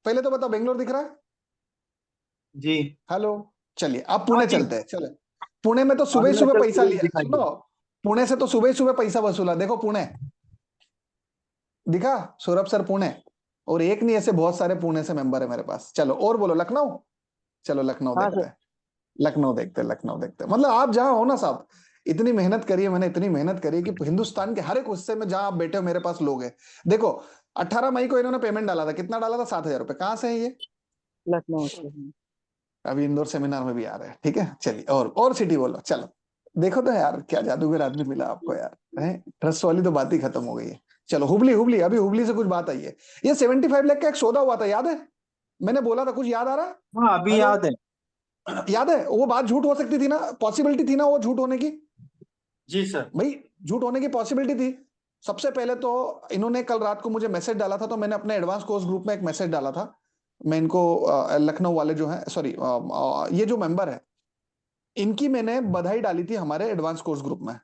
पहले तो बताओ बेंगलोर दिख रहा है? जी। हेलो, चलिए अब हाँ पुणे जी। चलते हैं, चलो। पुणे में तो सुबह ही सुबह अरुणाचल पैसा प्रदेश लिया, दिखाई दे। सुनो, पुणे से तो सुबह ही सुबह पैसा वसूला, देखो पुणे दिखा, सौरभ सर पुणे। और एक नहीं, ऐसे बहुत सारे पुणे से मेंबर है मेरे पास। चलो और बोलो, लखनऊ, चलो लखनऊ हाँ देखते सर। हैं, लखनऊ देखते हैं, लखनऊ देखते हैं। मतलब आप जहां हो ना साहब, इतनी मेहनत करी है मैंने, इतनी मेहनत करी है कि हिंदुस्तान के हर एक हिस्से में जहां आप बैठे हो मेरे पास लोग हैं। देखो 18 मई को इन्होंने पेमेंट डाला था, कितना डाला था? 7,000 रुपए। कहाँ से है ये? लखनऊ से हैं। अभी इंदौर सेमिनार में भी आ रहे हैं, ठीक है। चलिए और सिटी बोलो, चलो देखो तो यार क्या जादूगर आदमी मिला आपको यार, है ट्रस्ट वाली तो बात ही खत्म हो गई है। चलो हुबली, हुबली अभी हुबली से कुछ बात आई है। ये 75 लाख का एक सौदा हुआ था, याद है? मैंने बोला था, कुछ याद आ रहा है? हाँ अभी हेलो, याद है। याद है? वो बात झूठ हो सकती थी ना, पॉसिबिलिटी थी ना वो झूठ होने की? जी सर। भाई झूठ होने की पॉसिबिलिटी थी। सबसे पहले तो इन्होंने कल रात को मुझे मैसेज डाला था, तो मैंने अपने एडवांस कोर्स ग्रुप में एक मैसेज डाला था। मैं इनको लखनऊ वाले जो है, सॉरी ये जो मेंबर है, इनकी मैंने बधाई डाली थी हमारे एडवांस कोर्स ग्रुप में।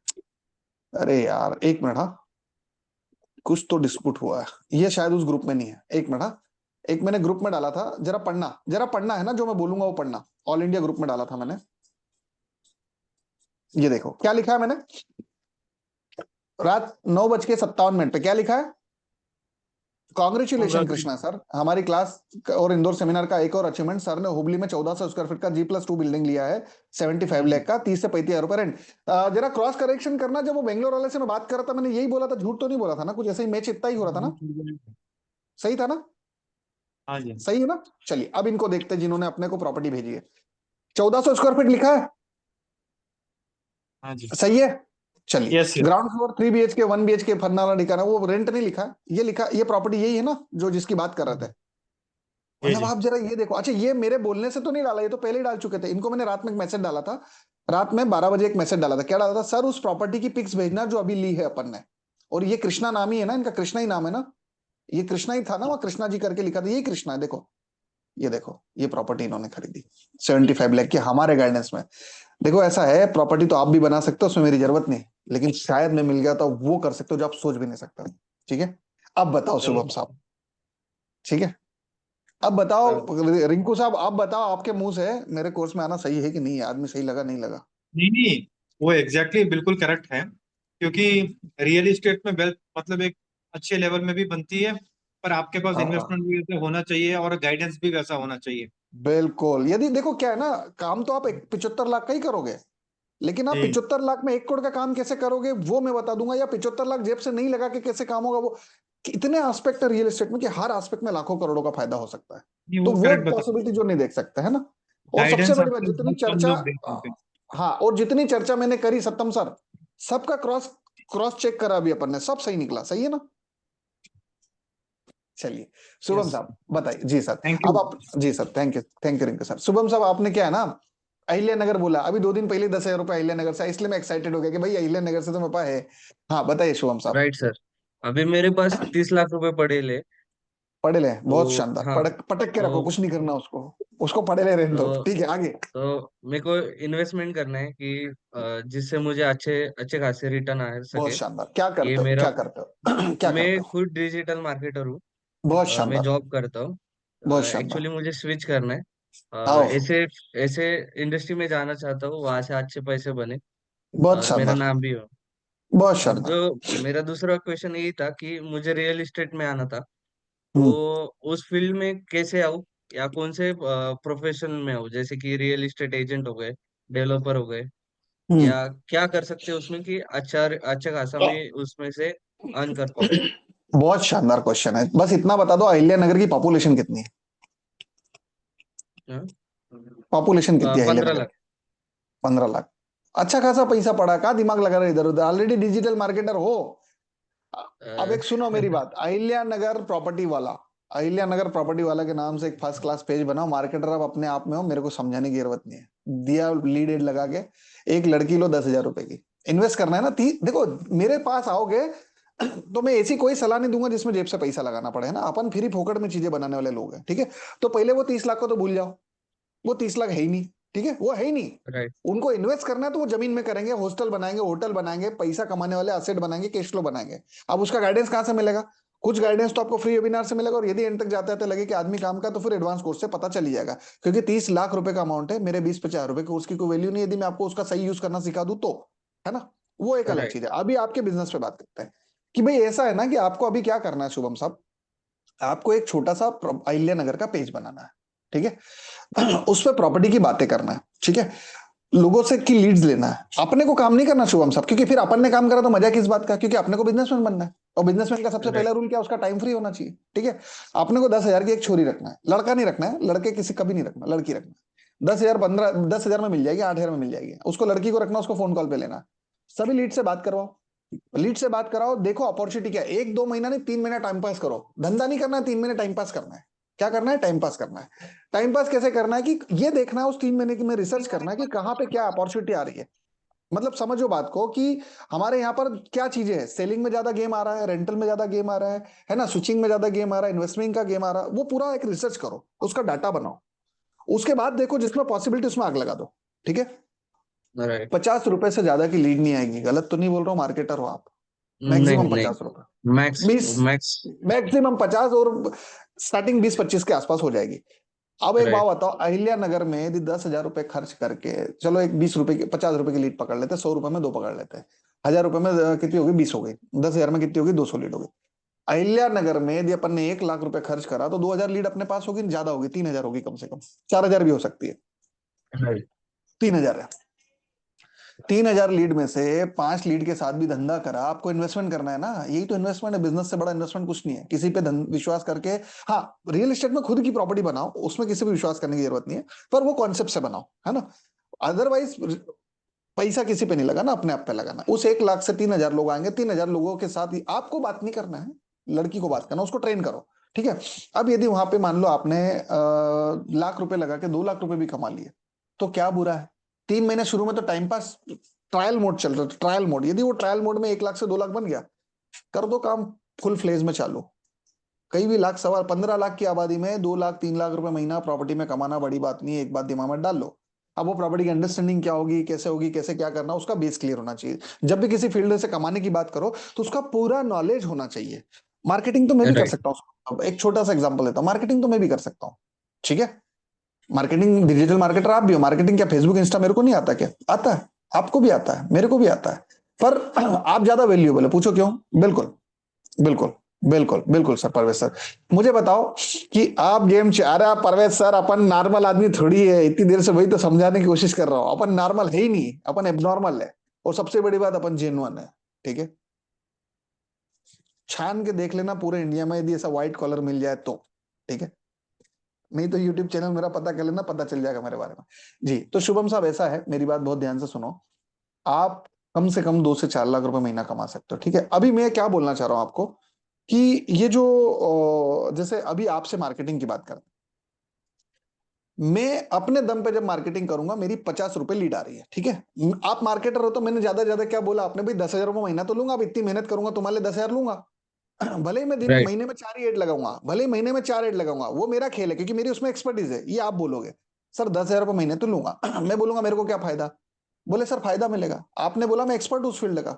अरे यार एक मिनट, हाँ कुछ तो डिस्प्यूट हुआ है, ये शायद उस ग्रुप में नहीं है। एक मिनट, हाँ एक मैंने ग्रुप में डाला था, जरा पढ़ना है ना, जो मैं बोलूंगा वो पढ़ना। ऑल इंडिया ग्रुप में डाला था मैंने। ये देखो क्या लिखा है मैंने, रात 9:57 पे क्या लिखा है? कॉन्ग्रेचुलेशन कृष्णा सर, हमारी क्लास और इंदौर सेमिनार का एक और अचीवमेंट। सर ने हुबली में 1400 स्क्वायर फीट का G+2 बिल्डिंग लिया है, 75 लाख का, 30 से 35 हजार रुपए रेंट। जरा क्रॉस करेक्शन करना, जब वो बेंगलोर वाले से मैं बात कर रहा था, मैंने यही बोला था, झूठ तो नहीं बोला था ना? कुछ ऐसे ही मैच इतना ही हो रहा था ना? सही था ना? हाँ जी। सही है ना? चलिए अब इनको देखते हैं जिन्होंने अपने को प्रॉपर्टी भेजी है। 1400 स्क्वायर फीट लिखा है, हाँ जी। सही है? चलिए yes yes. Ground floor 3 BHK 1 BHK फरनाला दिखा वो रेंट नहीं लिखा, ये लिखा, ये प्रॉपर्टी यही है ना जो जिसकी बात कर रहे थे? जी मतलब जी। आप जरा ये देखो। अच्छा ये मेरे बोलने से तो नहीं डाला, ये तो पहले ही डाल चुके थे। इनको मैंने रात में एक मैसेज डाला था, रात में 12 बजे एक मैसेज डाला था। क्या डाला था? सर उस प्रॉपर्टी की पिक्स भेजना जो अभी ली है अपन ने। और ये कृष्णा नाम ही है ना इनका, कृष्णा ही नाम है ना, ये कृष्णा ही था ना, वहाँ कृष्णा जी करके लिखा था, यही कृष्णा है। देखो ये देखो, ये प्रॉपर्टी इन्होंने खरीदी 75 लाख की हमारे गाइडेंस में। देखो ऐसा है, प्रॉपर्टी तो आप भी बना सकते हो, उसमें मेरी जरूरत नहीं, लेकिन शायद मैं मिल गया तो वो कर सकते हो जो आप सोच भी नहीं सकते। ठीक है, अब बताओ शुभम साहब, ठीक है अब बताओ रिंकू साहब, आप बताओ, आपके मुंह से मेरे कोर्स में आना सही है कि नहीं है? आदमी सही लगा नहीं लगा? नहीं नहीं, वो एग्जैक्टली बिल्कुल करेक्ट है, क्योंकि रियल एस्टेट में वेल्थ मतलब एक अच्छे लेवल में भी बनती है, पर आपके पास हाँ इन्वेस्टमेंट भी वैसा होना चाहिए और गाइडेंस भी वैसा होना चाहिए। बिल्कुल। यदि देखो क्या है ना, काम तो आप 75 लाख का ही करोगे, लेकिन आप जी 75 लाख में 1 करोड़ का काम कैसे करोगे वो मैं बता दूंगा, या 75 लाख जेब से नहीं लगा के कैसे काम होगा वो। इतने एस्पेक्ट है रियल एस्टेट में कि हर एस्पेक्ट में लाखों करोड़ों का फायदा हो सकता है। ये तो वो वो करेक्ट बता, पॉसिबिलिटी जो नहीं देख सकते है ना। और सबसे गाइडेंस बड़ी बात, आपको जितनी बहुत कम चर्चा, लोग दे पाते हैं। हाँ और जितनी चर्चा मैंने करी सत्तम सर, सबका क्रॉस क्रॉस चेक करा अभी अपन ने, सब सही निकला। सही है ना? चलिए शुभम यस, साहब बताइए। जी सर, थैंक अब यू। आप, जी sir thank you Rinku sir. Shubham साहब आपने क्या है ना, अहिल्या नगर बोला अभी 2 दिन पहले, 10,000 रुपए अहिल्या नगर से, इसलिए मैं एक्साइटेड हो गया कि भाई अहिल्या नगर से तो मेरे पास है। हाँ बताइए शुभम साहब। Right sir. अभी मेरे पास 30 लाख रुपए पड़े ले। पढ़े ले, बहुत तो शानदार, हाँ, पटक पटक के रखो, तो कुछ नहीं करना उसको, उसको पढ़े ले रहने दो। तो ठीक है आगे। तो मेरे को इन्वेस्टमेंट करना है कि जिससे मुझे अच्छे अच्छे खासे रिटर्न आ बहुत सके। शानदार, क्या ये करते हो मेरा, क्या करते हो क्या करते मैं हो? खुद डिजिटल मार्केटर हूँ। बहुत मैं शानदार, जॉब करता हूँ। बहुत शानदार। एक्चुअली मुझे स्विच करना है। आओ, ऐसे ऐसे इंडस्ट्री में जाना चाहता हूँ, वहां से अच्छे पैसे बने बहुत और मेरा शानदार, नाम भी हो। बहुत और शानदार। जो मेरा दूसरा क्वेश्चन यही था कि मुझे रियल एस्टेट में आना था, हम्म तो उस फील्ड में कैसे आऊँ, या कौन से प्रोफेशन में आऊँ, जैसे कि रियल एस्टेट एजेंट हो गए, डेवलपर हो गए, हम्म या क्या कर सकते हैं उसमें कि अच्छा अच्छा खासा मैं उसमें से अर्न कर पाऊँ। बहुत शानदार क्वेश्चन है। बस इतना बता दो, अहिल्या नगर की पॉपुलेशन कितनी है? हाँ? पॉपुलेशन कितनी है अहिल्या 15 नगर लाख। की? 15 लाख। अच्छा खासा पैसा पड़ा, का दिमाग लगा रहे इधर उधर, ऑलरेडी डिजिटल मार्केटर हो। अब अ, एक सुनो मेरी बात, अहिल्या नगर प्रॉपर्टी वाला, अहिल्या नगर प्रॉपर्टी वाला के नाम से एक फर्स्ट क्लास पेज बनाओ, मार्केटर आप अपने आप में हो, मेरे को समझाने की जरूरत नहीं है। दिया लीड एड लगा के, एक लड़की लो 10,000 रुपए की, इन्वेस्ट करना है ना। देखो मेरे पास आओगे तो मैं ऐसी कोई सलाह नहीं दूंगा जिसमें जेब से पैसा लगाना पड़े, है ना। अपन फ्री फोकट में चीजें बनाने वाले लोग हैं, ठीक है। तो पहले वो 30 लाख को तो भूल जाओ, वो 30 लाख है ही नहीं, ठीक है, वो है ही नहीं। राइट। उनको इन्वेस्ट करना है तो वो जमीन में करेंगे, हॉस्टल बनाएंगे, होटल बनाएंगे, पैसा कमाने वाले असेट बनाएंगे, कैश फ्लो बनाएंगे। अब उसका गाइडेंस कहां से मिलेगा? कुछ गाइडेंस तो आपको फ्री वेबिनार से मिलेगा, और यदि एंड तक जाते जाते लगे कि आदमी काम का, तो फिर एडवांस कोर्स से पता चल जाएगा। क्योंकि 30 लाख रुपए का अमाउंट है, मेरे 20-50 रुपए कोर्स की कोई वैल्यू नहीं यदि मैं आपको उसका सही यूज करना सिखा दूं तो, है ना। वो एक अलग राइट। चीज है। अभी आपके बिजनेस पे बात करते हैं कि भाई ऐसा है ना कि आपको अभी क्या करना है शुभम साहब, आपको एक छोटा सा अहिल्या नगर का पेज बनाना है, ठीक है। उस पर प्रॉपर्टी की बातें करना है, ठीक है। लोगों से की लीड्स लेना है, अपने को काम नहीं करना शुभम साहब, क्योंकि फिर अपन ने काम करा तो मजा किस बात का, क्योंकि अपने को बिजनेसमैन बनना है। और बिजनेसमैन का सबसे राइट। पहला रूल क्या है? उसका टाइम फ्री होना चाहिए, ठीक है। अपने को 10,000 की एक छोरी रखना है, लड़का नहीं रखना है, लड़के किसी कभी नहीं रखना, लड़की रखना है। 10,000 10,000 में मिल जाएगी, 8,000 में मिल जाएगी। उसको लड़की को रखना, उसको फोन कॉल पे लेना, सभी लीड से बात करवाओ, लीड से बात कराओ, देखो अपॉर्चुनिटी क्या है। 1-2 महीना नहीं, 3 महीना टाइम पास करो। धंधा नहीं करना है, 3 महीने टाइम पास करना है। क्या करना है? टाइम पास करना है। टाइम पास कैसे करना है कि ये देखना है, उस 3 महीने की में रिसर्च करना है कि कहाँ पे क्या अपॉर्चुनिटी आ रही है। मतलब समझो बात को कि हमारे यहाँ पर क्या चीजें हैं। सेलिंग में ज्यादा गेम आ रहा है, रेंटल में ज्यादा गेम आ रहा है ना, स्विचिंग में ज्यादा गेम आ रहा है, इन्वेस्टमेंट का गेम आ रहा है। वो पूरा एक रिसर्च करो, उसका डाटा बनाओ, उसके बाद देखो जिसमें पॉसिबिलिटी उसमें आग लगा दो। ठीक है? राइट। 50 रुपए से ज्यादा की लीड नहीं आएगी। गलत तो नहीं बोल रहा हूँ, मार्केटर हो आप। नहीं मैक्सिमम नहीं, 50 रुपए, मैक्स 20, मैक्स। मैक्सिमम 50, और स्टार्टिंग 20-25 के आसपास हो जाएगी। अब एक बात राइट। बताओ, अहिल्या नगर में यदि 10,000 रुपए खर्च करके, चलो एक 20 रुपए की 50 रुपए की लीड पकड़ लेते हैं, 100 रुपए में 2 पकड़ लेते हैं, 1,000 रुपए में कितनी होगी? 20 हो गई। 10,000 में कितनी होगी? 200 लीड होगी। अहिल्या नगर में यदि अपन ने 1 लाख रुपए खर्च करा तो 2,000 लीड अपने पास होगी, ज्यादा होगी, 3,000 होगी कम से कम, 4,000 भी हो सकती है। राइट। 3,000 है। 3,000 लीड में से 5 लीड के साथ भी धंधा करा, आपको इन्वेस्टमेंट करना है ना। यही तो इन्वेस्टमेंट है, बिजनेस से बड़ा इन्वेस्टमेंट कुछ नहीं है। किसी पे विश्वास करके, हाँ रियल एस्टेट में खुद की प्रॉपर्टी बनाओ, उसमें किसी पे विश्वास करने की जरूरत नहीं है, पर वो कॉन्सेप्ट से बनाओ, है ना। अदरवाइज पैसा किसी पे नहीं लगाना, अपने आप पे लगाना। उस 1 लाख से 3,000 लोग आएंगे, 3,000 लोगों के साथ ही आपको बात नहीं करना है, लड़की को बात करना, उसको ट्रेन करो। ठीक है? अब यदि वहां पे मान लो आपने लाख रुपए लगा के 2 लाख रुपए भी कमा लिए, तो क्या बुरा है? 3 महीने शुरू में तो टाइम पास, ट्रायल मोड चल रहा है, ट्रायल मोड। यदि वो ट्रायल मोड में 1 लाख से 2 लाख बन गया, कर दो काम फुल फ्लेज में चालू। कई भी लाख, सवाल 15 लाख की आबादी में 2 लाख 3 लाख रुपए महीना प्रॉपर्टी में कमाना बड़ी बात नहीं है। एक बात दिमाग में डाल लो। अब वो प्रॉपर्टी की अंडरस्टैंडिंग क्या होगी, कैसे होगी, कैसे क्या करना, उसका बेस क्लियर होना चाहिए। जब भी किसी फील्ड से कमाने की बात करो तो उसका पूरा नॉलेज होना चाहिए। मार्केटिंग तो मैं भी कर राइट। सकता हूँ। अब एक छोटा सा एग्जांपल देता हूँ, मार्केटिंग तो मैं भी कर सकता हूँ। ठीक है? मार्केटिंग, डिजिटल मार्केटर आप भी हो। मार्केटिंग क्या फेसबुक इंस्टा मेरे को नहीं आता क्या? आता है, आपको भी आता है, मेरे को भी आता है। पर आप ज्यादा वैल्यूएबल है, पूछो क्यों? बिल्कुल बिल्कुल बिल्कुल बिल्कुल सर। परवेज सर, मुझे बताओ कि आप गेम अरे आप परवेज सर, अपन नॉर्मल आदमी थोड़ी है। इतनी देर से वही तो समझाने की कोशिश कर रहा हूं। अपन नॉर्मल है ही नहीं, अपन एबनॉर्मल है। और सबसे बड़ी बात, अपन जेन्युइन है। ठीक है? छान के देख लेना पूरे इंडिया में, यदि ऐसा व्हाइट कॉलर मिल जाए तो। ठीक है? नहीं तो यूट्यूब चैनल मेरा पता कर लेना, पता चल जाएगा मेरे बारे में। जी तो शुभम साहब, ऐसा है, मेरी बात बहुत ध्यान से सुनो। आप कम से कम 2 से 4 लाख रुपए महीना कमा सकते हो। ठीक है? अभी मैं क्या बोलना चाह रहा हूं आपको कि ये जो जैसे अभी आपसे मार्केटिंग की बात करें, मैं अपने दम पे जब मार्केटिंग करूंगा, मेरी 50 रुपए लीड आ रही है। ठीक है? आप मार्केटर हो तो मैंने ज्यादा क्या बोला आपने, भाई 10,000 रुपए महीना तो लूंगा। अब इतनी मेहनत करूंगा, तुम्हारे लिए 10,000 लूंगा। भले ही मैं दिन राइट। महीने में 4 ही एड लगाऊंगा, भले ही महीने में 4 एड लगाऊंगा, वो मेरा खेल है, क्योंकि मेरी उसमें एक्सपर्टीज है। ये आप बोलोगे सर 10,000 रुपए महीने तो लूंगा, मैं बोलूंगा मेरे को क्या फायदा? बोले सर फायदा मिलेगा। आपने बोला मैं एक्सपर्ट हूं उस फील्ड का।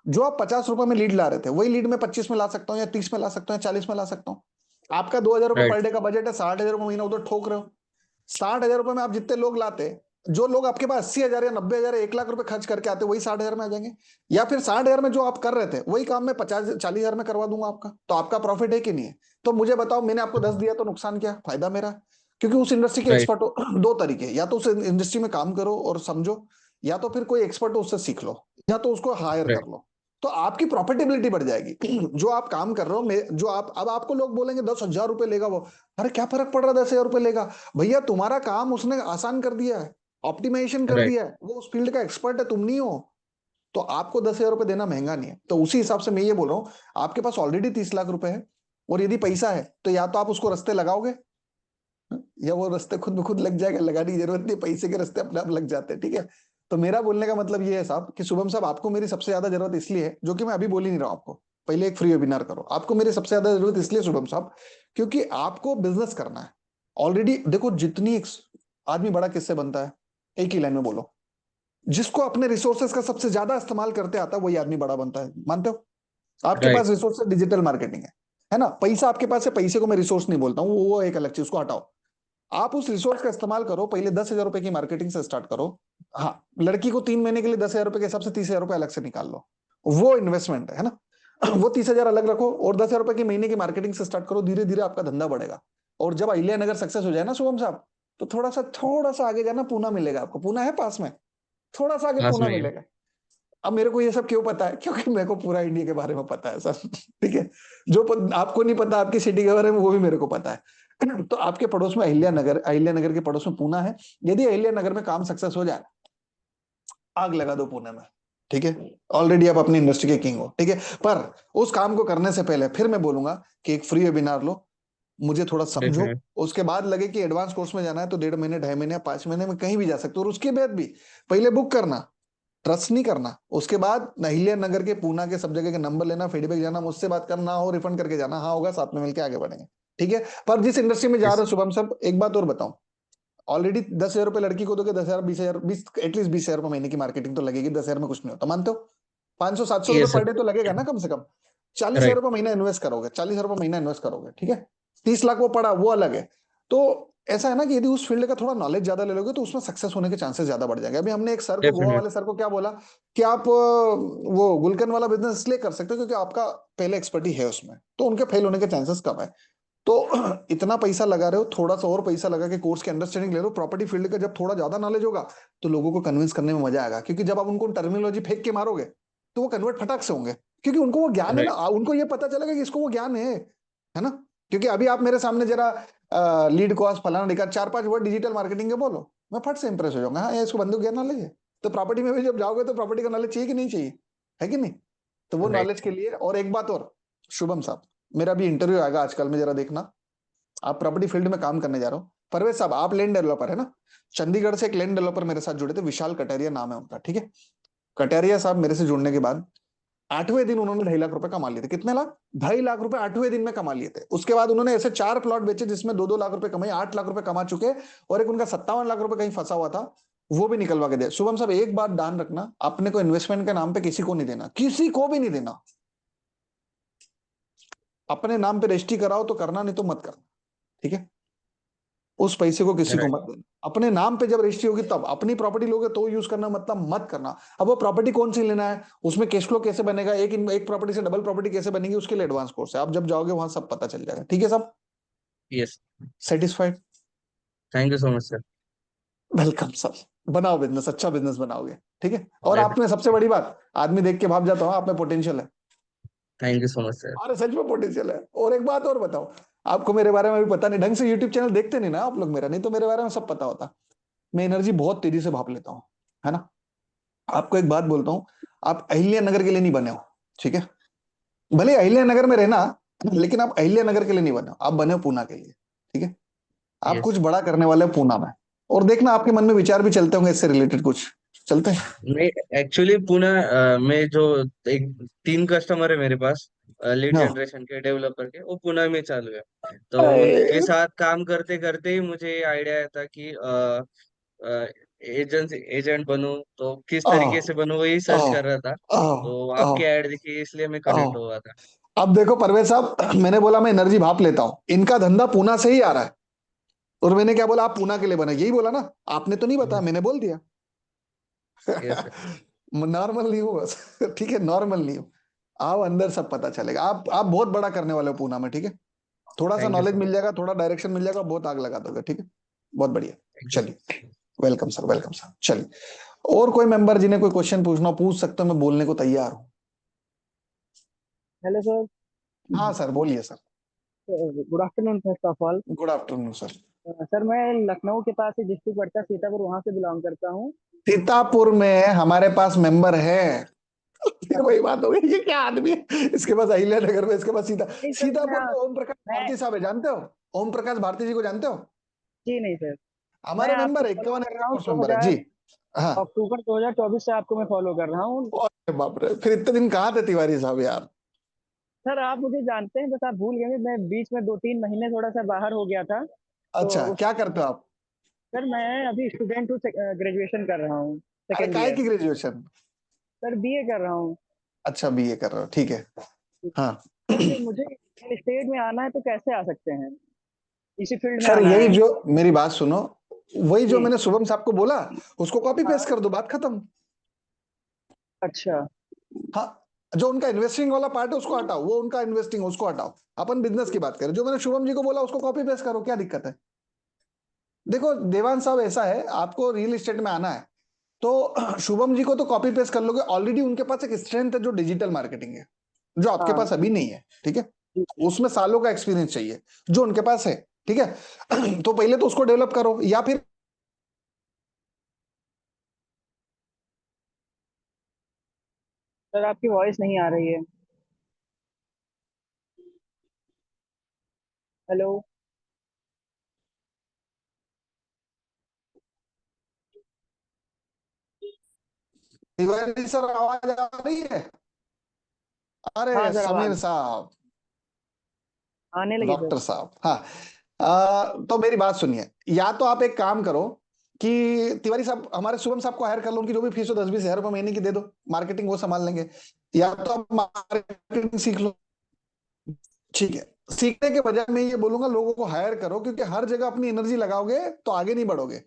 जो आप 50 रुपए में लीड ला रहे थे, वही लीड में 25 में ला सकता हूँ, या 30 में ला सकता हूँ, या 40 में ला सकता हूँ। आपका 2,000 रुपए राइट। पर डे का बजट है, 60,000 रुपए महीना उधर ठोक रहे हो। 60,000 रुपए में आप जितने लोग लाते, जो लोग आपके पास 80,000 या 90,000 या 1 लाख रुपए खर्च करके आते, वही 60,000 में आ जाएंगे। या फिर 60,000 में जो आप कर रहे थे, वही काम मैं 50-40,000 में करवा दूंगा आपका। तो आपका प्रॉफिट है कि नहीं है? तो मुझे बताओ, मैंने आपको 10 दिया तो नुकसान क्या, फायदा मेरा? क्योंकि उस इंडस्ट्री के राइट। एक्सपर्ट हो। 2 तरीके, या तो उस इंडस्ट्री में काम करो और समझो, या तो फिर कोई एक्सपर्ट हो उससे सीख लो, या तो उसको हायर कर राइट। लो। तो आपकी प्रॉफिटेबिलिटी बढ़ जाएगी। जो आप काम कर रहे हो, जो आप, अब आपको लोग बोलेंगे 10,000 रुपए लेगा वो। अरे क्या फर्क पड़ रहा है 10,000 रुपए लेगा? भैया तुम्हारा काम उसने आसान कर दिया है, ऑप्टिमाइजेशन कर राइट। दिया है, वो उस फील्ड का एक्सपर्ट है, तुम नहीं हो। तो आपको 10,000 रुपए देना महंगा नहीं है। तो उसी हिसाब से मैं ये बोल रहा हूँ, आपके पास ऑलरेडी 30 लाख रुपए है, और यदि पैसा है तो या तो आप उसको रास्ते लगाओगे, या वो रास्ते खुद ब खुद लग जाएगा। लगाने की जरूरत नहीं, पैसे के रास्ते अपने आप लग जाते हैं। ठीक है? तो मेरा बोलने का मतलब ये है साहब कि शुभम साहब, आपको मेरी सबसे ज्यादा जरूरत इसलिए है, जो कि मैं अभी बोल ही नहीं रहा हूं आपको, पहले एक फ्री वेबिनार करो। आपको मेरी सबसे ज्यादा जरूरत इसलिए शुभम साहब, क्योंकि आपको बिजनेस करना है। ऑलरेडी देखो, जितनी आदमी बड़ा किससे बनता है, एक ही लाइन में बोलो, जिसको अपने रिसोर्सेज का सबसे ज्यादा इस्तेमाल करते आता है, वही आदमी बड़ा बनता है। मानते हो? आपके राइट। पास रिसोर्स डिजिटल मार्केटिंग है ना, पैसा आपके पास है, पैसे को मैं रिसोर्स नहीं बोलता हूँ, वो एक अलग चीज, उसको हटाओ। आप उस रिसोर्स का इस्तेमाल करो, पहले 10,000 रुपए की मार्केटिंग से स्टार्ट करो। हाँ, लड़की को 3 महीने के लिए 10,000 रुपए के हिसाब से 30,000 रुपए अलग से निकाल लो, वो इन्वेस्टमेंट है ना। वो 30,000 अलग रखो, और 10,000 रुपए की महीने की मार्केटिंग से स्टार्ट करो। धीरे धीरे आपका धंधा बढ़ेगा। और जब अहिल्या नगर सक्सेस हो जाए ना शुभम साहब, तो थोड़ा सा आगे जाना, पूना मिलेगा आपको। पूना है पास में, थोड़ा सा आगे पास पूना में ही है। मिलेगा। अब मेरे को ये सब क्यों पता है? क्योंकि मेरे को पूरा इंडिया के बारे में पता है सर। ठीक है? जो आपको नहीं पता आपकी सिटी के बारे में, वो भी मेरे को पता है। तो आपके पड़ोस में अहिल्या नगर के पड़ोस में पूना है। यदि अहिल्या नगर में काम सक्सेस हो जाए, आग लगा दो पुणे में, ठीक है। ऑलरेडी आप अपनी इंडस्ट्री के किंग हो, ठीक है। पर उस काम को करने से पहले फिर मैं बोलूंगा कि एक फ्री वेबिनार लो, मुझे थोड़ा समझो, डेफिनेट उसके बाद लगे कि एडवांस कोर्स में जाना है तो 1.5 महीने, 2.5 महीने, 5 महीने में कहीं भी जा सकते हो। और उसके बाद भी पहले बुक करना, ट्रस्ट नहीं करना। उसके बाद अहिल्या नगर के, पूना के, सब जगह के नंबर लेना, फीडबैक जाना, मुझसे बात करना हो रिफंड करके जाना, हाँ होगा, साथ में मिलकर आगे बढ़ेंगे, ठीक है। पर जिस इंडस्ट्री में जा रहे हो शुभम सर, एक बात और बताऊं, ऑलरेडी 10,000 रुपए लड़की को दोगे, 10,000, 20,000, एटलीस्ट 20,000 रुपए महीने की मार्केटिंग तो लगेगी। 10,000 में कुछ नहीं होता, मानते हो? 500-700 रुपए यस पर सर डे तो लगेगा ना कम से कम। 40,000 राइट रुपए महीना इन्वेस्ट करोगे, 40,000 रुपए महीना इन्वेस्ट करोगे, ठीक है। 30 लाख वो पड़ा, वो अलग है। तो ऐसा है ना कि यदि उस फील्ड का थोड़ा नॉलेज ज्यादा ले लोगे तो उसमें सक्सेस होने के चांसेस ज्यादा बढ़ जाएंगे। अभी हमने एक सर को, गोवा डेफिनेट वाले सर को क्या बोला कि आप वो गुलकंद वाला बिजनेस इसलिए कर सकते हो क्योंकि आपका पहले एक्सपर्टी है उसमें, तो उनके फेल होने के चांसेस कम है। तो इतना पैसा लगा रहे हो, थोड़ा सा और पैसा लगा के कोर्स की अंडरस्टैंडिंग ले रहे हो। प्रॉपर्टी फील्ड का जब थोड़ा ज्यादा नॉलेज होगा तो लोगों को कन्विंस करने में मजा आएगा, क्योंकि जब आप उनको टर्मिनोलॉजी फेंक के मारोगे तो वो कन्वर्ट फटाक से होंगे, क्योंकि उनको वो ज्ञान है ना, राइट उनको ये पता चलेगा कि इसको वो ज्ञान है ना। क्योंकि अभी आप मेरे सामने जरा लीड कॉस्ट फलाना दिखा, 4-5 वर्ड डिजिटल मार्केटिंग के बोलो, मैं फट से इंप्रेस हो जाऊंगा, हाँ ये इसको बंदूक ज्ञान नॉलेज है। तो प्रॉपर्टी में भी जब जाओगे तो प्रॉपर्टी का नॉलेज चाहिए कि नहीं चाहिए, है कि नहीं? तो वो राइट नॉलेज के लिए। और एक बात और, शुभम साहब, मेरा भी इंटरव्यू आएगा आजकल में, जरा देखना। आप प्रॉपर्टी फील्ड में काम करने जा रहे हो, परवेज साहब आप लैंड डेवलपर है ना, चंडीगढ़ से एक लैंड डेवलपर मेरे साथ जुड़े थे, विशाल कटारिया नाम है उनका, ठीक है। कटारिया साहब मेरे से जुड़ने के बाद 8वें दिन उन्होंने 2.5 लाख रुपए कमा लिए थे। कितने लाख? 2.5 लाख रुपए 8वें दिन में कमा लिए थे। उसके बाद उन्होंने ऐसे 4 प्लॉट बेचे जिसमें 2-2 लाख रुपए कमाए, 8 लाख रुपए कमा चुके। और एक उनका 57 लाख रुपए कहीं फंसा हुआ था, वो भी निकलवा के दे। शुभम साहब एक बात ध्यान रखना, अपने को इन्वेस्टमेंट के नाम पे किसी को नहीं देना, किसी को भी नहीं देना। अपने नाम पे रजिस्ट्री कराओ तो करना, नहीं तो मत करना, ठीक है। उस पैसे को किसी को राइट मत देना। अपने नाम पे जब रजिस्ट्री होगी तब अपनी प्रॉपर्टी लोगे तो यूज करना, मतलब मत करना। अब वो प्रॉपर्टी कौन सी लेना है, उसमें कैश फ्लो कैसे बनेगा, एक प्रॉपर्टी से डबल प्रॉपर्टी कैसे बनेगी, उसके लिए एडवांस कोर्स है। आप जब जाओगे वहां सब पता चल जाएगा, ठीक है सब? Yes satisfied? Thank you so much sir welcome sir. बनाओ बिजनेस, अच्छा बिजनेस बनाओगे, ठीक है। और आप डेफिनेट में सबसे बड़ी बात, आदमी देख के भाग जाता हूँ, आप में पोटेंशियल है। Thank you so much sir अरे सच में पोटेंशियल है। और एक बात और बताओ, आपको मेरे बारे में भी पता नहीं, ढंग से यूट्यूब चैनल देखते नहीं ना आप लोग मेरा, नहीं तो मेरे बारे में सब पता होता। मैं एनर्जी बहुत तेजी से भाप लेता हूँ, है ना। आपको एक बात बोलता हूँ, आप अहिल्या नगर के लिए नहीं बने हो, ठीक है। भले अहिल्या नगर में रहना, लेकिन आप अहिल्या नगर के लिए नहीं बने हो, आप बने हो पूना के लिए, ठीक है। आप कुछ यस बड़ा करने वाले हो पूना में। और देखना आपके मन में विचार भी चलते होंगे इससे रिलेटेड, कुछ चलते हैं। मैं एक्चुअली पुणे में जो एक 3 कस्टमर है मेरे पास लीड हाँ। जनरेशन के डेवलपर के, वो पुणे में चालू है। तो उनके अरे, साथ काम करते करते ही मुझे ये आइडिया आया था कि एजेंट बनूं तो किस आओ तरीके से बनूं, वही सर्च आओ कर रहा था। आओ तो आओ आपकी ऐड दिखी इसलिए मैं आओ। कनेक्ट हुआ था। अब देखो परवेज साहब, मैंने बोला मैं एनर्जी भाप लेता हूँ, इनका धंधा पूना से ही आ रहा है। और मैंने क्या बोला, आप पूना के लिए बने, यही बोला ना आपने, तो नहीं बताया, यस मैंने बोल दिया। यस सर नॉर्मल नहीं हो बस, ठीक है, नॉर्मल नहीं हो। आओ अंदर सब पता चलेगा। आप बहुत बड़ा करने वाले हो पूना में, ठीक है। थोड़ा सा thank you knowledge so much मिल जाएगा, थोड़ा डायरेक्शन मिल जाएगा, बहुत आग लगा दोगे, ठीक है। बहुत बढ़िया। थैंक यू चलिए, वेलकम सर, वेलकम सर। चलिए, और कोई मेंबर जिन्हें कोई क्वेश्चन पूछना हो पूछ सकते हो, मैं बोलने को तैयार हूँ। हेलो सर, हाँ सर, बोलिए sir. Good afternoon first of all. Good afternoon sir. Sir मैं लखनऊ के पास ही डिस्ट्रिक्ट पड़ता है सीतापुर, वहां से बिलोंग करता हूँ। सीतापुर में हमारे पास मेंबर है। फिर वही बात हो गई, ये क्या आदमी है, इसके पास अहिल्या नगर में, इसके पास नहीं सर, सीतापुर में ओम प्रकाश मैं भारती साहब है, जानते हो? ओम प्रकाश भारती जी को जानते हो? जी नहीं सर, मैं हमारे आपको मेंबर है, फॉलो 51 कर रहा हूँ मेंबर है जी। हाँ। अक्टूबर 2024 से आपको मैं फॉलो कर रहा हूँ। अरे बाप रे, फिर इतने दिन कहाँ थे तिवारी साहब यार? सर आप मुझे जानते हैं, बस आप भूल गए। मैं बीच में 2-3 महीने थोड़ा सा बाहर हो गया था, तो अच्छा, उस क्या करते हो आप? सर मैं अभी स्टूडेंट हूँ, ग्रेजुएशन कर रहा हूँ, अरे सेकेंड काय ईयर। की ग्रेजुएशन? सर बीए कर रहा हूँ। अच्छा, बीए कर रहे हो, ठीक है। हाँ। सर मुझे रियल एस्टेट में आना है तो कैसे आ सकते हैं, इसी फील्ड में सर आना यही है। जो, मेरी बात सुनो, वही जो जी मैंने शुभम साहब को बोला, उसको कॉपी हाँ। पेस्ट कर दो, बात खत्म। अच्छा हाँ, जो उनका इन्वेस्टिंग वाला पार्ट है उसको हटाओ, वो उनका इन्वेस्टिंग उसको हटाओ, अपन बिजनेस की बात करें। जो मैंने शुभम जी को बोला उसको कॉपी पेस्ट करो, क्या दिक्कत है? देखो देवान साहब, ऐसा है, आपको रियल एस्टेट में आना है तो शुभम जी को तो कॉपी पेस्ट कर लोगे, ऑलरेडी उनके पास एक स्ट्रेंथ है जो डिजिटल मार्केटिंग है, जो आपके हाँ पास अभी नहीं है, ठीक है। जी उसमें सालों का एक्सपीरियंस चाहिए, जो उनके पास है, ठीक है। तो पहले तो उसको डेवलप करो, या फिर सर आपकी वॉइस नहीं आ रही है। हेलो। तिवारी सर आवाज आ रही है? हाँ अरे सर समीर आवाज साहब, आने लगी सर। डॉक्टर साहब, हाँ। तो मेरी बात सुनिए, या तो आप एक काम करो कि तिवारी साहब हमारे शुभम साहब को हायर कर लो, उनकी जो भी फीस हो 10-20 हजार रुपए महीने की दे दो, मार्केटिंग वो संभाल लेंगे। या तो आप मार्केटिंग सीख लो, ठीक है। सीखने के बजाय मैं ये बोलूंगा लोगों को हायर करो, क्योंकि हर जगह अपनी एनर्जी लगाओगे तो आगे नहीं बढ़ोगे।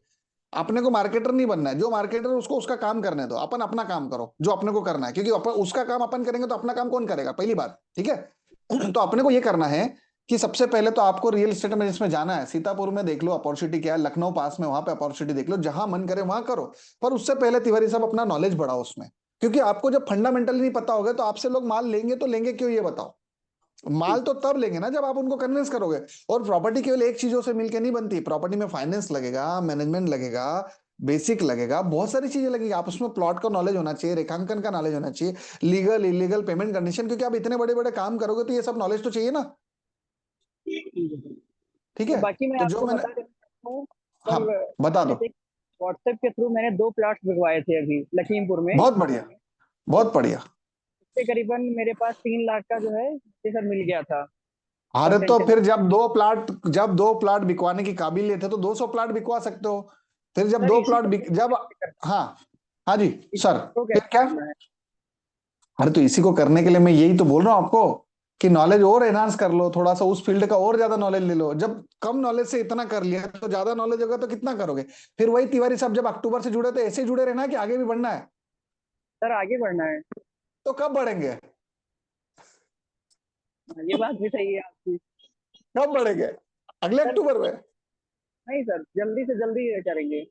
अपने को मार्केटर नहीं बनना है, जो मार्केटर है उसको उसका काम करने दो, अपन अपना काम करो जो अपने को करना है, क्योंकि अपन उसका काम अपन करेंगे तो अपना काम कौन करेगा, पहली बात, ठीक है। तो अपने को ये करना है कि सबसे पहले तो आपको रियल एस्टेट में जिसमें जाना है, सीतापुर में देख लो अपॉर्चुनिटी क्या है, लखनऊ पास में वहां पे अपॉर्चुनिटी देख लो, जहां मन करे वहां करो। पर उससे पहले तिवारी साहब अपना नॉलेज बढ़ाओ उसमें, क्योंकि आपको जब फंडामेंटली नहीं पता होगा तो आपसे लोग माल लेंगे तो लेंगे क्यों, ये बताओ। माल तो तब लेंगे ना जब आप उनको कन्विंस करोगे। और प्रॉपर्टी केवल एक चीजों से मिलकर नहीं बनती, प्रॉपर्टी में फाइनेंस लगेगा, मैनेजमेंट लगेगा, बेसिक लगेगा, बहुत सारी चीजें लगेगी। आप उसमें प्लॉट का नॉलेज होना चाहिए, रेखांकन का नॉलेज होना चाहिए, लीगल इलीगल पेमेंट कंडीशन, क्योंकि आप इतने बड़े बड़े काम करोगे तो ये सब नॉलेज तो चाहिए ना, ठीक तो है। बाकी मैं तो जो आपको मैंने, बता देता हूँ हाँ, सर। बता दो। जैसे व्हाट्सएप के थ्रू मैंने 2 प्लॉट्स बिकवाए थे अभी लखीमपुर में। बहुत बढ़िया, बहुत बढ़िया। उससे करीबन मेरे पास 3 लाख का जो है ये सर मिल गया था अरे तो परसेंटेज। फिर जब दो प्लाट बिकवाने की काबिलियत है तो 200 प्लाट बिकवा सकते हो। फिर जब सर दो इसी प्लाट को जब, कैसे करना हाँ, हाँ जी है, सर, इसको फिर कैसे क्या। करना है। अरे तो इसी को करने के लिए मैं यही तो बोल रहा हूँ आपको कि नॉलेज और एनहांस कर लो, थोड़ा सा उस फील्ड का और ज्यादा नॉलेज ले लो। जब कम नॉलेज से इतना कर लिया तो ज्यादा नॉलेज होगा तो कितना करोगे। फिर वही तिवारी साहब जब अक्टूबर से जुड़े तो ऐसे जुड़े रहना है कि आगे भी बढ़ना है। सर आगे बढ़ना है। तो कब बढ़ेंगे, हाँ, ये बात भी सही है आपकी। कब बढ़ेंगे, अगले सर अक्टूबर में। नहीं सर, जल्दी से जल्दी करेंगे।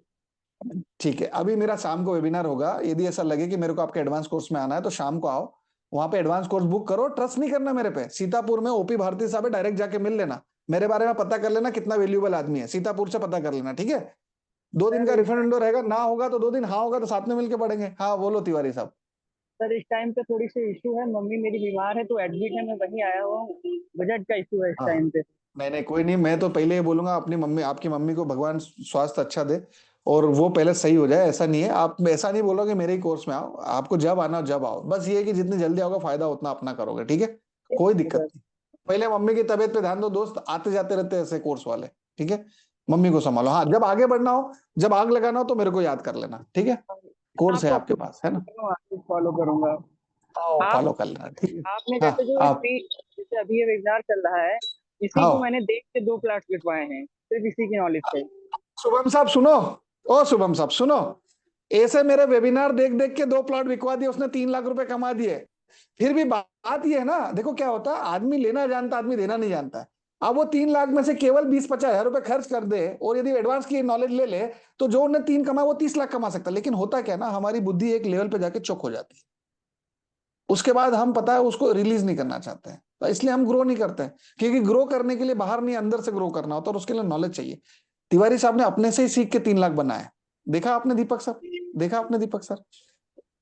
ठीक है, अभी मेरा शाम को वेबिनार होगा, यदि ऐसा लगे कि मेरे को आपके एडवांस कोर्स में आना है तो शाम को आओ, वहां पे एडवांस कोर्स बुक करो। ट्रस्ट नहीं करना मेरे पे, सीतापुर में ओपी भारती साहब है, डायरेक्ट जाके मिल लेना, मेरे बारे में पता कर लेना कितना वैल्यूएबल आदमी है, सीतापुर से पता कर लेना, ठीक है। 2 दिन का सर रिफंड विंडो रहेगा, ना होगा तो 2 दिन, हाँ होगा तो साथ में मिलके पढ़ेंगे। हाँ बोलो तिवारी साहब। सर इस टाइम पे थोड़ी सी इशू है, मम्मी मेरी बीमार है तो एडमिट है, मैं वहीं आया हुआ हूँ। बजट का इशू है इस हाँ, टाइम पे। नहीं नहीं कोई नहीं, मैं तो पहले ये बोलूंगा अपनी मम्मी, आपकी मम्मी को भगवान स्वास्थ्य अच्छा दे और वो पहले सही हो जाए। ऐसा नहीं है, आप ऐसा नहीं बोलोगे मेरे ही कोर्स में आओ, आपको जब आना हो जब आओ, बस ये है कि जितनी जल्दी आओगे फायदा उतना अपना करोगे, ठीक है। ठीक कोई है दिक्कत सर। नहीं। पहले मम्मी की तबीयत पे ध्यान दो दोस्त, आते जाते रहते हैं ऐसे कोर्स वाले, ठीक है। मम्मी को संभालो, हाँ जब आगे बढ़ना हो, जब आग लगाना हो तो मेरे को याद कर लेना, ठीक है। कोर्स है आपको आपके पास, है ना, फॉलो करूंगा। आप फॉलो कर लेना, ठीक है। आपने हाँ जैसे जो आप, जैसे अभी ये वेबिनार चल रहा है, इसी हाँ को मैंने देख के 2 प्लॉट्स बिकवाए हैं सिर्फ इसी की नॉलेज से। शुभम साहब सुनो, ओ शुभम साहब सुनो, ऐसे मेरे वेबिनार देख देख के 2 प्लॉट बिकवा दिए उसने, 3 लाख रुपए कमा दिए। फिर भी बात ये है ना, देखो क्या होता है, आदमी लेना जानता, आदमी देना नहीं जानता है। अब वो 3 लाख में से केवल 20-50 हजार रुपए खर्च कर दे और यदि एडवांस की नॉलेज ले ले तो जो उन्हें 3 कमा वो 30 लाख कमा सकता है। लेकिन होता क्या ना, हमारी बुद्धि एक लेवल पे जाके चुक हो जाती है, उसके बाद हम पता है उसको रिलीज नहीं करना चाहते हैं, तो इसलिए हम ग्रो नहीं करते हैं। क्योंकि ग्रो करने के लिए बाहर नहीं अंदर से ग्रो करना होता है और उसके लिए नॉलेज चाहिए। तिवारी साहब ने अपने से ही सीख के 3 लाख बनाए, देखा आपने दीपक सर, देखा आपने दीपक सर।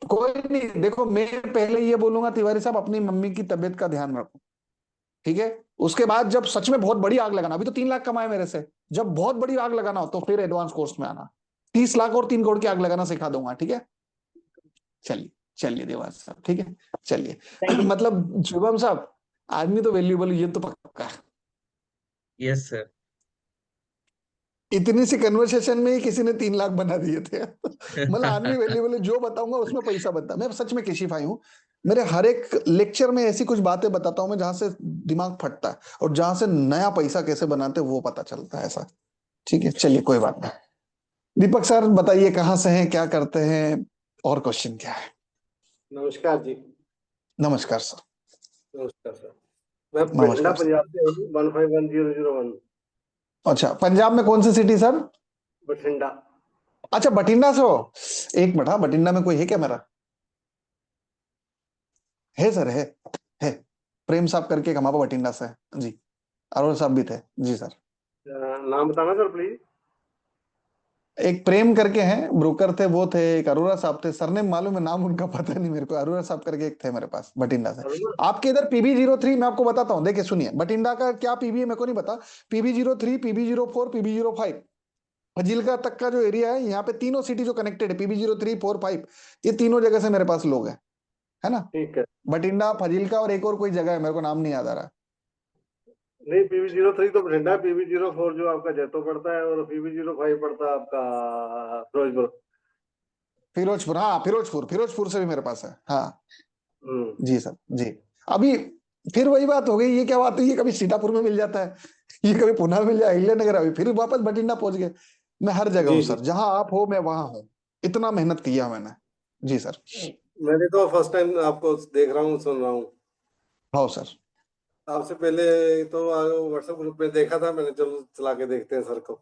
कोई नहीं, देखो मैं पहले ये बोलूंगा तिवारी साहब अपनी मम्मी की तबीयत का ध्यान रखो, ठीक है। उसके बाद जब सच में बहुत बड़ी आग लगाना, अभी तो 3 लाख कमाए मेरे से, जब बहुत बड़ी आग लगाना हो तो फिर एडवांस कोर्स में आना, 30 लाख और 3 करोड़ की आग लगाना सिखा दूंगा, ठीक है। चलिए चलिए देवास साहब, ठीक है, चलिए। Thank you. मतलब शुभम साहब, आदमी तो वैल्यूएबल, ये तो पक्का है। Yes sir. इतनी सी कन्वर्सेशन में ही किसी ने 3 लाख बना दिए थे। मतलब आदमी वैल्यूएबल है, जो बताऊंगा उसमें पैसा बनता है। मैं सच में केशिफाई हूँ, मेरे हर एक लेक्चर में ऐसी कुछ बातें बताता हूँ मैं जहां से दिमाग फटता है और जहां से नया पैसा कैसे बनाते हैं वो पता चलता है, ऐसा, ठीक है। चलिए कोई बात नहीं। दीपक सर बताइए कहाँ से हैं, क्या करते हैं, और क्वेश्चन क्या है। नमस्कार जी। नमस्कार सर। नमस्कार सर। मैं बठिंडा नमस्कार सर। पंजाब से हूँ, 151001। अच्छा, पंजाब में कौन सी सिटी सर। बठिंडा। अच्छा बठिंडा से हो, एक मिनट, हाँ बठिंडा में कोई है क्या मेरा, है सर, है प्रेम साहब करके, एक हमारा बठिंडा से है जी, अरोड़ साहब भी थे जी सर। नाम बताना सर प्लीज। एक प्रेम करके हैं, ब्रोकर थे वो थे, एक अरोरा साहब थे, सरनेम मालूम है, नाम उनका पता नहीं मेरे को। अरोरा साहब करके एक थे मेरे पास बठिंडा से। आपके इधर PB03 मैं आपको बताता हूँ, देखिए सुनिए, बठिंडा का क्या PB है मेरे को नहीं पता। PB03, PB04, PB05 फजीलका तक का जो एरिया है, यहाँ पे तीनों सिटी जो कनेक्टेड है, PB03, 4, 5, ये तीनों जगह से मेरे पास लोग हैं, है ना। ठीक है। बठिंडा, फजीलका और एक और कोई जगह है, मेरे को नाम नहीं याद आ रहा। नहीं, PB03 तो बठिंडा है, PB04 जो आपका जैतो पड़ता है, और PB05 पड़ता है आपका फिरोजपुर। फिरोजपुर, हाँ फिरोजपुर से भी मेरे पास है, हाँ हम्म। जी सर जी। अभी फिर वही बात हो गई, ये क्या बात है, ये कभी सीतापुर में मिल जाता है, ये कभी पुणे मिल जाए, अहिल्या नगर, अभी फिर वापस बठिंडा पहुंच गए। मैं हर जगह हूँ जी जी। सर, जहां आप हो मैं वहां हूँ, इतना मेहनत किया मैंने। जी सर। मैंने तो फर्स्ट टाइम आपको देख रहा हूँ, सुन रहा हूँ। हाँ सर। आपसे पहले तो व्हाट्सएप ग्रुप में देखा था मैंने, चलो चला के देखते हैं सर को।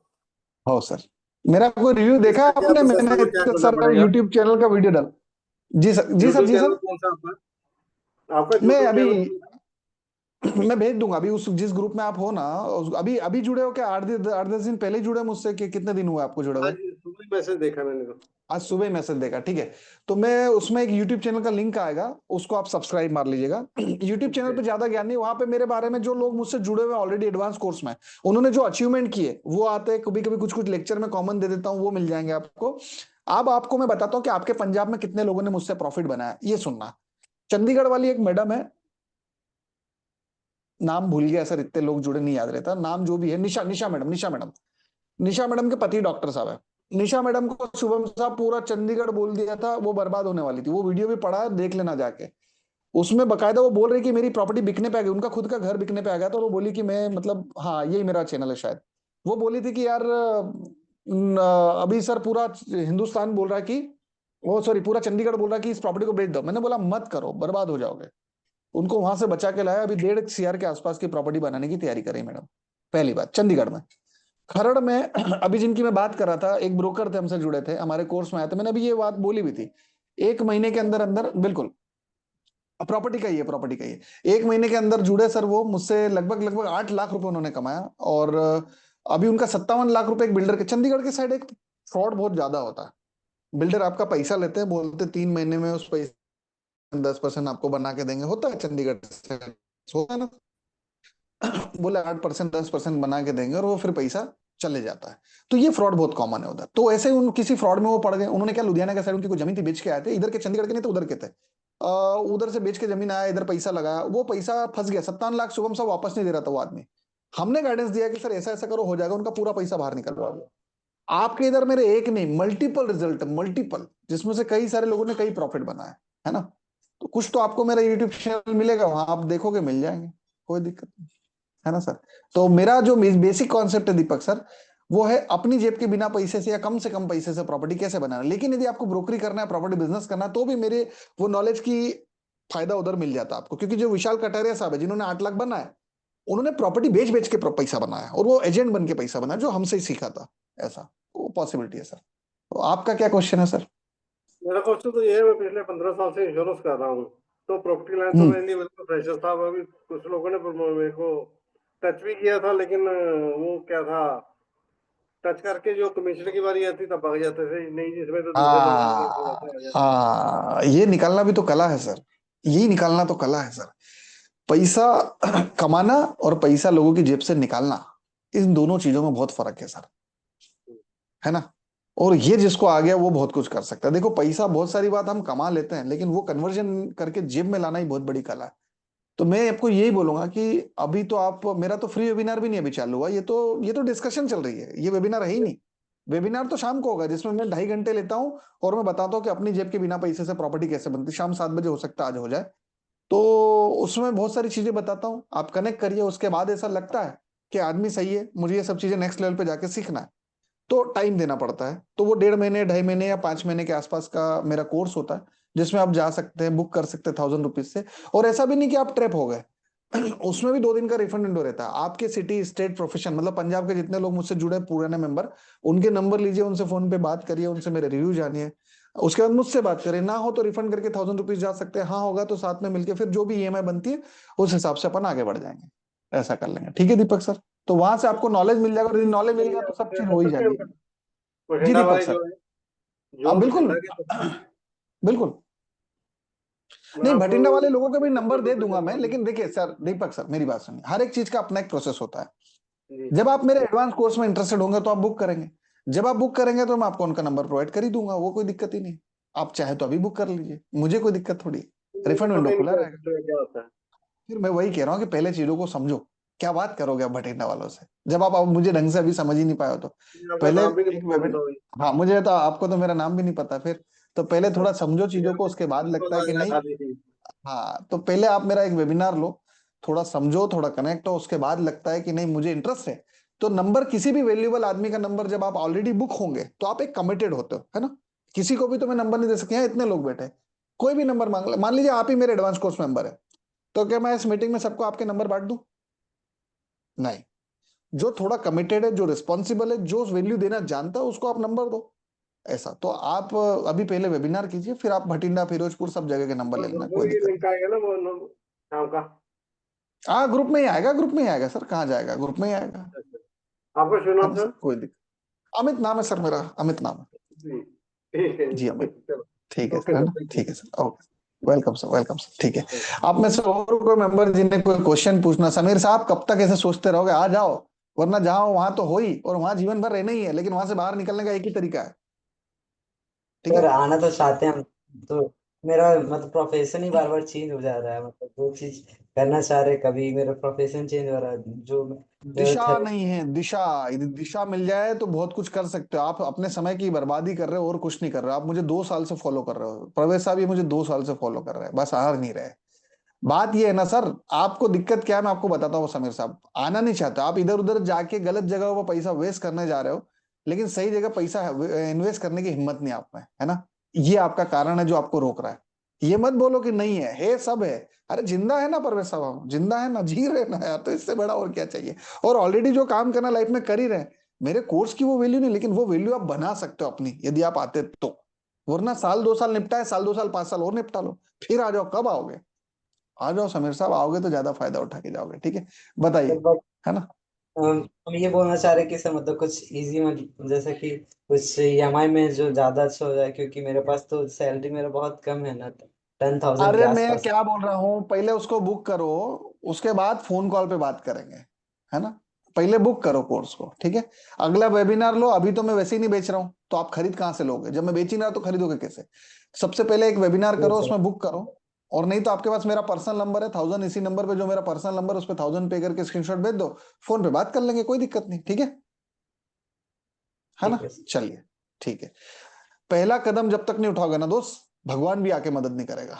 हाँ सर। मेरा कोई रिव्यू देखा इसका क्या आपने? प्रोसेस मैंने है, क्या करना सर पड़ेगा? यूट्यूब चैनल का वीडियो डाल। जी सर जी सर यूट्यूब जी चैनल सर। कौन सा आपका? आपका मैं यूट्यूब अभी चैनल? मैं भेज दूंगा अभी, उस जिस ग्रुप में आप हो ना, अभी अभी जुड़े हो क्या? 8-10 दिन पहले ही जुड़े मुझसे, कि कितने दिन हुए आपको जुड़े हुए? आज सुबह मैसेज देखा मैंने तो। आज सुबह मैसेज देखा, ठीक है। तो मैं उसमें एक YouTube चैनल का लिंक आएगा, उसको आप सब्सक्राइब मार लीजिएगा। YouTube चैनल पे ज्यादा ज्ञान नहीं, वहां पे मेरे बारे में जो लोग मुझसे जुड़े हुए ऑलरेडी एडवांस कोर्स में, उन्होंने जो अचीवमेंट किए वो आते हैं, कभी कभी कुछ कुछ लेक्चर में कॉमन दे देता हूँ, वो मिल जाएंगे आपको। अब आपको मैं बताता हूँ कि आपके पंजाब में कितने लोगों ने मुझसे प्रॉफिट बनाया, ये सुनना। चंडीगढ़ वाली एक मैडम है, नाम भूल गया सर, इतने लोग जुड़े नहीं याद रहता नाम, जो भी है, निशा निशा मैडम, निशा मैडम के पति डॉक्टर साहब है। निशा मैडम को शुभम साहब पूरा चंडीगढ़ बोल दिया था, वो बर्बाद होने वाली थी। वो वीडियो भी पड़ा है, देख लेना जाके। उसमें बकायदा वो बोल रही कि मेरी प्रॉपर्टी बिकने पे आ गई, उनका खुद का घर बिकने पे आ गया था, और वो बोली कि मैं, मतलब हाँ यही मेरा चैनल है शायद। वो बोली थी कि यार अभी सर पूरा हिंदुस्तान बोल रहा है कि, वो सॉरी पूरा चंडीगढ़ बोल रहा है कि इस प्रॉपर्टी को बेच दो। मैंने बोला मत करो, बर्बाद हो जाओगे। उनको वहां से बचा के लाया, अभी 1.5 CR के आसपास की प्रॉपर्टी बनाने की तैयारी करी मैडम। पहली बात चंडीगढ़ में। खरड़ में अभी जिनकी मैं बात कर रहा था, एक ब्रोकर थे, हमसे जुड़े थे, हमारे कोर्स में आए थे, मैंने अभी ये बात बोली भी थी। 1 महीने के अंदर अंदर, बिल्कुल प्रॉपर्टी का ही है, प्रॉपर्टी का ही है। 1 महीने के अंदर जुड़े सर, वो मुझसे लगभग 8 लाख रुपए उन्होंने कमाया। और अभी उनका 57 लाख रुपए एक बिल्डर के, चंडीगढ़ के साइड एक फ्रॉड बहुत ज्यादा होता है। बिल्डर आपका पैसा लेते हैं, बोलते 3 महीने में उस पैसे 10% आपको बना के देंगे, होता है चंडीगढ़ से, होता है ना। बोले 8%, 10% बना के देंगे, और वो फिर पैसा चले जाता है। तो ये फ्रॉड बहुत कॉमन है उधर। तो ऐसे उन किसी फ्रॉड में वो पड़ गए। उन्होंने क्या, लुधियाना के साइड उनकी कोई जमीन थी, बेच के आए थे, इधर के चंडीगढ़ के नहीं थे, उधर के थे। उधर से बेच के जमीन आया, इधर पैसा लगाया, वो पैसा फंस गया। 57 लाख शुभम साहब वापस नहीं दे रहा था वो आदमी। हमने गाइडेंस दिया कि सर ऐसा ऐसा करो, हो जाएगा, उनका पूरा पैसा बाहर निकलवा दो। आपके इधर मेरे एक नहीं, मल्टीपल रिजल्ट, मल्टीपल, जिसमें से कई सारे लोगों ने कई प्रॉफिट बनाया है ना। तो कुछ तो आपको मेरा यूट्यूब चैनल मिलेगा, वहां आप देखोगे, मिल जाएंगे, कोई दिक्कत नहीं, है ना सर। तो मेरा जो बेसिक कॉन्सेप्ट है दीपक सर, वो है अपनी जेब के बिना पैसे से या कम से कम पैसे से प्रॉपर्टी कैसे बनाना। लेकिन यदि आपको ब्रोकरी करना है, प्रॉपर्टी बिजनेस करना है, तो भी मेरे वो नॉलेज की फायदा उधर मिल जाता है आपको। क्योंकि जो विशाल कटारिया साहब है, जिन्होंने 8 लाख बनाया, उन्होंने प्रॉपर्टी बेच बेच के पैसा बनाया, और वो एजेंट बन के पैसा बनाया, जो हमसे ही सीखा था। ऐसा वो पॉसिबिलिटी है सर। तो आपका क्या क्वेश्चन है सर? मेरा क्वेश्चन तो ये है, मैं पिछले 15 साल से इंश्योरेंस कर रहा हूँ, तो प्रॉपर्टी लाइन तो मैं नहीं, बिल्कुल फ्रेशर था। अभी कुछ लोगों ने मेरे को टच भी किया था, लेकिन वो क्या था, टच करके जो कमीशन की बारी आती तब भाग जाते थे, नहीं जिसमें तो दूसरे लोग आ जाते। ये निकालना भी तो कला है सर, यही निकालना तो कला है सर। पैसा कमाना और पैसा लोगों की जेब से निकालना, इन दोनों चीजों में बहुत फर्क है सर, है ना। और ये जिसको आ गया वो बहुत कुछ कर सकता है। देखो पैसा, बहुत सारी बात हम कमा लेते हैं, लेकिन वो कन्वर्जन करके जेब में लाना ही बहुत बड़ी कला है। तो मैं आपको यही बोलूंगा कि अभी तो आप, मेरा तो फ्री वेबिनार भी नहीं अभी चालू हुआ, ये तो डिस्कशन चल रही है, ये वेबिनार है ही नहीं। वेबिनार तो शाम को होगा, जिसमें मैं 2.5 घंटे लेता हूं, और मैं बताता हूँ कि अपनी जेब के बिना पैसे से प्रॉपर्टी कैसे बनती। शाम 7 बजे हो सकता है आज हो जाए। तो उसमें बहुत सारी चीजें बताता हूँ, आप कनेक्ट करिए। उसके बाद ऐसा लगता है कि आदमी सही है, मुझे ये सब चीजें नेक्स्ट लेवल पे जाके सीखना है, तो टाइम देना पड़ता है। तो वो 1.5 महीने, 2.5 महीने या 5 महीने के आसपास का मेरा कोर्स होता है, जिसमें आप जा सकते हैं, बुक कर सकते हैं 1000 रुपीज से। और ऐसा भी नहीं कि आप ट्रैप हो गए, उसमें भी 2 दिन का रिफंड विंडो रहता है। आपके सिटी, स्टेट, प्रोफेशन, मतलब पंजाब के जितने लोग मुझसे जुड़े पुराने मेंबर, उनके नंबर लीजिए, उनसे फोन पे बात करिए, उनसे मेरे रिव्यू जानिए, उसके बाद मुझसे बात करें। ना हो तो रिफंड करके 1000 रुपीज जा सकते हैं, हाँ होगा तो साथ में मिलकर फिर जो भी EMI बनती है उस हिसाब से अपन आगे बढ़ जाएंगे। ऐसा कर लेंगे, ठीक है दीपक सर। तो वहां से आपको नॉलेज मिल जाएगा, और यदि नॉलेज मिल गया तो सब चीज हो ही जाएगी। जी बठिंडा दीपक वाले सर। जो है, हाँ जो बिल्कुल बठिंडा के, बिल्कुल। मैं नहीं, आपको भटिंडा वाले लोगों के भी नंबर दे दूंगा मैं, लेकिन देखिए सर, दीपक सर मेरी बात सुनिए, हर एक चीज का अपना एक प्रोसेस होता है। जी जब आप मेरे एडवांस कोर्स में इंटरेस्टेड होंगे तो आप बुक करेंगे, जब आप बुक करेंगे तो मैं आपको उनका नंबर प्रोवाइड कर ही दूंगा, वो कोई दिक्कत ही नहीं। आप चाहे तो अभी बुक कर लीजिए, मुझे कोई दिक्कत थोड़ी है, मुझे रिफंड पता विंडो ही नहीं खुला रहेगा। क्या होता है। फिर मैं वही कह रहा हूँ कि पहले चीजों को समझो, क्या बात करोगे आप भटिंडा वालों से, जब आप मुझे ढंग से अभी समझ ही नहीं पाए हो तो। आपका पहले नाम भी नहीं एक पता वेबिन, होगा। हाँ मुझे तो, आपको तो मेरा नाम भी नहीं पता फिर, तो पहले थोड़ा समझो चीजों को, उसके बाद लगता है कि नहीं। हाँ, तो पहले आप मेरा एक वेबिनार लो, थोड़ा समझो, थोड़ा कनेक्ट हो, उसके बाद लगता है कि नहीं मुझे इंटरेस्ट है, तो नंबर, किसी भी वैल्यूएबल आदमी का नंबर जब आप ऑलरेडी बुक होंगे तो आप एक कमिटेड होते हो, है ना। किसी को भी तो मैं नंबर नहीं दे सकती, इतने लोग बैठे, कोई भी नंबर मांग, मान लीजिए आप ही मेरे एडवांस कोर्स मेंबर है, तो क्या मैं इस मीटिंग में सबको आपके नंबर बांट दूं? नहीं। जो थोड़ा कमिटेड है, जो रिस्पॉन्सिबल है, जो वैल्यू देना जानता है, उसको आप नंबर दो। ऐसा तो आप अभी पहले वेबिनार कीजिए, फिर आप भटिंडा, फिरोजपुर सब जगह के नंबर ले लेना, वो कोई ये दिक्कत लिंक आएगा ना वो शाम का। नहीं। हाँ ग्रुप में ही आएगा, ग्रुप में ही आएगा सर, कहाँ जाएगा, ग्रुप में ही आएगा। आपका शुभ है नाम ना सर? सर, कोई दिक्कत। अमित नाम है सर मेरा, अमित नाम है जी ठीक है जी, अमित। चलो ठीक है ओके सर, है सर, ना, थैंक यू। ठीक है sir, okay, welcome sir, welcome sir, ठीक है। आप में से और कोई मेंबर जिन्हें कोई क्वेश्चन पूछना, समीर साहब कब तक ऐसे सोचते रहोगे, आ जाओ, वरना जहाँ हो वहां तो हो ही, और वहां जीवन भर रहना ही है, लेकिन वहां से बाहर निकलने का एक ही तरीका है, ठीक सर है। आना तो चाहते हैं हम, तो मेरा मतलब प्रोफेशन ही बार बार चेंज हो जा रहा है, मतलब जो चीज करना चाह रहे कभी मेरा प्रोफेशन चेंज हो रहा है, जो दिशा नहीं है, दिशा, यदि दिशा मिल जाए तो बहुत कुछ कर सकते हो। आप अपने समय की बर्बादी कर रहे हो और कुछ नहीं कर रहे हो। आप मुझे 2 साल से फॉलो कर रहे हो, प्रवेश साहब ये मुझे 2 साल से फॉलो कर रहे हैं, बस हार नहीं रहे। बात ये है ना सर, आपको दिक्कत क्या है मैं आपको बताता हूँ समीर साहब, आना नहीं चाहते आप, इधर उधर जाके गलत जगह पर पैसा वेस्ट करने जा रहे हो, लेकिन सही जगह पैसा इन्वेस्ट करने की हिम्मत नहीं आप में, है ना। ये आपका कारण है जो आपको रोक रहा है। ये मत बोलो कि नहीं है सब है। अरे जिंदा है ना परवेश साहब, हम जिंदा है ना, जी रहे ना यार, तो इससे बड़ा और क्या चाहिए। और ऑलरेडी जो काम करना लाइफ में कर ही रहे हैं। मेरे कोर्स की वो वैल्यू नहीं, लेकिन वो वैल्यू आप बना सकते हो अपनी, यदि आप आते तो। वरना साल 2 साल निपटा है, साल 2 साल 5 साल और निपटा लो, फिर आ जाओ, कब आओगे? आ जाओ समीर साहब, आओगे तो ज्यादा फायदा उठा के जाओगे, ठीक है, बताइए, बट है ना। हम ये बोलना चाह रहे हैं कि सर मतलब कुछ इजी में, जैसे कि कुछ ईएमआई में जो ज्यादा अच्छा हो जाए, क्योंकि मेरे पास तो सैलरी मेरा बहुत कम है ना, 10,000 के अरे मैं आसपास। क्या बोल रहा हूँ, पहले उसको बुक करो, उसके बाद फोन कॉल पे बात करेंगे, है ना। पहले बुक करो कोर्स को, ठीक है। अगला वेबिनार लो, अभी तो मैं वैसे ही नहीं बेच रहा हूँ, तो आप खरीद कहाँ से लोगे, जब मैं बेच ही ना रहा तो खरीदोगे कैसे। सबसे पहले एक वेबिनार जी करो, सर। उसमें बुक करो, और नहीं तो आपके पास मेरा पर्सनल नंबर है 1000, इसी नंबर पे जो मेरा पर्सनल नंबर है उस पर 1000 पे करके स्क्रीनशॉट भेज दो, फोन पे बात कर लेंगे, कोई दिक्कत नहीं, ठीक है ना। ठीक है सर। चलिए, ठीक है। पहला कदम जब तक नहीं उठाओगे ना दोस्त, भगवान भी आके मदद नहीं करेगा।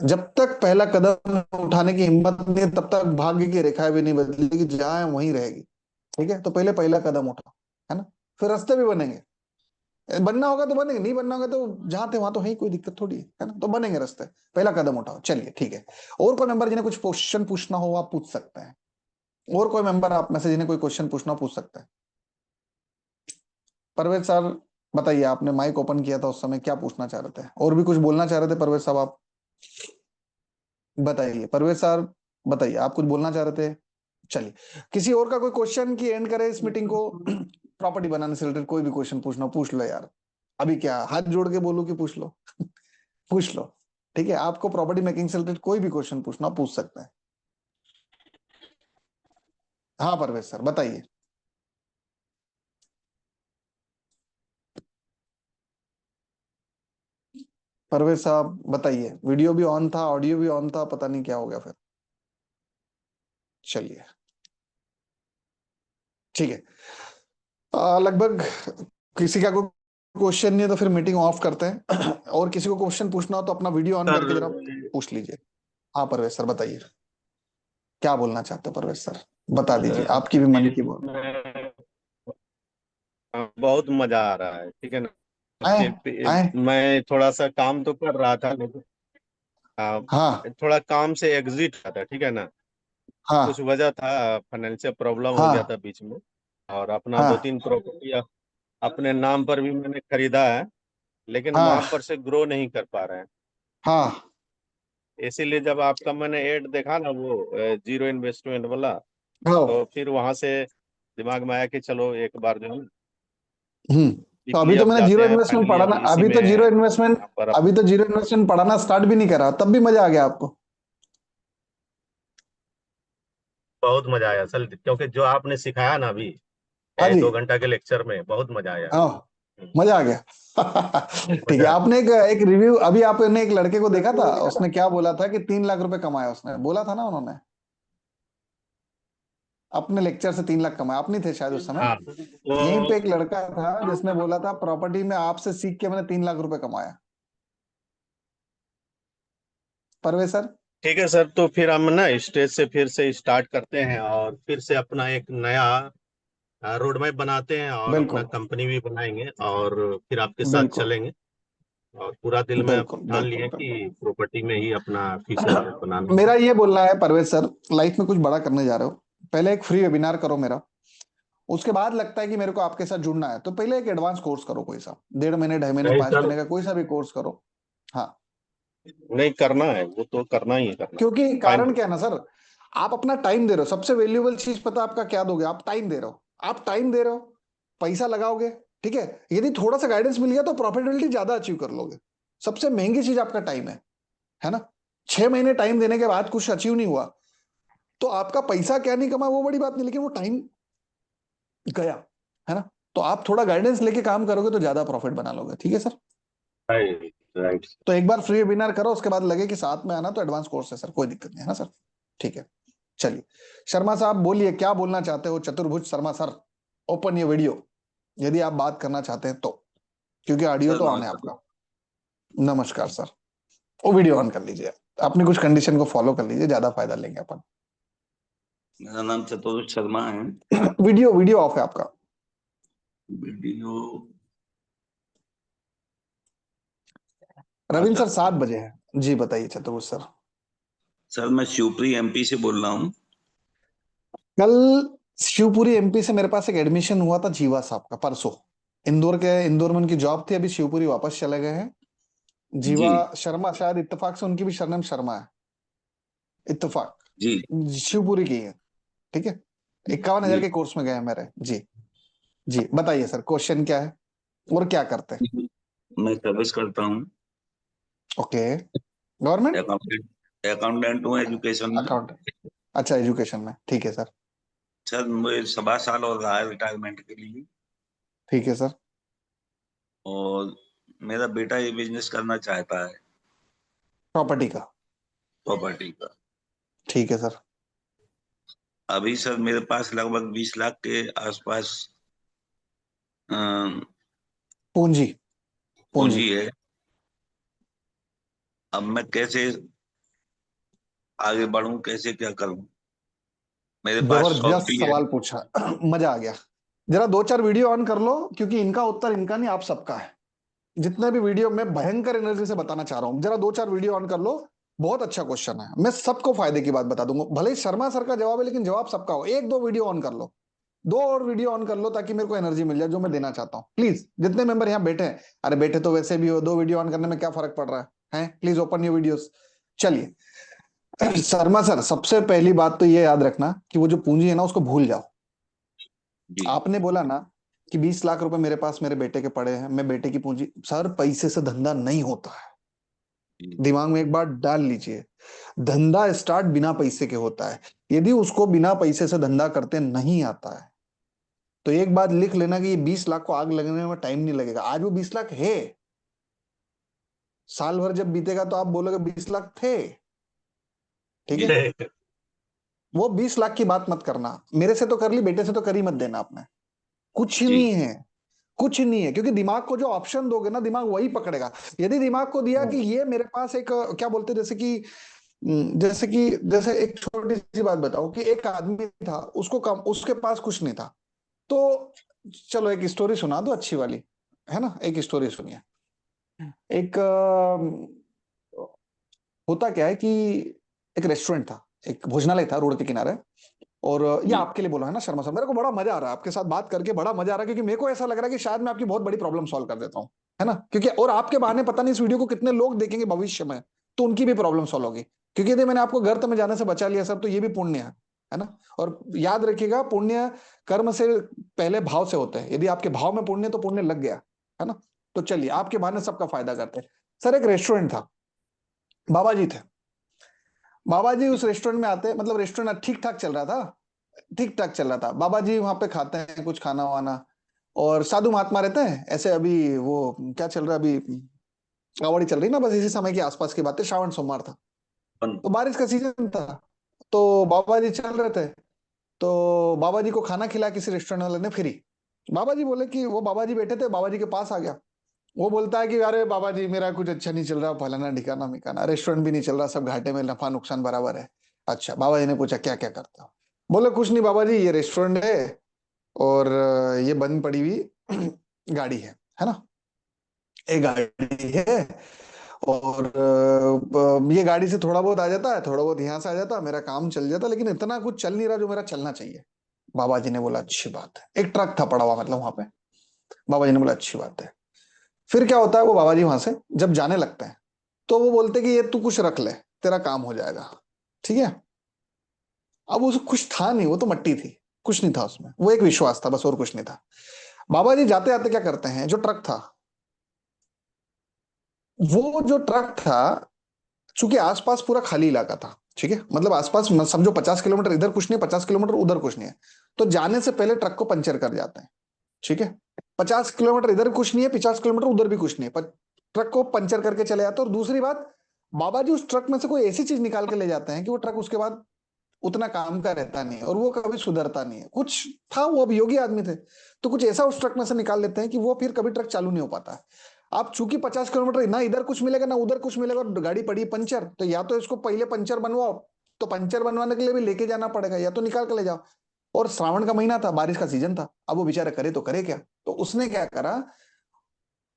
जब तक पहला कदम उठाने की हिम्मत नहीं है, तब तक भाग्य की रेखाएं भी नहीं बदलेगी, जहां है वहीं रहेगी, ठीक है। तो पहले पहला कदम उठाओ, है ना, फिर रास्ते भी बनेंगे। बनना होगा तो बनेंगे, नहीं बनना होगा तो जहां थे वहां तो है ही, कोई दिक्कत थोड़ी है ना, तो बनेंगे रास्ते। पहला कदम उठाओ, चलिए, ठीक है। और कोई मेंबर जिन्हें कुछ क्वेश्चन पूछना हो आप पूछ सकते हैं। और कोई मेंबर आप में से जिन्हें कोई क्वेश्चन पूछना हो पूछ सकते हैं। परवेज सर बताइए, आपने माइक ओपन किया था उस समय, क्या पूछना चाह रहे थे, और भी कुछ बोलना चाह रहे थे परवेज साहब आप? बताइए परवेज सर, बताइए आप कुछ बोलना चाह रहे थे। चलिए, किसी और का कोई क्वेश्चन की एंड करे इस मीटिंग को। प्रॉपर्टी बनाने से रिलेटेड कोई भी क्वेश्चन पूछना पूछ लो यार। अभी क्या हाथ जोड़ के बोलूं कि पूछ लो? पूछ लो, ठीक है। आपको प्रॉपर्टी मेकिंग से रिलेटेड कोई भी क्वेश्चन पूछना पूछ सकते हैं। हाँ परवेज सर बताइए। परवेज साहब बताइए, वीडियो भी ऑन था, ऑडियो भी ऑन था, पता नहीं क्या हो गया फिर। चलिए, ठीक है। लगभग किसी का कोई क्वेश्चन नहीं है तो फिर मीटिंग ऑफ करते हैं। और किसी को क्वेश्चन पूछना हो तो अपना वीडियो ऑन सर करके जरा पूछ लीजिए। हाँ परवेश सर बताइए, क्या बोलना चाहते हो परवेश सर, बता दीजिए, आपकी भी मन की बोल। इसमें बहुत मजा आ रहा है, ठीक है ना। आए आए। मैं थोड़ा सा काम तो कर रहा था, लेकिन हाँ थोड़ा काम से एग्जिट था, ठीक है ना। कुछ हाँ वजह था, फाइनेंशियल प्रॉब्लम हो गया हाँ था बीच में। और अपना दो हाँ तीन प्रॉपर्टी अपने नाम पर भी मैंने खरीदा है, लेकिन वहां हाँ पर से ग्रो नहीं कर पा रहे हैं। हाँ इसीलिए जब आपका मैंने ऐड देखा ना, वो जीरो इन्वेस्टमेंट वाला, हाँ। तो फिर वहां से दिमाग में आया कि चलो एक बार जो है तो अभी तो पीपीएफ मैंने जीरो जाते हैं इन्वेस्टमेंट फाइनली, पढ़ाना, अभी इसी में यहाँ पर अभी तो जीरो इन्वेस्टमेंट पढ़ाना स्टार्ट भी नहीं करा, तब भी मजा आ गया आपको? बहुत मजा आया असल, क्योंकि जो आपने सिखाया ना अभी हाँ जी। 2 घंटा के लेक्चर में, बहुत मजा आया। हाँ, मजा आ गया। ठीक है, मजा आपने एक रिव्यू, अभी आपने एक लड़के को देखा था, उसने क्या बोला था कि 3 लाख रुपए कमाया, उसने बोला था ना, उन्होंने अपने लेक्चर से 3 लाख कमाया। आप नहीं थे शायद उस समय। हाँ, यहीं पे एक तो लड़का था जिसने बोला था प्रॉपर्टी में आपसे सीख के मैंने 3 लाख रुपए कमाया। परवेज सर। ठीक है सर, तो फिर हम ना स्टेज से फिर से स्टार्ट करते हैं और फिर से अपना एक नया रोड मैप बनाते हैं और अपना बिल्कुल कंपनी भी बनाएंगे और फिर आपके साथ बिल्कुल चलेंगे। और पूरा दिल में बिल्कुल ठान बिल्कुल लिए बिल्कुल। कि प्रॉपर्टी में ही अपना फ्यूचर बनाना है। मेरा ये बोलना है परवेज सर, लाइफ में कुछ बड़ा करने जा रहे हो, पहले एक फ्री वेबिनार करो मेरा। उसके बाद लगता है कि मेरे को आपके साथ जुड़ना है, तो पहले एक एडवांस कोर्स करो, कोई सा 1.5 महीने, 2.5 महीने, नहीं 5 सर, महीने का कोई सा भी कोर्स करो। हाँ, नहीं करना है, वो तो करना ही है, करना क्योंकि फाइन। कारण क्या है ना सर, आप अपना टाइम दे रहे हो। सबसे वैल्यूएबल चीज पता आपका क्या दोगे? आप टाइम दे रहे हो। आप टाइम दे रहे हो, पैसा लगाओगे, ठीक है। यदि थोड़ा सा गाइडेंस मिल गया तो प्रॉफिटेबिलिटी ज्यादा अचीव कर लोगे। सबसे महंगी चीज आपका टाइम है ना। 6 महीने टाइम देने के बाद कुछ अचीव नहीं हुआ तो आपका पैसा क्या नहीं कमा वो बड़ी बात नहीं, लेकिन वो टाइम गया, है ना। तो आप थोड़ा गाइडेंस लेके काम करोगे तो ज्यादा प्रॉफिट बना लोगे, ठीक है सर। Right right. तो एक बार फ्री वेबिनार करो, उसके बाद लगे कि साथ में आना तो एडवांस कोर्स है सर, कोई दिक्कत नहीं है ना सर। ठीक है, चलिए शर्मा साहब बोलिए, क्या बोलना चाहते हो? चतुर्भुज शर्मा सर, ओपन ये वीडियो यदि आप बात करना चाहते हैं तो, क्योंकि ऑडियो सर तो ऑन है नमस्कार। आपका। नमस्कार सर, वो वीडियो ऑन कर लीजिए, अपनी कुछ कंडीशन को फॉलो कर लीजिए, ज्यादा फायदा लेंगे अपन। मेरा नाम चतुर्भुज शर्मा है। वीडियो ऑफ है आपका। वीडियो रविंद्र अच्छा सर 7 बजे है जी, बताइए चतुर्भुज सर। सर मैं शिवपुरी एमपी से बोल रहा हूँ। कल शिवपुरी एमपी से मेरे पास एक एडमिशन हुआ था जीवा साहब का, परसों। इंदौर में उनकी जॉब थी, अभी शिवपुरी वापस चले गए हैं। जी जीवा शर्मा, शायद इत्तेफाक से उनकी भी सरनेम शर्मा है, इत्तेफाक। जी शिवपुरी की है, ठीक है। 51,000 जी के कोर्स में गए हैं मेरे जी। जी बताइए सर, क्वेश्चन क्या है और क्या करते हैं? मैं सर्विस करता हूँ। ओके, गवर्नमेंट अकाउंटेंट हूँ एजुकेशन में। अकाउंट, अच्छा एजुकेशन में, ठीक है सर। सर मुझे 7 साल हो रहा है रिटायरमेंट के लिए। ठीक है सर। और मेरा बेटा ये बिजनेस करना चाहता है प्रॉपर्टी का, प्रॉपर्टी का। ठीक है सर। अभी सर मेरे पास लगभग 20 लाख के आसपास अ, पूंजी, पूंजी। पूंजी है। अब मैं कैसे आगे बढ़ूं, कैसे क्या करूं? मेरे पास जबरदस्त प्रॉपर्टी है। सवाल पूछा। मजा आ गया। जरा 2-4 वीडियो ऑन कर लो, क्योंकि इनका उत्तर इनका नहीं, आप सबका है। जितने भी वीडियो मैं भयंकर एनर्जी से बताना चाह रहा हूं, जरा 2-4 वीडियो ऑन कर लो। बहुत अच्छा क्वेश्चन है, मैं सबको फायदे की बात बता दूंगा। भले ही शर्मा सर का जवाब है, लेकिन जवाब सबका हो। 1-2 वीडियो ऑन कर लो, 2 और वीडियो ऑन कर लो, ताकि मेरे को एनर्जी मिल जाए जो मैं देना चाहता हूँ। प्लीज, जितने मेंबर यहाँ बैठे हैं, अरे बैठे तो वैसे भी हो, 2 वीडियो ऑन करने में क्या फर्क पड़ रहा है? Please open your videos. चलिए शर्मा सर, सबसे पहली बात तो ये याद रखना कि वो जो पूंजी है ना, उसको भूल जाओ। जी आपने बोला ना कि 20 लाख रुपए मेरे पास मेरे बेटे के पड़े हैं, मैं बेटे की पूंजी। सर पैसे से धंधा नहीं होता है, जी दिमाग में एक बार डाल लीजिए। धंधा स्टार्ट बिना पैसे के होता है। यदि उसको बिना पैसे से धंधा करते नहीं आता है तो एक बात लिख लेना कि ये 20 लाख को आग लगने में टाइम नहीं लगेगा। आज वो 20 लाख है, साल भर जब बीतेगा तो आप बोलोगे 20 लाख थे, ठीक है। ठीक। वो 20 लाख की बात मत करना, मेरे से तो कर ली, बेटे से तो कर ही मत देना आपने। कुछ जी नहीं है, कुछ नहीं है, क्योंकि दिमाग को जो ऑप्शन दोगे ना, दिमाग वही पकड़ेगा। यदि दिमाग को दिया कि ये मेरे पास एक क्या बोलते हैं, जैसे एक छोटी सी बात बताओ कि एक आदमी था, उसके पास कुछ नहीं था, तो चलो एक स्टोरी सुना दो अच्छी वाली, है ना। एक स्टोरी सुनिए। एक होता क्या है कि एक रेस्टोरेंट था, एक भोजनालय था रोड के किनारे। और ये जी आपके लिए बोला है ना शर्मा साहब, मेरे को बड़ा मजा आ रहा है आपके साथ बात करके, बड़ा मजा आ रहा है, क्योंकि मेरे को ऐसा लग रहा है कि शायद मैं आपकी बहुत बड़ी प्रॉब्लम सॉल्व कर देता हूँ, है ना। क्योंकि और आपके बहाने पता नहीं इस वीडियो को कितने लोग देखेंगे भविष्य में, तो उनकी भी प्रॉब्लम सॉल्व होगी। क्योंकि यदि मैंने आपको गर्त में जाने से बचा लिया सर, तो ये भी पुण्य है। है ना। और याद रखिएगा, पुण्य कर्म से पहले भाव से होते हैं। यदि आपके भाव में पुण्य, तो पुण्य लग गया, है ना। तो चलिए, आपके बहाने सबका फायदा करते हैं। सर, एक रेस्टोरेंट था, बाबा जी थे। बाबा जी उस रेस्टोरेंट में आते, मतलब रेस्टोरेंट ठीक ठाक चल रहा था, ठीक ठाक चल रहा था। बाबा जी वहां पे खाते हैं कुछ खाना वाना, और साधु महात्मा रहते हैं ऐसे। अभी वो क्या चल रहा है, अभी कावड़ी चल रही ना, बस इसी समय के आसपास की बात है, श्रावण सोमवार था, तो बारिश का सीजन था। तो बाबा जी चल रहे थे, तो बाबा जी को खाना खिलाया किसी रेस्टोरेंट वाले ने फ्री। बाबा जी बोले कि, वो बाबा जी बैठे थे, बाबा जी के पास आ गया, वो बोलता है कि अरे बाबा जी, मेरा कुछ अच्छा नहीं चल रहा, फलाना ढिकाना मिकाना, रेस्टोरेंट भी नहीं चल रहा, सब घाटे में, नफा नुकसान बराबर है। अच्छा, बाबा जी ने पूछा क्या क्या करते हो? बोले कुछ नहीं बाबा जी, ये रेस्टोरेंट है और ये बंद पड़ी हुई गाड़ी है ना, एक गाड़ी है, और ये गाड़ी से थोड़ा बहुत आ जाता है, थोड़ा बहुत यहाँ से आ जाता है, मेरा काम चल जाता, लेकिन इतना कुछ चल नहीं रहा जो मेरा चलना चाहिए। बाबा जी ने बोला अच्छी बात है। एक ट्रक था पड़ा हुआ, मतलब वहां पे। बाबा जी ने बोला अच्छी बात है। फिर क्या होता है, वो बाबा जी वहां से जब जाने लगते हैं, तो वो बोलते कि ये तू कुछ रख ले, तेरा काम हो जाएगा, ठीक है। अब उसको कुछ था नहीं, वो तो मट्टी थी, कुछ नहीं था उसमें, वो एक विश्वास था बस, और कुछ नहीं था। बाबा जी जाते जाते क्या करते हैं, जो ट्रक था, वो जो ट्रक था, चूंकि आसपास पूरा खाली इलाका था, ठीक है, मतलब आसपास समझो 50 किलोमीटर इधर कुछ नहीं, 50 किलोमीटर उधर कुछ नहीं है, तो जाने से पहले ट्रक को पंचर कर जाते हैं, ठीक है। 50 किलोमीटर इधर कुछ नहीं है, 50 किलोमीटर उधर भी कुछ नहीं है, पर ट्रक को पंचर करके चले जाते हैं। और दूसरी बात, बाबा जी उस ट्रक में से कोई ऐसी चीज निकाल के ले जाते हैं कि वो ट्रक उसके बाद उतना काम का रहता नहीं है, और वो कभी सुधरता नहीं है। कुछ था, वो अब योगी आदमी थे, तो कुछ ऐसा उस ट्रक में से निकाल लेते हैं कि वो फिर कभी ट्रक चालू नहीं हो पाता। आप चूंकि 50 किलोमीटर ना इधर कुछ मिलेगा ना उधर कुछ मिलेगा, और गाड़ी पड़ी पंचर, तो या तो इसको पहले पंचर बनवाओ, तो पंचर बनवाने के लिए भी लेके जाना पड़ेगा, या तो निकाल के ले जाओ। और श्रावण का महीना था, बारिश का सीजन था, अब वो बेचारा करे तो करे क्या। तो उसने क्या करा,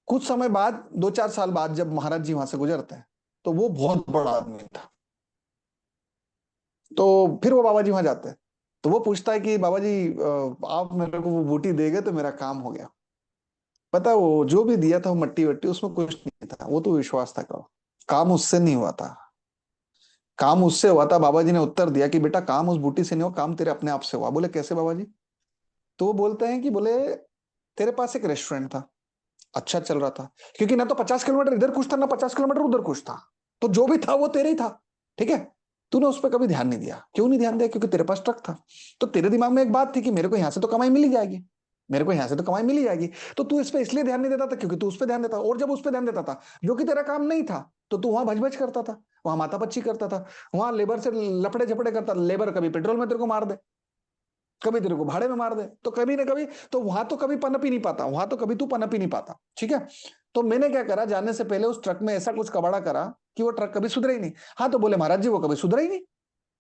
कुछ समय बाद, 2-4 साल बाद, जब महाराज जी वहां से गुजरते हैं, तो वो बहुत बड़ा आदमी था, तो फिर वो बाबा जी वहां जाते हैं, तो वो पूछता है कि बाबा जी आप मेरे को वो बूटी दे गए तो मेरा काम हो गया। पता है, वो जो भी दिया था वो मट्टी वट्टी, उसमें कुछ नहीं था, वो तो विश्वास था, करो काम उससे नहीं हुआ था, काम उससे हुआ था। बाबा जी ने उत्तर दिया कि बेटा, काम उस बूटी से नहीं हुआ, काम तेरे अपने आप से हुआ। बोले कैसे बाबा जी? तो वो बोलते हैं कि बोले तेरे पास एक रेस्टोरेंट था, अच्छा चल रहा था, क्योंकि ना तो 50 किलोमीटर इधर कुछ था, ना 50 किलोमीटर उधर कुछ था, तो जो भी था वो तेरे ही था, ठीक है। तूने उस पर कभी ध्यान नहीं दिया। क्यों नहीं ध्यान दिया? क्योंकि तेरे पास ट्रक था, तो तेरे दिमाग में एक बात थी कि मेरे को यहां से तो कमाई मिल ही जाएगी, मेरे को यहां से तो कमाई मिल ही जाएगी, तो तू इस पे इसलिए ध्यान नहीं देता था क्योंकि तू उस पर ध्यान देता, और जब उस पर ध्यान देता था जो कि तेरा काम नहीं था, तो तू वहां भज भज करता था, वहां माथापच्ची करता था, वहां लेबर से लफड़े झपड़े करता। लेबर कभी पेट्रोल में तेरे को मार दे, कभी तेरे को भाड़े में मार दे, तो कभी ना कभी तो वहां तो कभी पनप ही नहीं पाता, वहां तो कभी तू पनप ही नहीं पाता, ठीक है। तो मैंने क्या करा, जाने से पहले उस ट्रक में ऐसा कुछ कबाड़ा करा कि वो ट्रक कभी सुधरा ही नहीं। हाँ, तो बोले महाराज जी वो कभी सुधरा ही नहीं,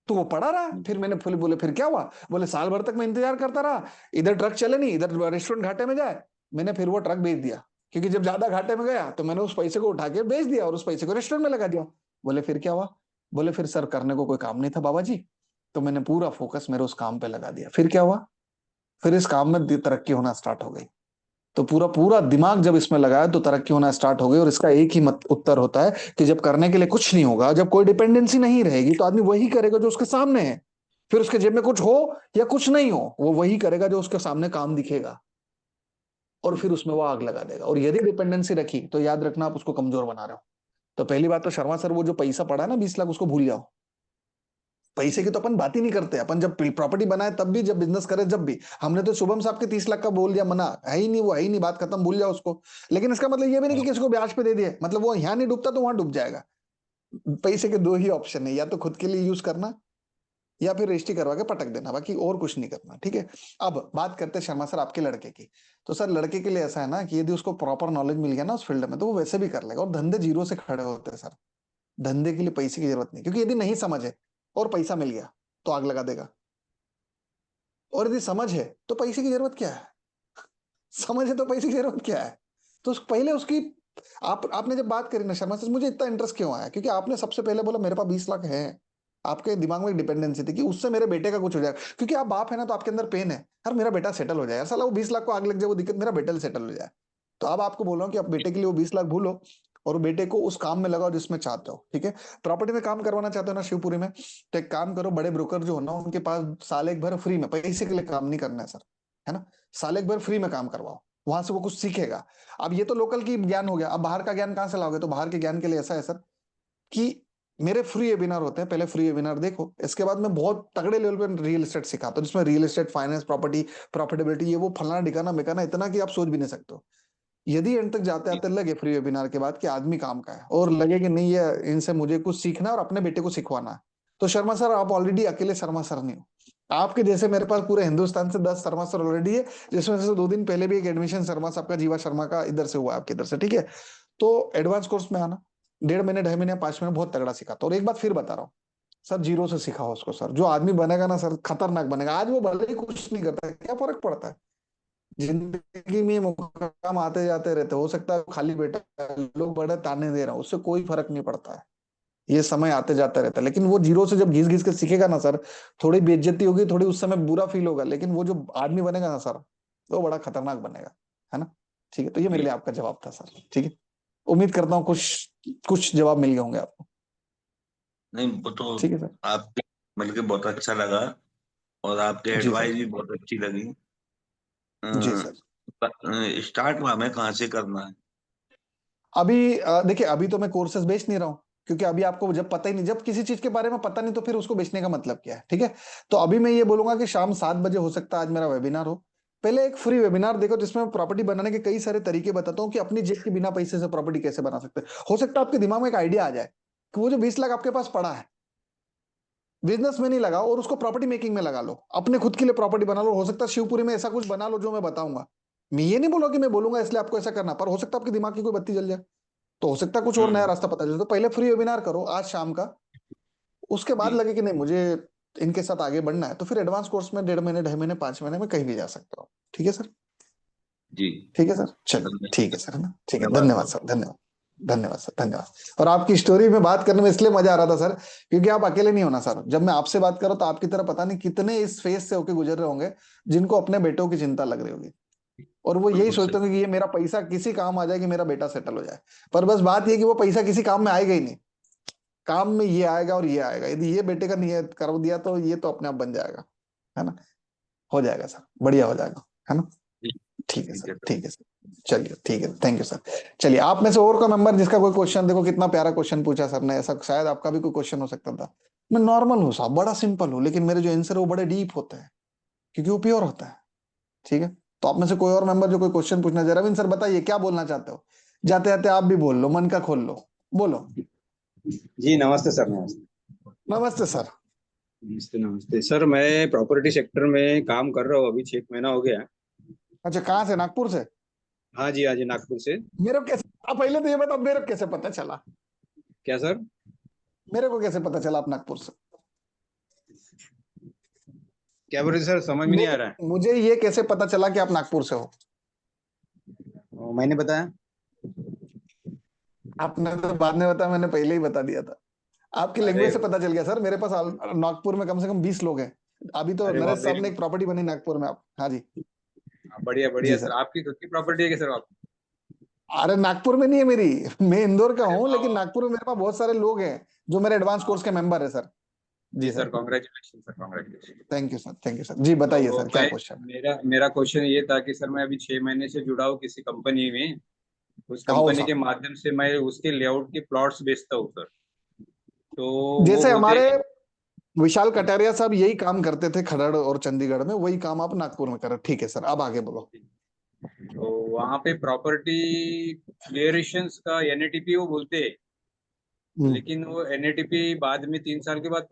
तो वो पड़ा रहा। फिर मैंने बोले फिर क्या हुआ? बोले साल भर तक मैं इंतजार करता रहा, इधर ट्रक चले नहीं, इधर रेस्टोरेंट घाटे में जाए, मैंने फिर वो ट्रक बेच दिया, क्योंकि जब ज्यादा घाटे में गया तो मैंने उस पैसे को उठा के बेच दिया और उस पैसे को रेस्टोरेंट में लगा दिया। बोले फिर क्या हुआ? बोले फिर सर करने को कोई काम नहीं था बाबा जी, तो मैंने पूरा फोकस मेरे उस काम पे लगा दिया। फिर क्या हुआ? फिर इस काम में तरक्की होना स्टार्ट हो गई। तो पूरा पूरा दिमाग जब इसमें लगाया तो तरक्की होना स्टार्ट हो गई। और इसका एक ही उत्तर होता है कि जब करने के लिए कुछ नहीं होगा, जब कोई डिपेंडेंसी नहीं रहेगी, तो आदमी वही करेगा जो उसके सामने है। फिर उसके जेब में कुछ हो या कुछ नहीं हो, वो वही करेगा जो उसके सामने काम दिखेगा, और फिर उसमें वो आग लगा देगा। और यदि डिपेंडेंसी रखी तो याद रखना आप उसको कमजोर बना रहे हो। तो पहली बात तो शर्मा सर, वो जो पैसा पड़ा है ना 20 लाख, उसको भूल जाओ। पैसे की तो अपन बात ही नहीं करते, अपन जब प्रॉपर्टी बनाए तब भी, जब बिजनेस करे जब भी। हमने तो शुभम साहब के 30 लाख का बोल दिया, मना है ही नहीं, वो है ही नहीं, बात खत्म, भूल जाओ उसको। लेकिन इसका मतलब ये भी नहीं कि किसी को ब्याज पे दे दिए, मतलब वो यहाँ नहीं डूबता तो वहां डूब जाएगा। पैसे के दो ही ऑप्शन है, या तो खुद के लिए यूज करना, या फिर रजिस्ट्री करवा के पटक देना, बाकी और कुछ नहीं करना, ठीक है। अब बात करते हैं शर्मा सर आपके लड़के की। तो सर लड़के के लिए ऐसा है ना कि यदि उसको प्रॉपर नॉलेज मिल गया ना उस फील्ड में, तो वो वैसे भी कर लेगा। और धंधे जीरो से खड़े होते हैं सर, धंधे के लिए पैसे की जरूरत नहीं, क्योंकि यदि नहीं समझ है और पैसा मिल गया तो आग लगा देगा, और यदि समझ है तो पैसे की जरूरत क्या है? समझ है तो पैसे की जरूरत क्या है? तो पहले उसकी आपने जब बात करी ना शर्मा सर, मुझे इतना इंटरेस्ट क्यों आया, क्योंकि आपने सबसे पहले बोला मेरे पास 20 लाख है। आपके दिमाग में एक डिपेंडेंसी थी कि उससे मेरे बेटे का कुछ हो जाएगा, क्योंकि आप बाप है ना, तो आपके अंदर पेन है, यार मेरा बेटा सेटल हो जाए, यार साला वो 20 लाख को आग लग जाए, वो दिक्कत, मेरा बेटा सेटल हो जाए। तो अब आपको बोल रहा हूँ कि आप बेटे के लिए वो 20 लाख भूलो, और बेटे को उस काम में लगाओ जिसमें चाहते हो। ठीक है, प्रॉपर्टी में काम करवाना चाहते हो ना शिवपुरी में, तो एक काम करो, बड़े ब्रोकर जो हो ना उनके पास साल एक भर फ्री में, पैसे के लिए काम नहीं करना है सर, है ना, साल एक भर फ्री में काम करवाओ, वहां से वो कुछ सीखेगा। अब ये तो लोकल की ज्ञान हो गया, अब बाहर का ज्ञान कहाँ से लाओगे? तो बाहर के ज्ञान के लिए ऐसा है सर कि मेरे फ्री वेबिनार होते हैं, पहले फ्री वेबिनार देखो, इसके बाद मैं बहुत तगड़े लेवल पे रियल एस्टेट सिखाता हूँ, जिसमें real estate, finance, property, profitability, ये वो फलाना ढिकाना मिकाना इतना कि आप सोच भी नहीं सकते हो। यदि एंड तक जाते आते लगे फ्री वेबिनार के बाद कि आदमी काम का है और लगे कि नहीं ये इनसे मुझे कुछ सीखना है और अपने बेटे को सिखवाना है, तो शर्मा सर आप ऑलरेडी अकेले शर्मा सर नहीं हो, आपके जैसे मेरे पास पूरे हिंदुस्तान से 10 शर्मा सर ऑलरेडी है, जिसमें से 2 दिन पहले भी एक एडमिशन शर्मा साहब का, जीवा शर्मा का इधर से हुआ आपके इधर से। ठीक है, तो एडवांस कोर्स में आना, 1.5 महीने 2.5 महीने 5 महीने बहुत तगड़ा सिखाता। और एक बात फिर बता रहा हूँ सर, जीरो से सिखाओ उसको सर, जो आदमी बनेगा ना सर खतरनाक बनेगा। आज वो भले ही कुछ नहीं करता है, क्या फर्क पड़ता है, जिंदगी में मुकाम आते जाते रहते, हो सकता है खाली बेटा लोग बड़े ताने दे रहा हूं, उससे कोई फर्क नहीं पड़ता है, ये समय आते जाते रहता है। लेकिन वो जीरो से जब घिस घिस के सीखेगा ना सर, थोड़ी बेइज्जती होगी, थोड़ी उस समय बुरा फील होगा, लेकिन वो जो आदमी बनेगा ना सर, वो बड़ा खतरनाक बनेगा, है ना। ठीक है, तो ये मेरे लिए आपका जवाब था सर। ठीक है, उम्मीद करता हूँ कुछ जवाब मिल गए होंगे आपको। नहीं वो तो ठीक है सर, आपके मिलके बहुत अच्छा लगा और आपके जी सर, एडवाइस भी बहुत अच्छी लगी। जी सर। स्टार्ट हमें कहाँ से करना है? अभी देखिए, अभी तो मैं कोर्सेज बेच नहीं रहा हूँ, क्योंकि अभी आपको जब पता ही नहीं, जब किसी चीज के बारे में पता नहीं तो फिर उसको बेचने का मतलब क्या है। ठीक है, तो अभी मैं ये बोलूंगा कि शाम 7 बजे हो सकता है आज मेरा वेबिनार हो, पहले एक फ्री वेबिनार देखो जिसमें मैं प्रॉपर्टी बनाने के कई सारे तरीके बताता हूँ कि अपनी जेब के बिना पैसे से प्रॉपर्टी कैसे बना सकते हैं। हो सकता है आपके दिमाग में एक आइडिया आ जाए कि वो जो 20 लाख आपके पास पड़ा है, बिजनेस में नहीं लगाओ और उसको प्रॉपर्टी मेकिंग में लगा लो, अपने खुद के लिए प्रॉपर्टी बना लो। हो सकता है शिवपुरी में ऐसा कुछ बना लो जो मैं बताऊंगा, मैं ये नहीं बोलूंगा कि मैं बोलूंगा इसलिए आपको ऐसा करना, पर हो सकता है आपके दिमाग की कोई बत्ती जल जाए, तो हो सकता है कुछ और नया रास्ता पता चले। तो पहले फ्री वेबिनार करो आज शाम का, उसके बाद जी लगे कि नहीं मुझे इनके साथ आगे बढ़ना है, तो फिर एडवांस कोर्स में 1.5 महीने 2.5 महीने 5 महीने में कहीं भी जा सकते हो। ठीक है सर, जी ठीक है सर, चलिए ठीक है सर, है ना, ठीक है, धन्यवाद धन्यवाद सर, धन्यवाद, धन्यवाद सर, धन्यवाद। और आपकी स्टोरी में बात करने में इसलिए मजा आ रहा था सर, क्योंकि आप अकेले नहीं होना सर, जब मैं आपसे बात करूं तो आपकी तरह पता नहीं कितने इस फेज से होके गुजर रहे होंगे जिनको अपने बेटों की चिंता लग रही होगी, और वो यही बिल्कुल सोचते सही। होंगे कि ये मेरा पैसा किसी काम आ जाए कि मेरा बेटा सेटल हो जाए। पर बस बात ये कि वो पैसा किसी काम में आएगा ही नहीं, काम में ये आएगा और ये आएगा, यदि ये बेटे का नियत कर दिया तो ये तो अपने आप बन जाएगा, है ना, हो जाएगा सर, बढ़िया हो जाएगा, है ना। ठीक है ठीक सर, है सर। ठीक है सर, चलिए ठीक है, थैंक यू सर। चलिए, आप में से और कोई मेंबर जिसका कोई क्वेश्चन, देखो कितना प्यारा क्वेश्चन पूछा सर ने, ऐसा शायद आपका भी कोई क्वेश्चन हो सकता था। मैं नॉर्मल हूँ साहब, बड़ा सिंपल हूँ, लेकिन मेरे जो आंसर है वो बड़े डीप होते हैं क्योंकि वो प्योर होता है। ठीक है, तो आप में से कोई और मेंबर जो कोई क्वेश्चन पूछना चाहे, रविंद्र सर बताइए क्या बोलना चाहते हो, जाते जाते आप भी बोल लो, मन का खोल लो, बोलो। जी नमस्ते सर। नमस्ते नमस्ते सर। नमस्ते नमस्ते सर, मैं प्रॉपर्टी सेक्टर में काम कर रहा हूँ, अभी 6 महीना हो गया। अच्छा, कहाँ से, नागपुर से? हाँ जी नागपुर से। मेरे को कैसे, आप पहले तो ये बताओ मेरे को कैसे पता चला, क्या सर? मेरे को कैसे पता चला आप नागपुर से? क्या बोल रहे सर, समझ में नहीं आ रहा है। मुझे ये कैसे पता चला कि आप नागपुर से हो? मैंने बताया। आपने तो बाद में बताया, मैंने पहले ही बता दिया था। आपकी अरे लैंग्वेज से पता चल गया सर, मेरे पास नागपुर में कम से कम 20 लोग हैं। अभी तो अरे नरेश वाह, साहब ने एक प्रॉपर्टी बनी नागपुर में, आप, हाँ जी, बढ़िया बढ़िया जी सर। सर। आपकी खुद की प्रॉपर्टी है क्या सर आप? अरे नागपुर में नहीं है मेरी, मैं इंदौर का अरे हूँ, वाह लेकिन वाह। नागपुर में मेरे पास बहुत सारे लोग हैं जो मेरे एडवांस कोर्स के हाँ मेंबर है सर। जी जी sir, sir, congratulation sir, congratulation. Thank you sir, thank you sir. जी बताइए तो सर, क्या मैं क्वेश्चन? मेरा मेरा क्वेश्चन ये था कि सर मैं अभी 6 महीने से जुड़ा हूँ किसी कंपनी में। उस हाँ कंपनी के सर, माध्यम से मैं उसके लेआउट के प्लॉट्स बेचता हूँ सर। तो वो जैसे होते, हमारे विशाल कटारिया साहब यही काम करते थे खरड़ और चंडीगढ़ में, वही काम आप नागपुर में कर रहे हो। ठीक है सर, अब आगे बोलो। तो वहाँ पे प्रॉपर्टी क्लियरेशंस का एनएटीपी वो बोलते हैं, लेकिन वो एनएटीपी बाद में 3 साल के बाद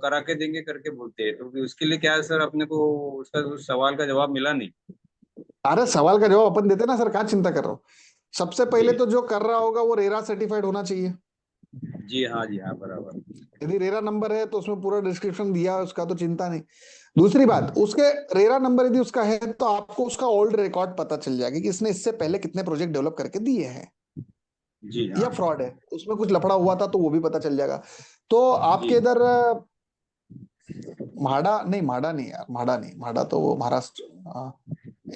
करा के देंगे करके बोलते हैं। तो उसके लिए क्या है सर, अपने को उसका उस सवाल का जवाब मिला नहीं। अरे सवाल का जवाब अपन देते ना सर, कहाँ चिंता कर रहे हो। सबसे पहले जी तो जो कर रहा होगा वो रेरा सर्टिफाइड होना चाहिए। जी हाँ बराबर। यदि रेरा नंबर है तो उसमें पूरा डिस्क्रिप्शन दिया है उसका, तो चिंता नहीं। दूसरी बात, उसके रेरा नंबर यदि उसका है तो आपको उसका ओल्ड रिकॉर्ड पता चल जाएगा कि इसने इससे पहले कितने प्रोजेक्ट डेवलप करके दिए हैं, जी या हाँ फ्रॉड है, उसमें कुछ लफड़ा हुआ था तो वो भी पता चल जाएगा। तो आपके जी इधर म्हाडा नहीं यार, म्हाडा तो वो महाराष्ट्र,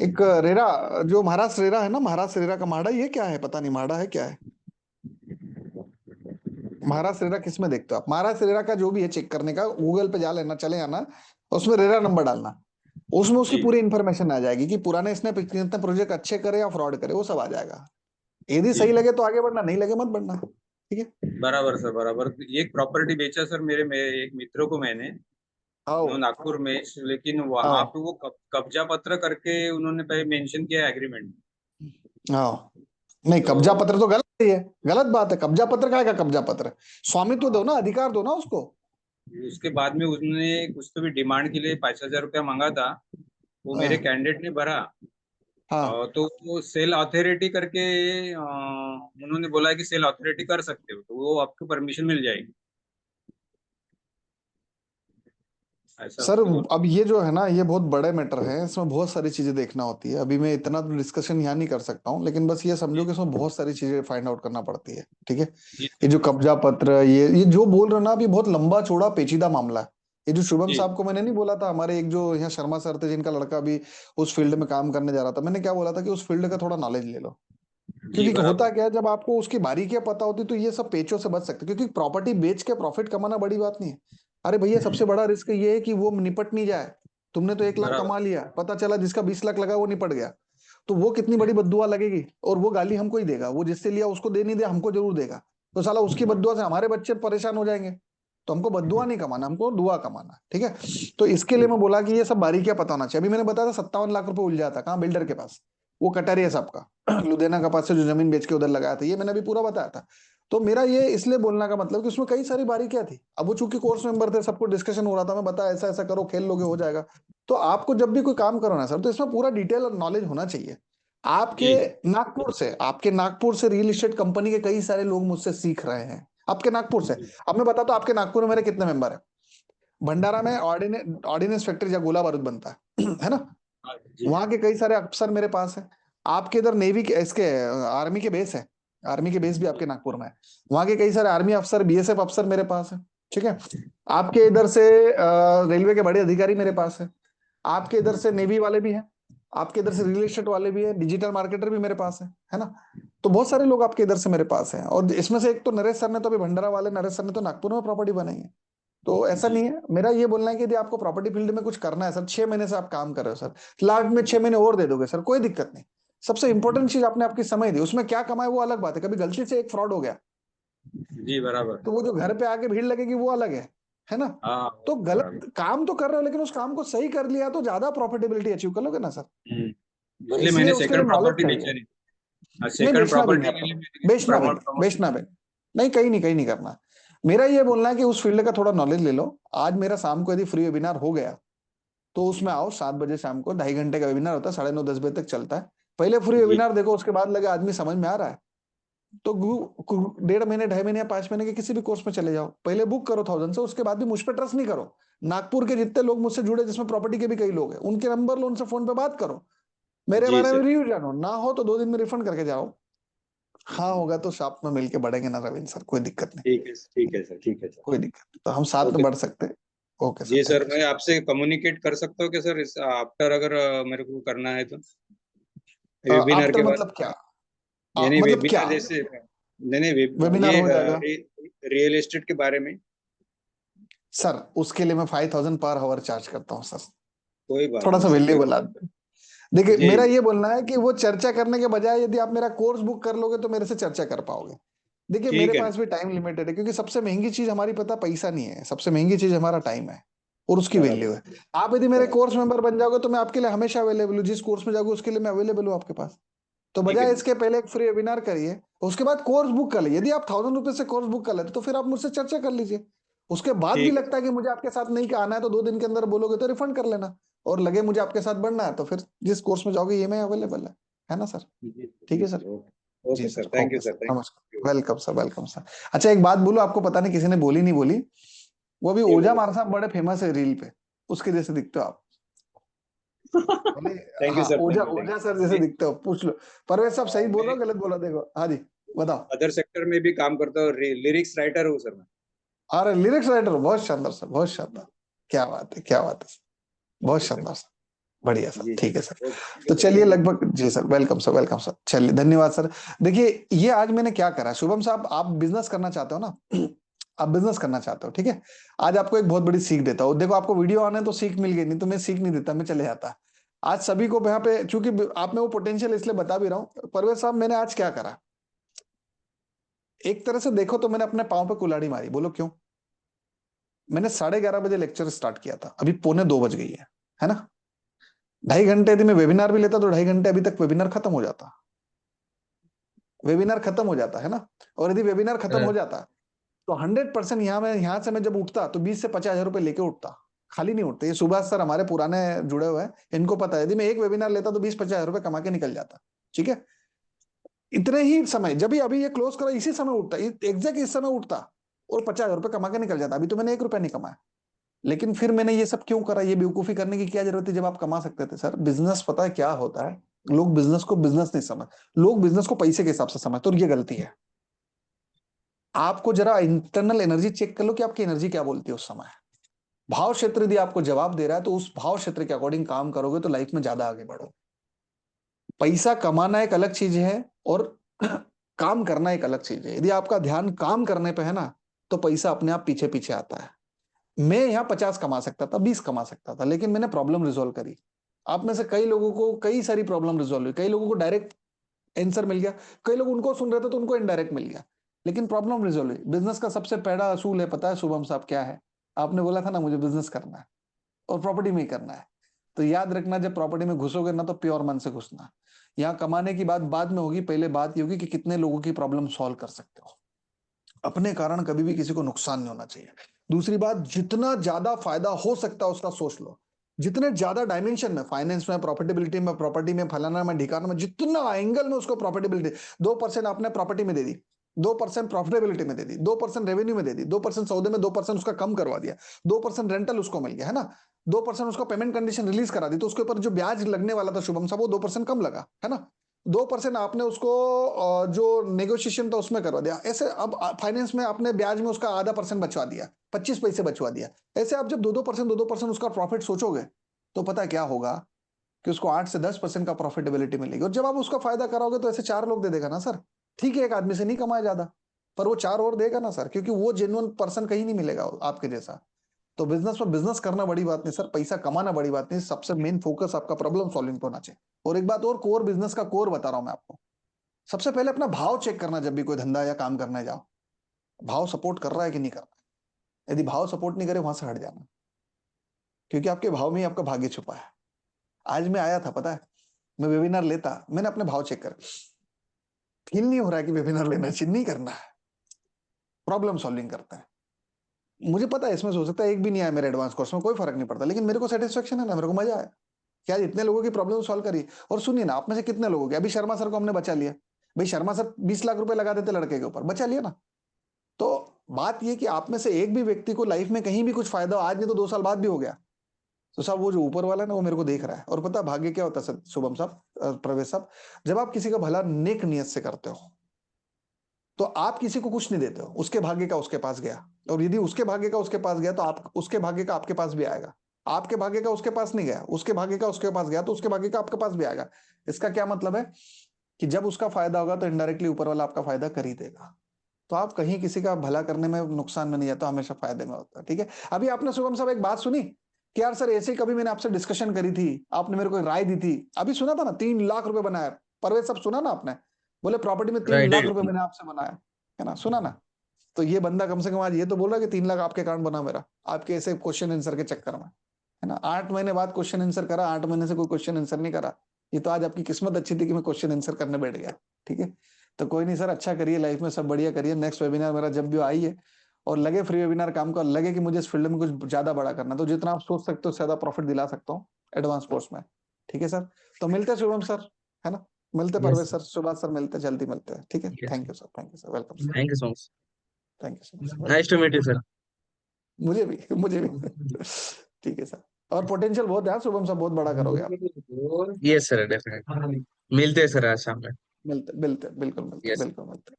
एक रेरा जो महाराष्ट्र रेरा है ना, महाराष्ट्र रेरा का म्हाडा, ये क्या है पता नहीं, म्हाडा है क्या है? महाराष्ट्र रेरा किस में देखते हो आप? महाराष्ट्र रेरा का जो भी है चेक करने का, गूगल पे जा लेना, चले आना, उसमें रेरा नंबर डालना, उसमें उसकी जी पूरी इन्फॉर्मेशन आ जाएगी कि पुराने इसने कितने प्रोजेक्ट अच्छे करे या फ्रॉड करे, वो सब आ जाएगा। यदि जी सही लगे तो आगे बढ़ना, नहीं लगे मत बढ़ना। ठीक है, बराबर सर, बराबर। एक प्रॉपर्टी बेचा सर मेरे एक मित्रों को मैंने, आओ नागपुर में, लेकिन वहां आओ पे वो कब्जा पत्र करके उन्होंने पहले मेंशन किया एग्रीमेंट, आओ। नहीं, तो कब्जा पत्र तो गलत ही है, गलत बात है। कब्जा पत्र क्या है? कब्जा पत्र स्वामित्व दो ना, अधिकार दो ना उसको। उसके बाद में उसने कुछ तो भी डिमांड के लिए 5,000 रुपया मांगा था, वो मेरे हाँ कैंडिडेट ने भरा। हाँ तो वो सेल अथॉरिटी करके उन्होंने बोला है कि सेल अथॉरिटी कर सकते हो, तो वो आपको परमिशन मिल जाएगी, ऐसा सर, उसने बोला। अब ये जो है ना, ये बहुत बड़े मैटर है, इसमें बहुत सारी चीजें देखना होती है। अभी मैं इतना तो डिस्कशन यहाँ नहीं कर सकता हूँ, लेकिन बस ये समझो कि इसमें बहुत सारी चीजें फाइंड आउट करना पड़ती है। ठीक है, जी ये जो कब्जा पत्र, ये जो बोल रहे हो ना, अभी बहुत लंबा चौड़ा पेचीदा मामला है। ये जो शुभम जी साहब को मैंने नहीं बोला था, हमारे एक जो यहाँ शर्मा सर थे, जिनका लड़का भी उस फील्ड में काम करने जा रहा था, मैंने क्या बोला था कि उस फील्ड का थोड़ा नॉलेज ले लो। जी क्योंकि होता बराबर। क्या है, जब आपको उसकी बारीकियां पता होती तो ये सब पेचों से बच सकते, क्योंकि प्रॉपर्टी बेच के प्रॉफिट कमाना बड़ी बात नहीं है। अरे भैया, सबसे बड़ा रिस्क ये है कि वो निपट नहीं जाए। तुमने तो 1 लाख बराबर कमा लिया, पता चला जिसका 20 लाख लगा वो निपट गया, तो वो कितनी बड़ी बद्दुआ लगेगी। और वो गाली हमको ही देगा, वो जिससे लिया उसको दे नहीं दे, हमको जरूर देगा। तो साला उसकी बद्दुआ से हमारे बच्चे परेशान हो जाएंगे। तो हमको बद्दुआ नहीं कमाना, हमको दुआ कमाना। ठीक है, तो इसके लिए मैं बोला कि ये सब बारीकियां पता होना चाहिए। अभी मैंने बताया था 57 लाख रुपए उलझा था, कहाँ? बिल्डर के पास, वो कटारिया साहब का लुधियाना का पास से जो जमीन बेच के उधर लगाया था, ये मैंने अभी पूरा बताया था। तो मेरा ये इसलिए बोलने का मतलब कि उसमें कई सारी बारीकियां थी। अब वो चूंकि कोर्स मेंबर थे, सबको डिस्कशन हो रहा था, मैं बताया ऐसा ऐसा करो, खेल लोगे हो जाएगा। तो आपको जब भी कोई काम करो ना सर, तो इसमें पूरा डिटेल और नॉलेज होना चाहिए। जी आपके नागपुर से रियल एस्टेट कंपनी के कई सारे लोग मुझसे सीख रहे हैं, आपके नागपुर से। अब मैं बताता हूँ आपके नागपुर में मेरे कितने मेंबर है। भंडारा में ऑर्डिनेंस फैक्ट्री या गोला बारूद बनता है है ना, जी वहां के कई सारे अफसर मेरे पास है। आपके इधर नेवी के, इसके आर्मी के बेस है, आर्मी के बेस भी आपके नागपुर में है। वहां के कई सारे आर्मी अफसर, बीएसएफ अफसर मेरे पास है। ठीक है, आपके इधर से रेलवे के बड़े अधिकारी मेरे पास है। आपके इधर से नेवी वाले भी हैं, आपके इधर से रियल एस्टेट वाले भी है, डिजिटल मार्केटर भी मेरे पास है ना। तो बहुत सारे लोग आपके इधर से मेरे पास हैं। और इसमें से एक तो नरेश सर ने, तो अभी भंडारा वाले नरेश सर ने तो नागपुर में प्रॉपर्टी बनाई है। तो ऐसा जी नहीं है, मेरा ये बोलना है कि यदि आपको प्रॉपर्टी फील्ड में कुछ करना है सर, 6 महीने से आप काम कर रहे हो सर, लास्ट में 6 महीने और दे दोगे सर, कोई दिक्कत नहीं। सबसे इंपॉर्टेंट चीज आपने आपकी समय दी, उसमें क्या कमाए वो अलग बात है। कभी गलती से एक फ्रॉड हो गया जी बराबर। तो वो जो घर पे आके भीड़ लगेगी वो अलग है ना। हाँ तो बराबर। गलत काम तो कर रहे हो, लेकिन उस काम को सही कर लिया तो ज्यादा प्रॉफिटेबिलिटी अचीव कर लोगे ना सर। तो इसलिए इसलिए मैंने उसके लिए सेकंड नॉलेज प्रॉपर्टी चाहिए। बेचा नहीं। नहीं, सेकंड बेचना भी नहीं प्रॉपर्टी के आपको, लिए मैंने बेचना भी नहीं, प्रमोट बेचना भी नहीं, कहीं नहीं करना। मेरा ये बोलना है कि उस फील्ड का थोड़ा नॉलेज ले लो। आज मेरा शाम को यदि फ्री वेबिनार हो गया तो उसमें आओ, 7 बजे शाम को, 2.5 घंटे का वेबिनार होता है, 9:30 10 बजे तक चलता है। पहले फ्री जी वेबिनार देखो, उसके बाद लगे आदमी समझ में आ रहा है तो 1.5 महीने 2.5 महीने या 5 महीने के किसी भी कोर्स में चले जाओ। पहले बुक करो 1000 से, उसके बाद भी मुझ पर ट्रस्ट नहीं करो। नागपुर के जितने लोग मुझसे जुड़े, जिसमें प्रॉपर्टी के भी कई लोग हैं, उनके नंबर लो, उनसे फोन पे बात करो, मेरे जी बारे में सर। रिव्यू जानो। ना हो तो 2 दिन में रिफंड करके जाओ। हाँ होगा तो शॉप में मिलके बढ़ेंगे ना रविंद्र सर, कोई दिक्कत नहीं, ठीक है, ठीक है सर, ठीक है सर। कोई दिक्कत नहीं। तो हम साथ में ओके बढ़ सकते हैं। ओके सर, जी थैंक सर, यू मैं आपसे कम्युनिकेट कर सकता हूँ क्या सर, इस आफ्टर, अगर मेरे को करना है तो, सर। वेबिनार आफ्टर के बाद, मतलब क्या? यानी मतलब क्या? वेबिनार जैसे, नहीं नहीं वेबिनार हो जाएगा रियल एस्टेट के बारे में। सर, उसके लिए मैं 5000 पर आवर चार्ज करता हूँ सर, कोई बात थोड़ा नहीं सा सर, कोई वेल्यूबल आदमी। देखिए, जी मेरा ये बोलना है कि वो चर्चा करने के बजाय यदि आप मेरा कोर्स बुक कर लोगे तो मेरे से चर्चा कर पाओगे। देखिए, मेरे ठीक है पास भी टाइम लिमिटेड है, क्योंकि सबसे महंगी चीज हमारी, पता, पैसा नहीं है, सबसे महंगी चीज हमारा टाइम है और उसकी बराबर वैल्यू है। आप यदि मेरे बराबर। कोर्स मेंबर बन जाओगे तो मैं आपके लिए हमेशा अवेलेबल हूँ, जिस कोर्स में जाओगे उसके लिए मैं अवेलेबल हूँ आपके पास। तो ठीक है बजाय जी इसके पहले एक फ्री वेबिनार करिए, उसके बाद कोर्स बुक कर लीजिए। यदि आप 1000 रुपए से कोर्स बुक कर लेते तो फिर आप मुझसे चर्चा कर लीजिए। उसके बाद भी ठीक है लगता है कि मुझे आपके साथ नहीं आना है तो 2 दिन के अंदर बोलोगे तो रिफंड कर लेना। और लगे मुझे आपके साथ बढ़ना है तो फिर जिस कोर्स में जाओगे ये मैं अवेलेबल है ना सर। जी ठीक जी है सर। सर। ओके जी okay sir, sir, thank you okay sir, sir, thank नमस्कार, you. Welcome sir, welcome sir. अच्छा, एक बात बोलो, आपको पता नहीं किसी ने बोली नहीं बोली, वो अभी ये ओजा बोलो मार साहब बड़े फेमस है रील पे, उसके जैसे दिखते हो आप। बोले, थैंक यू हाँ, सर, ओजा थैंक यू, ओजा सर जैसे दिखते हो, पूछ लो। परवेज साहब, सही बोल रहा मैं हो गलत बोला? देखो, हाँ जी, बताओ। अदर सेक्टर में भी काम करता हूँ, लिरिक्स राइटर हूँ सर मैं। अरे, लिरिक्स राइटर, बहुत शानदार सर, बहुत शानदार, क्या बात है, क्या बात है, बहुत जी सर। शानदार सर। बढ़िया सर, जी ठीक है सर। ओके तो चलिए लगभग, जी सर, वेलकम सर, चलिए धन्यवाद सर। देखिए ये आज मैंने क्या करा, शुभम साहब आप बिजनेस करना चाहते हो ना, आप बिजनेस करना चाहते हो, ठीक है। आज आपको एक बहुत बड़ी सीख देता हूँ। देखो आपको वीडियो आने तो सीख मिल गई, नहीं तो मैं सीख नहीं देता, मैं चले जाता। आज सभी को यहाँ पे, चूंकि आप में वो पोटेंशियल इसलिए बता भी रहा हूँ। परवेज साहब मैंने आज क्या करा, एक तरह से देखो तो मैंने अपने पाँव पे कुल्हाड़ी मारी। बोलो क्यों? मैंने 11:30 बजे लेक्चर स्टार्ट किया था, अभी 1:45 बज गई है ना। 2.5 घंटे यदि मैं वेबिनार भी लेता तो 2.5 घंटे अभी तक वेबिनार खत्म हो जाता, वेबिनार खत्म हो जाता है ना। और यदि वेबिनार खत्म हो जाता तो 100% यहाँ से मैं जब उठता तो 20 से 50 हजार रुपए लेके उठता, खाली नहीं उठते। ये सुभाष सर हमारे पुराने जुड़े हुए हैं, इनको पता है, यदि मैं एक वेबिनार लेता तो 20-50 हजार रुपए कमा के निकल जाता, ठीक है। इतने ही समय, जब भी अभी ये क्लोज करा इसी समय उठता, एग्जैक्ट इस समय उठता और 50 हजार रुपए कमा के निकल जाता। अभी तो मैंने 1 रुपया नहीं कमाया, लेकिन फिर मैंने ये सब क्यों करा? ये बेवकूफी करने की क्या जरूरत है जब आप कमा सकते थे सर। बिजनेस पता है क्या होता है, लोग बिजनेस को बिजनेस नहीं समझ, लोग बिजनेस को पैसे के हिसाब से समझते, और ये गलती है। आपको जरा इंटरनल एनर्जी चेक कर लो कि आपकी एनर्जी क्या बोलती है उस समय। भाव क्षेत्र यदि आपको जवाब दे रहा है तो उस भाव क्षेत्र के अकॉर्डिंग काम करोगे तो लाइफ में ज्यादा आगे बढ़ो। पैसा कमाना एक अलग चीज है और काम करना एक अलग चीज है। यदि आपका ध्यान काम करने पे है ना तो पैसा अपने आप पीछे पीछे आता है। मैं यहाँ 50 कमा सकता था, 20 कमा सकता था, लेकिन मैंने प्रॉब्लम रिजोल्व करी। आप में से कई लोगों को कई सारी प्रॉब्लम रिजोल्व हुई, कई लोगों को डायरेक्ट आंसर मिल गया, कई लोग उनको सुन रहे थे तो उनको इनडायरेक्ट मिल गया, लेकिन प्रॉब्लम रिजोल्व हुई। बिजनेस का सबसे पहला असूल है, पता है शुभम साहब क्या है? आपने बोला था ना मुझे बिजनेस करना है और प्रॉपर्टी में ही करना है, तो याद रखना जब प्रॉपर्टी में घुसोगे ना तो प्योर मन से घुसना। यहाँ कमाने की बात बाद में होगी, पहले बात ये होगी कि कितने लोगों की प्रॉब्लम सॉल्व कर सकते हो। अपने कारण कभी भी किसी को नुकसान नहीं होना चाहिए। दूसरी बात, जितना ज्यादा फायदा हो सकता है उसका सोच लो। जितने ज्यादा डायमेंशन में, फाइनेंस में, प्रॉफिटेबिलिटी में, प्रॉपर्टी में, फलाना में, ढिकाना में, जितना एंगल में उसको प्रॉफिटेबिलिटी, 2% आपने प्रॉपर्टी में दे दी, 2% प्रॉफिटेबिलिटी में दे दी, 2% रेवेन्यू में दे दी, 2% सौदे में 2% उसका कम करवा दिया, 2% रेंटल उसको मिल गया है ना, 2% उसका पेमेंट कंडीशन रिलीज करा दी, तो उसके ऊपर जो ब्याज लगने वाला था शुभम साहब वो 2% कम लगा है ना। 2% आपने उसको जो नेगोशिएशन था उसमें करवा दिया। ऐसे अब फाइनेंस में आपने ब्याज में उसका आधा % बचवा दिया, 25 पैसे बचवा दिया। ऐसे आप जब 2% उसका प्रॉफिट सोचोगे तो पता है क्या होगा कि उसको 8 से 10% का प्रॉफिटेबिलिटी मिलेगी। और जब आप उसका फायदा कराओगे तो ऐसे 4 लोग दे देगा ना सर। ठीक है एक आदमी से नहीं कमाया ज्यादा, पर वो 4 और देगा ना सर, क्योंकि वो जेन्युइन पर्सन कहीं नहीं मिलेगा आपके जैसा। तो बिजनेस में बिजनेस करना बड़ी बात नहीं सर, पैसा कमाना बड़ी बात नहीं, सबसे मेन फोकस आपका प्रॉब्लम सॉल्विंग पे होना चाहिए। और एक बात और, कोर बिजनेस का कोर बता रहा हूं मैं आपको। सबसे पहले अपना भाव चेक करना, जब भी कोई धंधा या काम करने जाओ, भाव सपोर्ट कर रहा है कि नहीं कर रहा है। यदि भाव सपोर्ट नहीं करे वहां से हट जाना, क्योंकि आपके भाव में ही आपका भाग्य छुपा है। आज मैं आया था, पता है मैं वेबिनार लेता, मैंने अपने भाव चेक कर, फील नहीं हो रहा है कि वेबिनार लेना चाहिए, नहीं करना है, प्रॉब्लम सॉल्विंग करते हैं। मुझे पता है इसमें हो सकता है एक भी नहीं आया मेरे एडवांस कोर्स में, कोई फर्क नहीं पड़ता, लेकिन मेरे को सेटिस्फेक्शन है ना, मेरे को मजा आया कि आज इतने लोगों की प्रॉब्लम सॉल्व करी। और सुनिए ना, आप में से कितने लोगों की, अभी शर्मा सर को हमने बचा लिया, भाई शर्मा सर 20 लाख रुपए लगा देते लड़के के ऊपर, बचा लिया ना। तो बात ये कि आप में से एक भी व्यक्ति को लाइफ में कहीं भी कुछ फायदा हो, आज नहीं तो 2 साल बाद भी हो गया, तो साहब वो जो ऊपर वाला है ना वो मेरे को देख रहा है। और पता भाग्य क्या होता है शुभम साहब, प्रवेश साहब, जब आप किसी का भला नेक नियत से करते हो तो आप किसी को कुछ नहीं देते हो, उसके भाग्य का उसके पास गया, और यदि उसके भाग्य का उसके पास गया तो आप उसके भाग्य का आपके पास भी आएगा। आपके भाग्य का उसके पास नहीं गया, उसके भाग्य का उसके पास गया तो उसके भाग्य का आपके पास भी आएगा। इसका क्या मतलब है कि जब उसका फायदा होगा तो इनडायरेक्टली ऊपर वाला आपका फायदा कर ही देगा। तो आप कहीं किसी का भला करने में नुकसान में नहीं जाता, हमेशा फायदे में होता है। ठीक है, अभी आपने शुभम साहब एक बात सुनी कि यार सर ऐसे कभी मैंने आपसे डिस्कशन करी थी, आपने मेरे को राय दी थी, अभी सुना था ना 3 लाख रुपए बनाया, परवेज साहब सुना ना आपने, बोले प्रॉपर्टी में 3 लाख रुपए मैंने आपसे बनाया है ना, सुना ना। तो ये बंदा कम से कम आज ये तो बोल रहा है कि 3 लाख आपके कारण बना मेरा, आपके ऐसे क्वेश्चन आंसर के चक्कर में है ना। 8 महीने बाद क्वेश्चन आंसर करा, 8 महीने से कोई क्वेश्चन आंसर नहीं करा। ये तो आज आपकी किस्मत अच्छी थी कि मैं क्वेश्चन आंसर करने बैठ गया। ठीक है, तो कोई नहीं सर, अच्छा करिए लाइफ में, सब बढ़िया करिए। नेक्स्ट वेबिनार मेरा जब भी आई है और लगे फ्री वेबिनार काम का, लगे कि मुझे इस फील्ड में कुछ ज्यादा बड़ा करना, तो जितना आप सोच सकते हो ज्यादा प्रॉफिट दिला सकता हूँ एडवांस कोर्स में। ठीक है सर, तो मिलते हैं शुभम सर, है ना, मिलते परवेज सर, सुभाष सर, मिलते हैं, जल्दी मिलते हैं। ठीक है, thank you sir, welcome sir, thank you so much, thank you sir, nice to meet you sir. मुझे भी ठीक है सर, और पोटेंशियल बहुत है शुभम सर, बहुत बड़ा करोगे आप। यस सर, डेफिनेटली मिलते हैं सर आज शाम में। मिलते बिल्कुल मिलते यस। बिल्कुल मिलते।